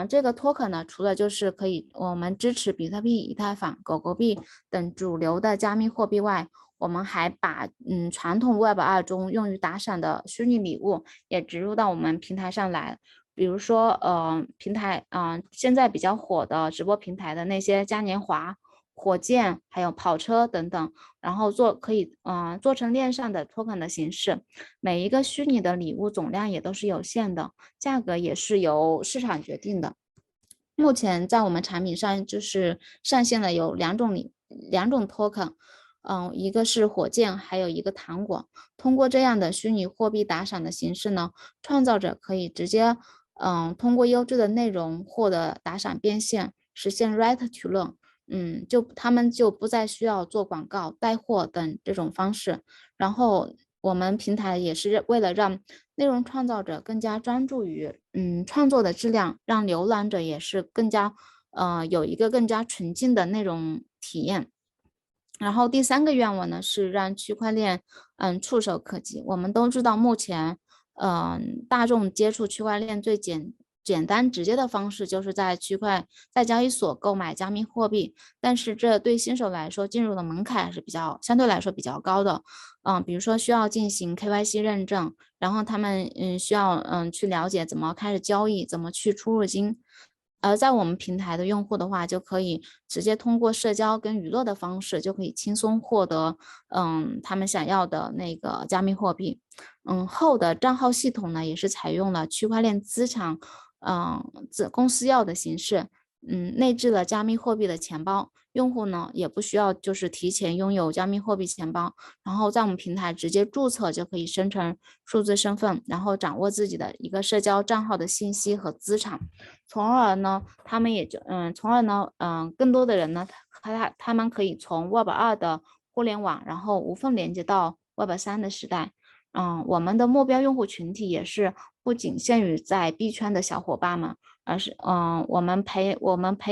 这个 token 呢，除了就是可以我们支持比特币、以太坊、狗狗币等主流的加密货币外，我们还把传统 Web2 中用于打赏的虚拟礼物也植入到我们平台上来。比如说现在比较火的直播平台的那些嘉年华、火箭还有跑车等等，然后可以做成链上的 token 的形式。每一个虚拟的礼物总量也都是有限的，价格也是由市场决定的。目前在我们产品上就是上线了有两种 token，一个是火箭，还有一个糖果。通过这样的虚拟货币打赏的形式呢，创造者可以直接通过优质的内容获得打赏变现，实现 right to learn。他们就不再需要做广告、带货等这种方式。然后我们平台也是为了让内容创造者更加专注于创作的质量，让浏览者也是更加有一个更加纯净的内容体验。然后第3个愿望呢是让区块链触手可及。我们都知道目前大众接触区块链最简单直接的方式就是在交易所购买加密货币，但是这对新手来说进入的门槛是相对来说比较高的。比如说需要进行 KYC 认证，然后他们需要去了解怎么开始交易，怎么去出入金。而在我们平台的用户的话，就可以直接通过社交跟娱乐的方式，就可以轻松获得他们想要的那个加密货币。后的账号系统呢，也是采用了区块链资产公司钥的形式，内置了加密货币的钱包。用户呢也不需要就是提前拥有加密货币钱包，然后在我们平台直接注册就可以生成数字身份，然后掌握自己的一个社交账号的信息和资产，从而呢更多的人呢他们可以从 Web2 的互联网，然后无缝连接到 Web3 的时代。我们的目标用户群体也是不仅限于在币圈的小伙伴们，而是我们培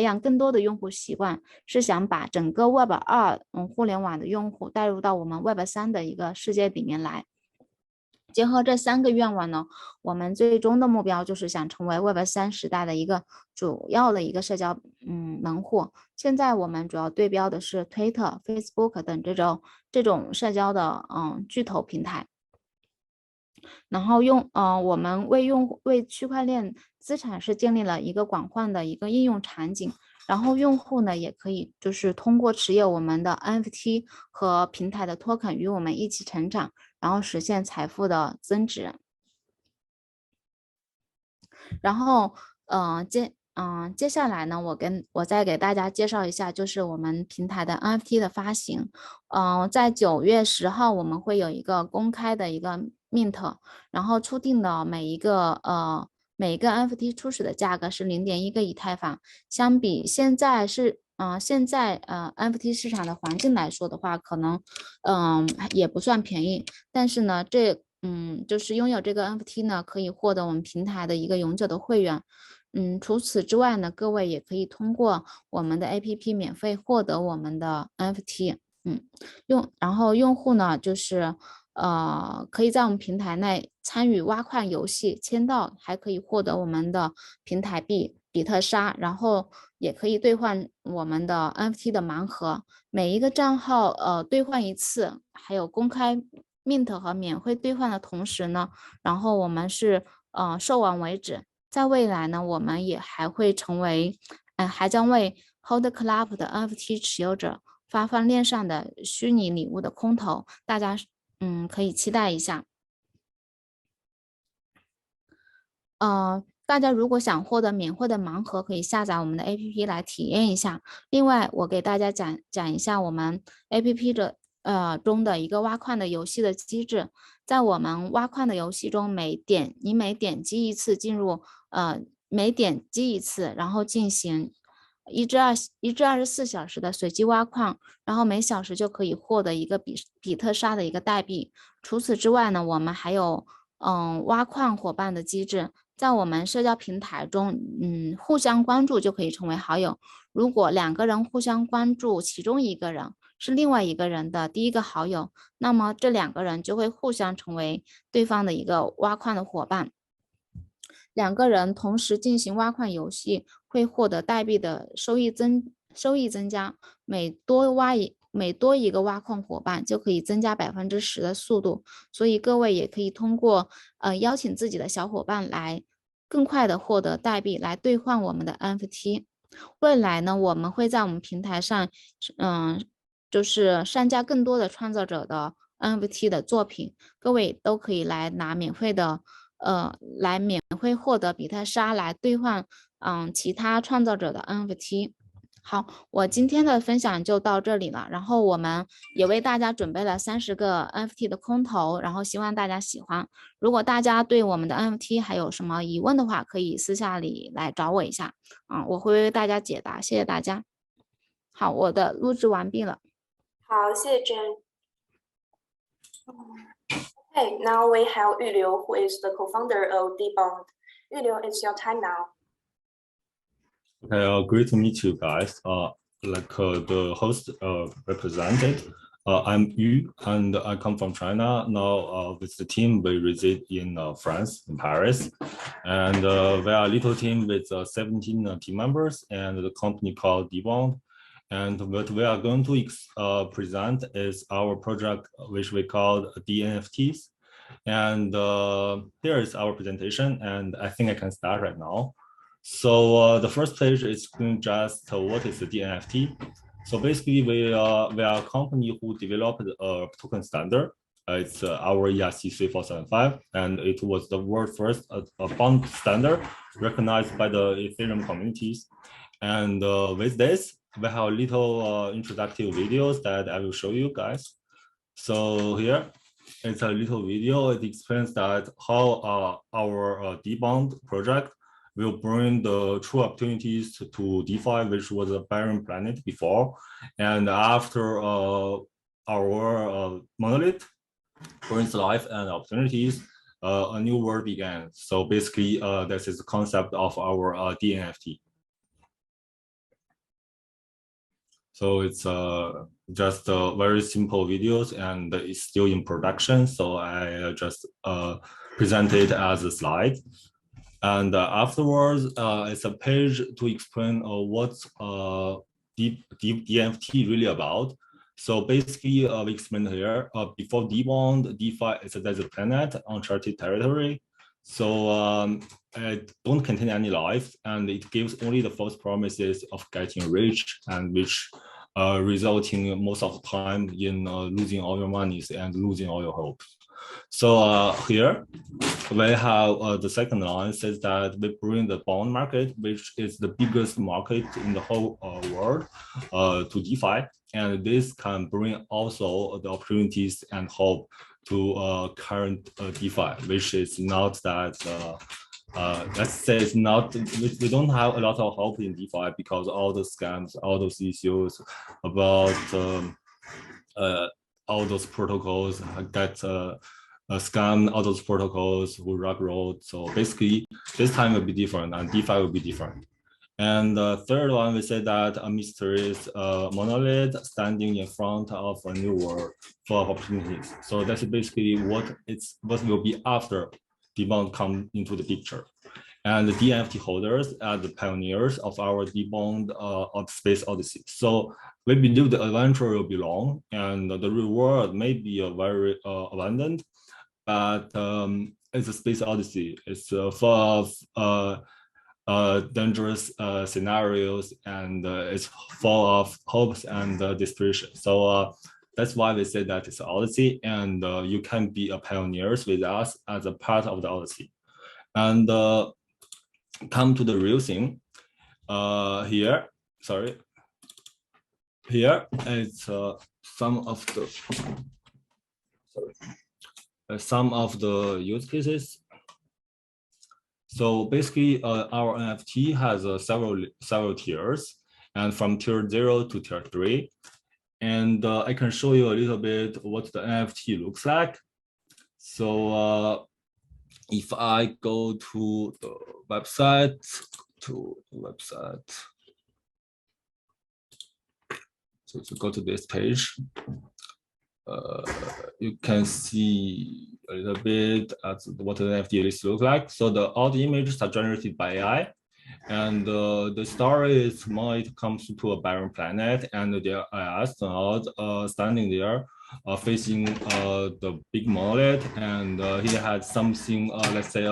养更多的用户习惯，是想把整个 Web2 互联网的用户带入到我们 Web3 的一个世界里面来。结合这3个愿望呢，我们最终的目标就是想成为 Web3 时代的一个主要的一个社交门户。现在我们主要对标的是 Twitter、Facebook 等这种社交的巨头平台。然后我们为区块链资产是建立了一个广泛的一个应用场景，然后用户呢也可以就是通过持有我们的 NFT 和平台的 token 与我们一起成长，然后实现财富的增值。然后接下来呢，我再给大家介绍一下，就是我们平台的 NFT 的发行。在9月10号我们会有一个公开的一个 mint， 然后初定的每一个 NFT 初始的价格是0.1个以太坊。相比现在NFT 市场的环境来说的话，可能也不算便宜，但是呢就是拥有这个 NFT 呢，可以获得我们平台的一个永久的会员。除此之外呢，各位也可以通过我们的 APP 免费获得我们的 NFT。然后用户呢就是可以在我们平台内参与挖矿游戏、签到，还可以获得我们的平台币比特沙，然后也可以兑换我们的 NFT 的盲盒。每一个账号兑换1次，还有公开 mint 和免费兑换的同时呢，然后我们是售完为止。在未来呢，我们也还将为 Hold Club 的 NFT 持有者发放链上的虚拟礼物的空投，大家可以期待一下。大家如果想获得免费的盲盒，可以下载我们的 APP 来体验一下。另外，我给大家讲一下我们 APP 中的一个挖矿的游戏的机制。在我们挖矿的游戏中，每点击一次每点击一次，然后进行1至24小时的随机挖矿，然后每小时就可以获得一个比特沙的一个代币。除此之外呢，我们还有挖矿伙伴的机制，在我们社交平台中互相关注就可以成为好友。如果2个人互相关注，其中一个人是另外一个人的第一个好友，那么这2个人就会互相成为对方的一个挖矿的伙伴。2个人同时进行挖矿游戏，会获得代币的收益增加。每多每多一个挖矿伙伴就可以增加10%的速度，所以各位也可以通过邀请自己的小伙伴来更快的获得代币来兑换我们的 NFT。未来呢，我们会在我们平台上，就是上架更多的创作者的 NFT 的作品，各位都可以来拿免费的，来免费获得比特莎来兑换，其他创造者的 NFT。好，我今天的分享就到这里了，然后我们也为大家准备了30个 NFT 的空投，然后希望大家喜欢。如果大家对我们的 NFT 还有什么疑问的话，可以私下里来找我一下，我会为大家解答，谢谢大家。好，我的录制完毕了。好，谢谢 Jane。Okay, now we have Yuliu, who is the co-founder of Dbond. Yuliu, it's your time now. Okay, great to meet you guys. The host represented, I'm Yu, and I come from China. Now, with the team, we reside in France, in Paris, and we are a little team with 17 team members and the company called Dbond. And what we are going to present is our project, which we call NFTs. And here is our presentation, and I think I can start right now. So the first page is just what is the NFT. So basically, we are a company who developed a token standard. It's our ERC 3475, and it was the world's first bond standard recognized by the Ethereum communities. And with this, we have little introductory videos that I will show you guys. So here, it's a little video. It explains that how our Dbond project will bring the true opportunities to DeFi, which was a barren planet before. And after our monolith brings life and opportunities, a new world began. So basically, this is the concept of our DNFT. So it's just very simple videos, and it's still in production. So I just present it as a slide. And afterwards, it's a page to explain what's DNFT really about. So basically, we explained here, before Dbond, DeFi is a desert planet, uncharted territory. So it don't contain any life, and it gives only the false promises of getting rich, and which resulting most of the time in losing all your monies and losing all your hopes. So here we have the second line says that we bring the bond market, which is the biggest market in the whole world, to DeFi, and this can bring also the opportunities and hope to current DeFi, which is not that let's say it's not, we don't have a lot of hope in DeFi because all the scams, all those issues about all those protocols get scam, all those protocols will railroad. So basically, this time will be different, and DeFi will be different. And the third one, we say that a mysterious monolith standing in front of a new world full of opportunities. So that's basically what will be after Dbond come into the picture. And the DNFT holders are the pioneers of our Dbond of Space Odyssey. So we believe the adventure will be long, and the reward may be very abundant, but it's a Space Odyssey. It's full of dangerous scenarios, and it's full of hopes and desperation. So that's why we say that it's Odyssey, and you can be a pioneers with us as a part of the Odyssey. And come to the real thing. Here it's some of the use cases. So basically, our NFT has several tiers, and from tier 0 to tier 3. And I can show you a little bit what the NFT looks like. So if I go to the website, so to go to this page, you can see a little bit at what the NFT list looks like. So all the images are generated by AI, And the story is it comes to a barren planet, and there are astronauts standing there, facing the big monolith, and he had something, let's say,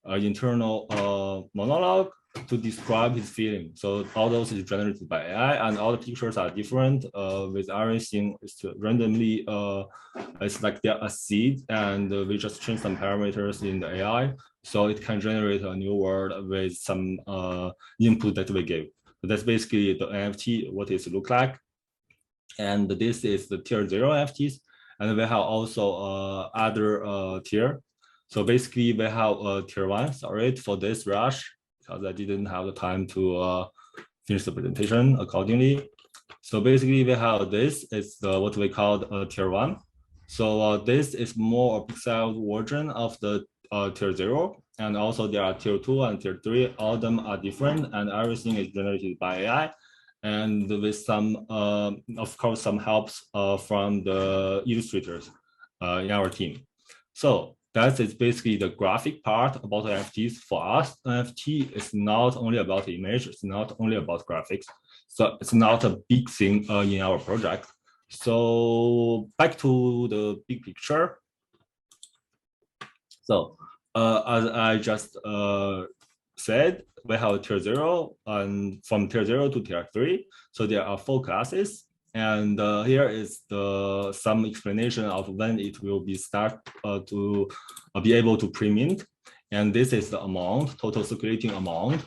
internal monologue to describe his feeling. So all those is generated by AI, and all the pictures are different. With everything, it's randomly. It's like they're a seed, and we just change some parameters in the AI, so it can generate a new word with some input that we give. So that's basically the NFT, what it looks like. And this is the tier 0 NFTs, and we have also other tier. So basically we have tier 1. Sorry for this rush, because I didn't have the time to finish the presentation accordingly. So basically we have this is what we call tier 1. So this is more a pixel version of the tier 0, and also there are tier 2 and tier 3. All of them are different, and everything is generated by AI, and with some, of course, some helps from the illustrators in our team. So that is basically the graphic part about NFTs. For us, NFT is not only about the image, it's not only about graphics. So it's not a big thing in our project. So back to the big picture. So as I just said, we have tier 0, and from tier 0 to tier 3. So there are 4 classes. And here is some explanation of when it will be start to be able to pre-mint. And this is the amount, total circulating amount.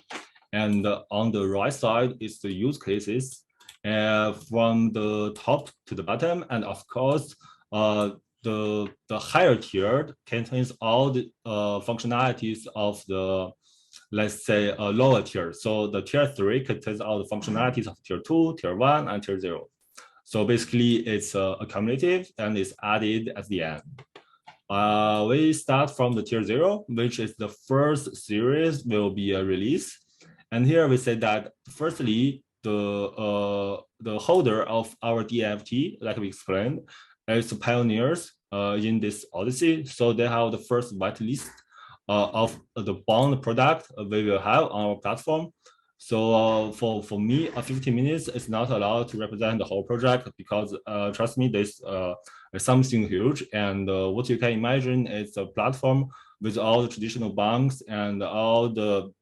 And on the right side is the use cases from the top to the bottom. And of course, the higher tier contains all the functionalities of the, let's say, lower tier. So the tier 3 contains all the functionalities of tier 2, tier 1, and tier 0. So basically, it's accumulative and is added at the end. We start from the tier 0, which is the first series will be a release. And here we say that firstly, the holder of our DNFT, like we explained, is pioneers in this Odyssey. So they have the first whitelist of the bond product we will have on our platform. So for me, 15 minutes is not allowed to represent the whole project, because trust me, this is something huge. And what you can imagine is a platform with all the traditional banks and all the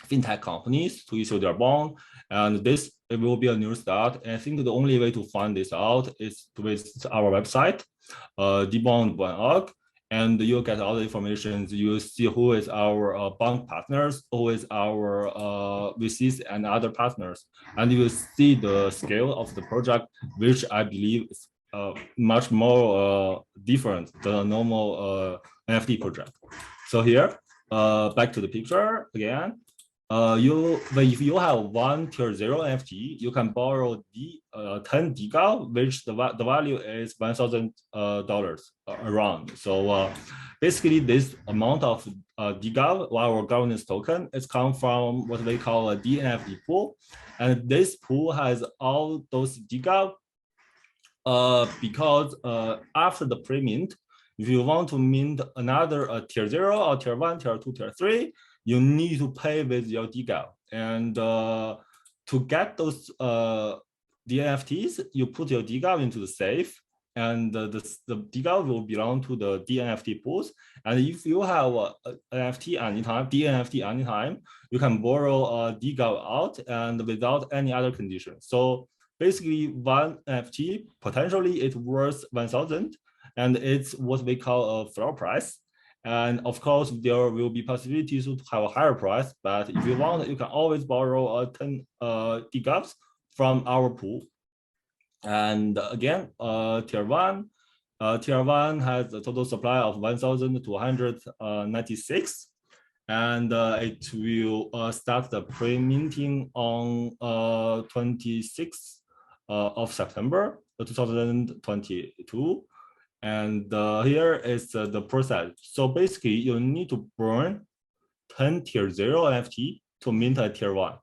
fintech companies to issue their bond. And this it will be a new start. And I think the only way to find this out is with our website, dbond.org. And you'll get all the information. You'll see who is our bank partners, who is our VCs and other partners. And you will see the scale of the project, which I believe is much more different than a normal NFT project. So here, back to the picture again. If you have one tier 0 NFT, you can borrow 10 DGAL, which the value is $1,000 around. So basically, this amount of DGAL, our governance token, is come from what we call a DNFT pool, and this pool has all those DGAL. Because after the pre-mint, if you want to mint another tier 0 or tier 1, tier 2, tier 3, you need to pay with your DGAL. And to get those DNFTs, you put your DGAL into the safe, and the DGAL will belong to the DNFT pools. And if you have an NFT anytime, DNFT anytime, you can borrow a DGAL out and without any other conditions. So basically, one NFT potentially it's worth 1,000, and it's what we call a floor price. And of course, there will be possibilities to have a higher price, but if you want, you can always borrow 10 DGALs from our pool. And again, tier 1 has a total supply of 1,296, and it will start the pre-minting on 26th of September 2022. And here is the process. So basically, you need to burn 10 tier 0 NFT to mint a tier 1.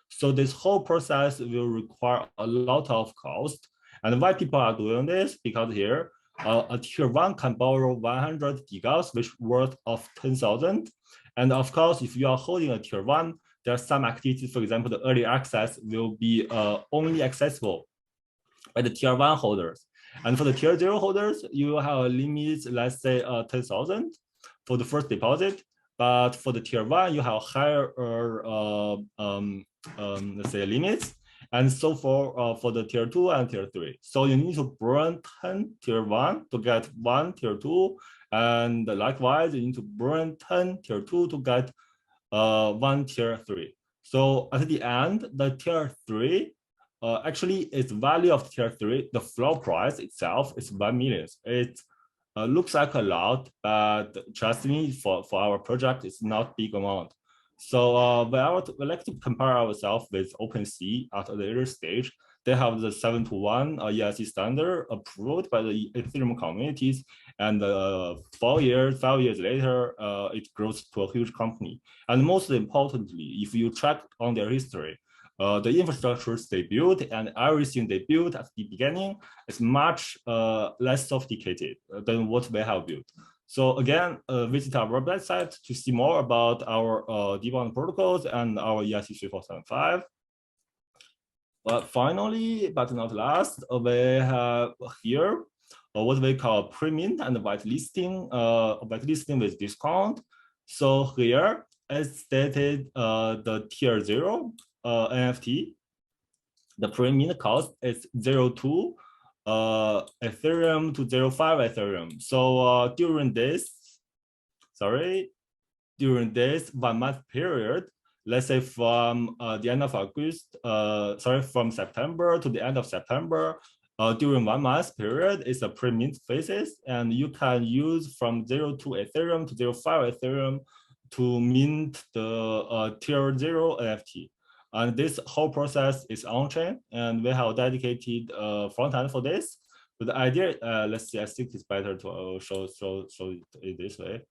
So this whole process will require a lot of cost. And why people are doing this? Because here, a tier 1 can borrow 100 DGALs, which worth of 10,000. And of course, if you are holding a tier 1, there are some activities, for example, the early access will be only accessible by the tier 1 holders. And for the tier 0 holders, you will have a limit, let's say 10,000 for the first deposit. But for the tier 1, you have higher, let's say, limits. And so for the tier 2 and tier 3. So you need to burn 10 tier 1 to get 1 tier 2. And likewise, you need to burn 10 tier 2 to get 1 tier 3. So at the end, the tier 3, actually its value of tier 3, the floor price itself is 1 million. It looks like a lot, but trust me, for our project, it's not big amount. So we like to compare ourselves with OpenSea at the earlier stage. They have the 7-to-1 EIC standard approved by the Ethereum communities, and 5 years later, it grows to a huge company. And most importantly, if you track on their history, the infrastructures they built and everything they built at the beginning is much less sophisticated than what we have built. So again, visit our website to see more about our debug protocols and our EIC 3475. But finally, but not last, we have here what we call pre-mint and whitelisting with discount. So here, as stated, the tier 0 NFT, the pre-mint cost is 0.2 Ethereum to 0.5 Ethereum. So during this 1 month period, let's say from the end of August, from September to the end of September, during 1 month period is a pre-mint phases, and you can use from 0.2 Ethereum to 0.5 Ethereum to mint the tier 0 NFT. And this whole process is on-chain, and we have dedicated front end for this. But the idea, let's see, I think it's better to show it this way.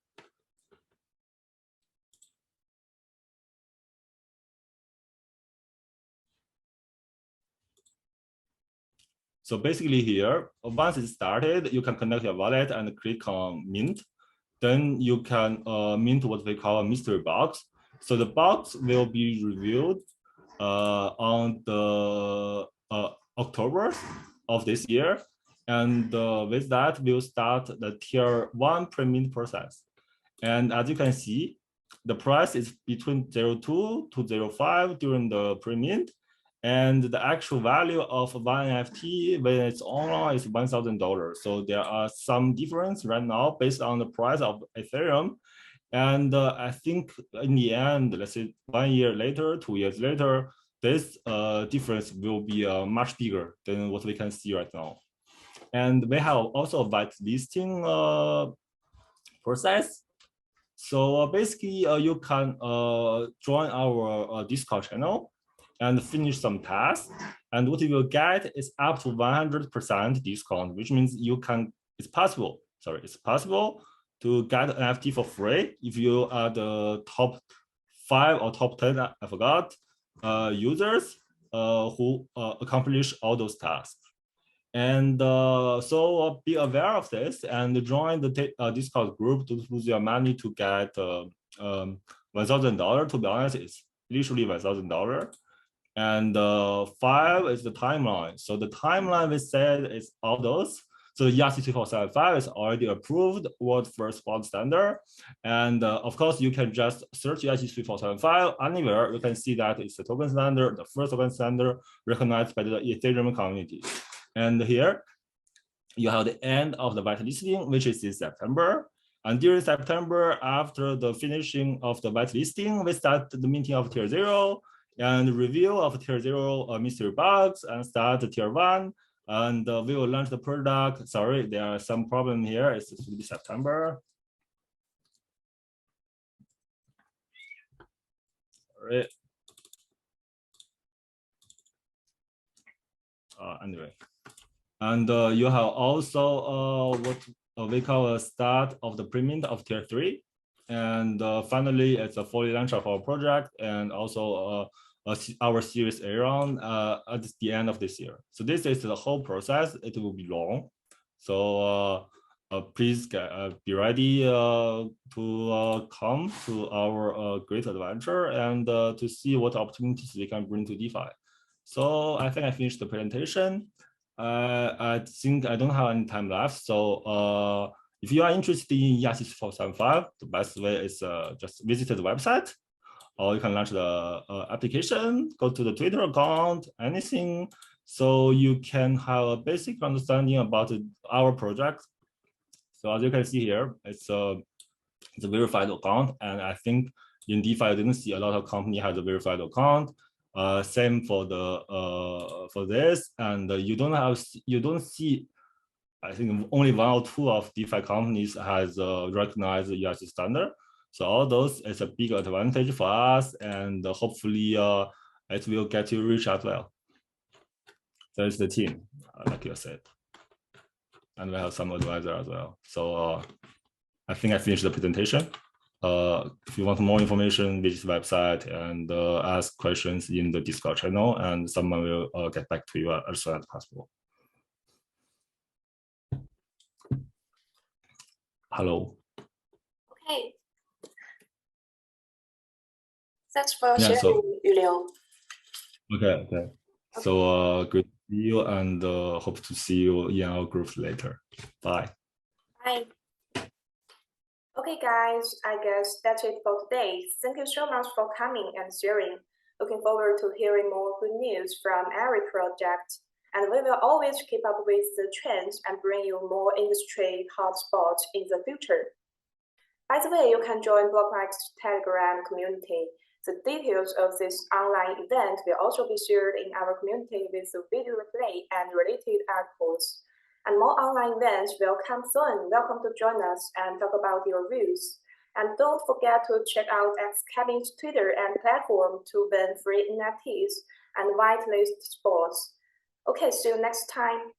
So basically here, once it's started, you can connect your wallet and click on mint. Then you can mint what we call a mystery box. So the box will be revealed on the October of this year. And with that, we'll start the tier 1 pre-mint process. And as you can see, the price is between 0.2 to 0.5 during the pre-mint. And the actual value of one NFT when it's online is $1,000. So there are some difference right now based on the price of Ethereum. And I think in the end, let's say 1 year later, 2 years later, this difference will be much bigger than what we can see right now. And we have also a whitelisting process. So basically, you can join our Discord channel and finish some tasks. And what you will get is up to 100% discount, which means you can, it's possible to get an NFT for free if you are the top 5 or top 10, I forgot, users who accomplish all those tasks. And so be aware of this and join the Discord group to use your money to get $1,000. To be honest, it's literally $1,000. And 5 is the timeline. So the timeline we said is all those. So the EIC 3475 is already approved World First Spot Standard. And of course, you can just search EIC 3475 anywhere. You can see that it's the token standard, the first token standard recognized by the Ethereum community. And here you have the end of the whitelisting, which is in September. And during September, after the finishing of the whitelisting, we start the minting of tier 0 and review of tier 0 mystery box and start the tier 1. And we will launch the product. Sorry, there are some problem here. It's supposed to be September. Sorry. Anyway. And you have also what we call a start of the pre-mint of tier 3. And finally, it's a fully launch of our project and also our series A round at the end of this year. So this is the whole process. It will be long. So please be ready to come to our great adventure and to see what opportunities we can bring to DeFi. So I think I finished the presentation. I think I don't have any time left. So if you are interested in ERC 475, the best way is just visit the website, or you can launch the application, go to the Twitter account, anything. So you can have a basic understanding about our project. So as you can see here, it's a verified account, and I think in DeFi I didn't see a lot of company has a verified account. Same for the for this, and you don't see. I think only 1 or 2 of DeFi companies has recognized the ERC standard. So all those is a big advantage for us, and hopefully it will get you rich as well. There's the team, like you said. And we have some advisor as well. So I think I finished the presentation. If you want more information, visit the website and ask questions in the Discord channel, and someone will get back to you as soon as possible. Hello. Okay. Thanks for sharing, Yuliang. Okay. So good to see you, and hope to see you in our group later. Bye. Bye. Okay, guys, I guess that's it for today. Thank you so much for coming and sharing. Looking forward to hearing more good news from every project. And we will always keep up with the trends and bring you more industry hotspots in the future. By the way, you can join Blocklike's Telegram community. The details of this online event will also be shared in our community with the video replay and related articles. And more online events will come soon. Welcome to join us and talk about your views. And don't forget to check out Kevin's Twitter and platform to win free NFTs and whitelist spots. Okay, see you next time.